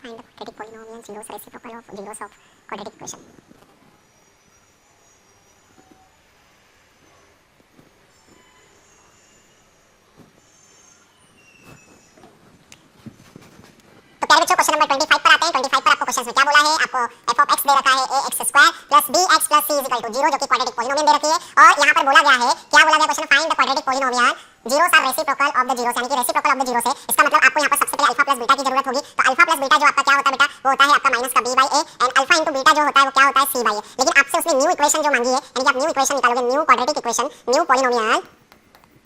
find the quadratic polynomial zeros reciprocal of zeros of quadratic equation। Question number 25 पर आते हैं। 25 पर आपको क्वेश्चन में क्या बोला है, आपको f ऑफ x दे रखा है ax square plus bx plus c is equal to 0 जो कि क्वाड्रेटिक पॉलिनोमियल दे रखी है। और यहाँ पर बोला गया है, क्या बोला गया question, find the quadratic polynomial zeros are reciprocal of the zeros, यानी कि रेसिप्रोकल ऑफ द जीरो से। इसका मतलब आपको यहाँ पर सबसे पहले अल्फा प्लस बीटा की जरूरत होगी। तो अल्फा प्लस बीटा जो आपका क्या होता है बेटा, वो होता है आपका माइनस का b by a, and alpha into beta जो होता है वो क्या होता है c बाई a। लेकिन आपसे उसने न्यू इक्वेशन जो मांगी है, यानी कि आप न्यू इक्वेशन निकालोगे, new quadratic equation, new polynomial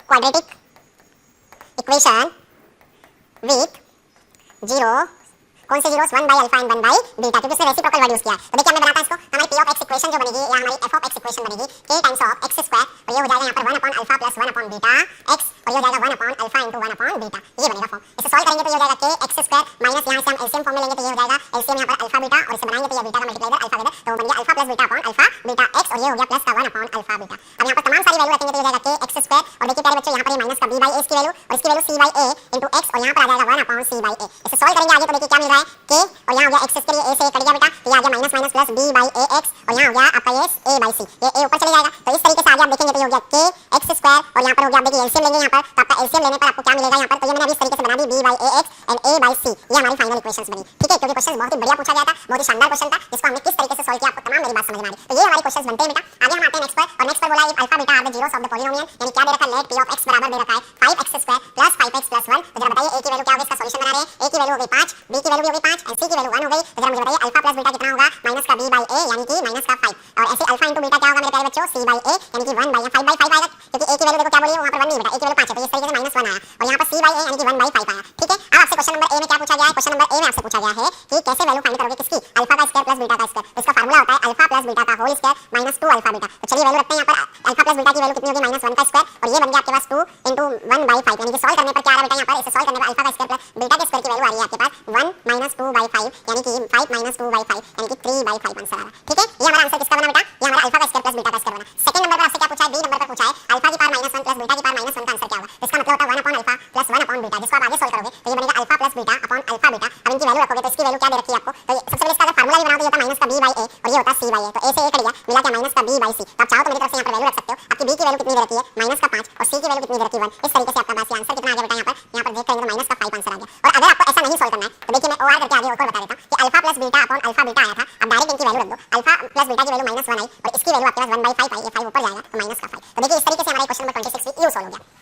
quadratic equation with zero, कौन से zeros, 1 by alpha and 1 by beta, क्योंकि इसने रेसिप्रोकल वर्ड यूज किया है। तो देखिए हमने बनाता है इसको, हमारी p ऑफ x इक्वेशन जो बनेगी या हमारी f ऑफ x इक्वेशन बनेगी k times of x square, और ये हो जाएगा यहाँ पर 1 upon alpha plus 1 upon beta x, और ये हो जाएगा 1 upon alpha into 1 upon beta. ये बनेगा फॉर्म। इसे सॉल्व करेंगे तो ये हो जाएगा k x स्क्वायर माइनस यहाँ से हम एलसीएम फॉर्म में लेंगे तो ये हो जाएगा एलसीएम यहाँ पर अल्फा बीटा, और इसे बनाएंगे तो ये बीटा का मल्टीप्लाई इधर अल्फा इधर, तो बन गया alpha plus beta upon alpha beta x, और ये हो गया प्लस का 1 अपॉन अल्फा बीटा। अब यहाँ पर तमाम सारी वैल्यू रखेंगे तो ये हो जाएगा k x स्क्वायर, और देखिए प्यारे बच्चों यहाँ पर ये माइनस का b बाई a इसकी वैल्यू, और इसकी value c by a into x, और यहाँ पर आ जाएगा 1 अपॉन c बाई a। इसे सॉल्व करेंगे आगे तो देखिए क्या मिल रहा है, k, और यहाँ हो गया x इसके लिए a से कट गया बेटा, तो ये आ गया minus minus plus b by a x, और यहाँ हो गया आपका ये a बाई c, ये a ऊपर चले जाएगा। तो इस तरीके से आगे आप देखेंगे तो ये हो गया k x स्क्वायर, और यहाँ पर हो गया आप देखिए एलसीएम लेंगे यहाँ पर, तो आपका एलसीएम लेने पर आपको क्या मिलेगा यहाँ पर, तो ये मैंने अभी इस तरीके से बना दी b by a x and a by c, ये हमारी फाइनल इक्वेशंस बनी। ठीक है, क्योंकि क्वेश्चन बहुत ही बढ़िया पूछा गया था, बहुत ही शानदार क्वेश्चन था, जिसको हमने किस तरीके से सॉल्व किया आपको तमाम मेरी बात समझ में आ रही। तो ये हमारे क्वेश्चंस बनते हैं बेटा। आगे हम आते हैं नेक्स्ट पर, और नेक्स्ट पर बोला है alpha beta are the zeros of the polynomial, यानी क्या दे रखा है, लेट p ऑफ x बराबर दे रखा है 5x square plus 5x plus 1। तो जरा बताइए a की वैल्यू क्या होगी, इसका सॉल्यूशन बना रहे हैं। a की वैल्यू हो गई 5, b की वैल्यू भी हो गई 5 एंड c की वैल्यू 1 हो गई। तो जरा मुझे बताइए अल्फा प्लस बीटा कितना होगा, माइनस का b बाई a यानी कि माइनस का 5, और ऐसे अल्फा इंटू बीटा क्या होगा मेरे प्यारे बच्चों, c बाई a यानी कि 1 बाई 5 बाई 5 आएगा, क्योंकि a की वैल्यू देखो क्या बोली है वहां पर 1 नहीं बेटा, a की वैल्यू 5 है, तो इस तरीके से माइनस 1 आया, और यहाँ पर c बाई a यानी कि 1 बाई 5 आया। ठीक है, अब आपसे क्वेश्चन नंबर a में क्या पूछा गया है, क्वेश्चन नंबर a में आपसे पूछा गया है कि कैसे वैल्यू फाइंड करोगे किसकी, अल्फा का स्क्वायर प्लस बीटा का स्क्वायर। इसका फार्मूला होता है अल्फा प्लस बीटा का whole square minus 2 alpha beta. तो चलिए वैल्यू रखते हैं यहाँ पर, अल्फा प्लस बीटा की वैल्यू कितनी होगी, माइनस 1 का स्क्वायर, और ये बन गया आपके पास 2 इंटू 1 बाई 5, यानी कि सॉल्व करने पर क्या आ रहा है बेटा यहाँ पर, इसे सॉल्व करने पर अल्फा का स्क्वायर प्लस बीटा के स्क्वायर की वैल्यू आ रही है आपके पास 1 माइनस 2 बाई 5, यानी कि 5 माइनस 2 बाई 5 यानी कि 3 बाई 5 आंसर आ रहा है। ठीक है, ये हमारा आंसर किसका बना बेटा, ये हमारा अल्फा का स्क्वायर प्लस बीटा का स्क्वायर बना। सेकंड नंबर पर आपसे क्या पूछा है, बी नंबर पर पूछा है अल्फा की पावर -1 प्लस बीटा की पावर -1 का आंसर क्या होगा। इसका मतलब होता है 1 upon alpha plus 1 upon beta, जिसको आप आगे सॉल्व करोगे तो ये बनेगा alpha plus beta upon alpha beta. अब इनकी वैल्यू रखोगे तो इसकी वैल्यू क्या दे रखी है आपको, तो सबसे पहले इसका अगर फार्मूला भी बनाओ तो ये होता है माइनस का b बाई a, और ये होता है c बाई a, तो a से a कट गया, मिला क्या माइनस का b बाई c। तो आप चाहो तो मेरी तरफ से यहाँ पर वैल्यू रख सकते हो। आपकी b की वैल्यू कितनी दे रखी है, माइनस का 5, और c की वैल्यू कितनी दे रखी है 1। इस तरीके से आपका बस ये आंसर कितना आ गया बेटा, यहाँ पर देख करेंगे तो माइनस का 5 आंसर आ गया। और अगर आपको ऐसा नहीं सॉल्व करना है तो देखिए मैं और करके आगे और बता देता हूँ कि alpha plus beta upon alpha beta आया था, अब डायरेक्ट इनकी वैल्यू रख दो, अल्फा प्लस बीटा की वैल्यू -1 आई, और इसकी वैल्यू आपके पास 1 बाई 5 आई, ये 5 ऊपर जाएगा तो माइनस का 5। तो देखिए इस तरीके से हमारा क्वेश्चन नंबर 26 भी सॉल्व हो गया।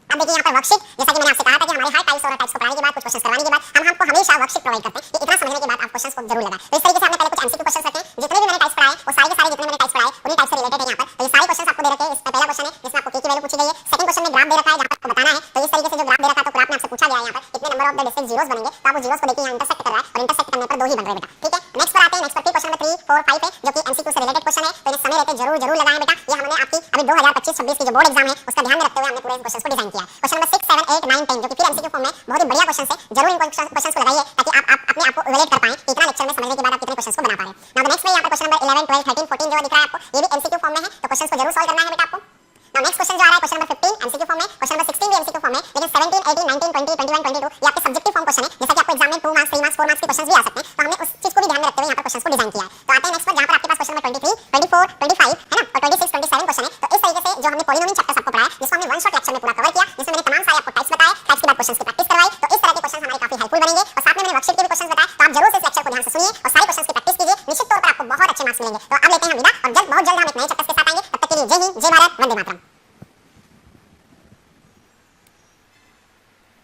अब देखिए यहाँ पर वर्कशीट, जैसा कि मैंने आपसे कहा था कि हमारे हर टाइप्स और टाइप्स को पढ़ाने के बाद कुछ क्वेश्चन करवाने के बाद हम आपको हमेशा वर्कशीट प्रोवाइड करते हैं, कि इतना समझने के बाद आप क्वेश्चंस को जरूर लगाएं। तो इस तरीके से हमने पहले कुछ एमसीक्यू क्वेश्चंस रखे, जितने भी मैंने टाइप्स पढ़ाए वो सारे के सारे जितने मैंने टाइप्स पढ़ाए उन्हीं टाइप से रिलेटेड है यहाँ पर। तो ये सारे क्वेश्चंस आपको दे रखे हैं। इसका पहला क्वेश्चन है जिसमें आपको k की वैल्यू पूछी गई है, सेकंड क्वेश्चन में ग्राफ दे रखा है जहाँ पर आपको बताना है। तो इस तरीके से जो ग्राफ दे रखा है तो ग्राफ में आपसे पूछा गया है यहाँ पर कितने number of the distinct zeros बनेंगे, तो आप वो जीरोस को देखिए यहाँ इंटरसेक्ट कर रहा है, और इंटरसेक्ट करने पर 2 ही बन रहे बेटा। ठीक है, नेक्स्ट पर आते हैं। नेक्स्ट पर क्वेश्चन नंबर 3, 4, 5 है जो कि एमसीक्यू से रिलेटेड क्वेश्चन है, तो इन्हें समय रहते जरूर लगाएं बेटा। ये हमने आपकी अभी 2025-26 की जो बोर्ड एग्जाम है उसका ध्यान में रखते हुए हमने पूरे क्वेश्चन को डिजाइन किया है। क्वेश्चन नंबर 6, 7, 8, 9, 10 जो कि फिर एमसीक्यू फॉर्म में बहुत ही बढ़िया क्वेश्चन है, जरूर इन क्वेश्चंस को लगाइए ताकि आप अपने आप को इवैल्यूएट कर पाएं कि इतना लेक्चर में समझने के बाद आप कितने क्वेश्चंस को बना पा रहे हैं। नाउ नेक्स्ट में यहाँ पर क्वेश्चन नंबर 11, 12, 13, 14 जो दिख रहा है आपको, ये भी एमसीक्यू फॉर्म में है, तो क्वेश्चंस को जरूर सॉल्व करना है बेटा आपको। नाउ नेक्स्ट क्वेश्चन जो आ रहा है क्वेश्चन नंबर 15 एमसीक्यू फॉर्म में, क्वेश्चन नंबर 16 भी एमसीक्यू फॉर्म में, लेकिन 17, 18, 19, 20, 21, 22 ये आपके सब्जेक्टिव फॉर्म क्वेश्चन है, जैसा कि आपको एग्जाम में 2 मार्क्स, 3 मार्क्स, 4 मार्क्स के क्वेश्चंस भी आ सकते हैं, तो हमने उस चीज को भी ध्यान में रखते हुए यहाँ पर क्वेश्चंस को डिजाइन किया है। तो आते हैं नेक्स्ट पर, जहाँ पर आपके पास क्वेश्चन नंबर 23, 24, 25 है ना, और 26, 27 क्वेश्चन है। तो इस तरीके से जो हमने पॉलिनोमियल चैप्टर्स आपको पढ़ाया, जिसको हमने वन शॉट लेक्चर में पूरा कवर किया, जिसमें मैंने तमाम सारे आपको टाइप्स बताए, टाइप्स के बाद क्वेश्चंस की प्रैक्टिस करवाई, तो इस तरह के क्वेश्चंस हमारे काफी हेल्पफुल बनेंगे। और साथ में मैंने वर्कशीट के भी क्वेश्चंस बताए, तो आप जरूर से इस लेक्चर को ध्यान से सुनिए और सारे क्वेश्चंस की प्रैक्टिस कीजिए, निश्चित तौर पर आपको बहुत अच्छे मार्क्स मिलेंगे। तो अब लेते हैं विदा, और बहुत जल्द हम एक नए चैप्टर्स के साथ आएंगे। तब तक के लिए जय हिंद, जय भारत, वंदे मातरम।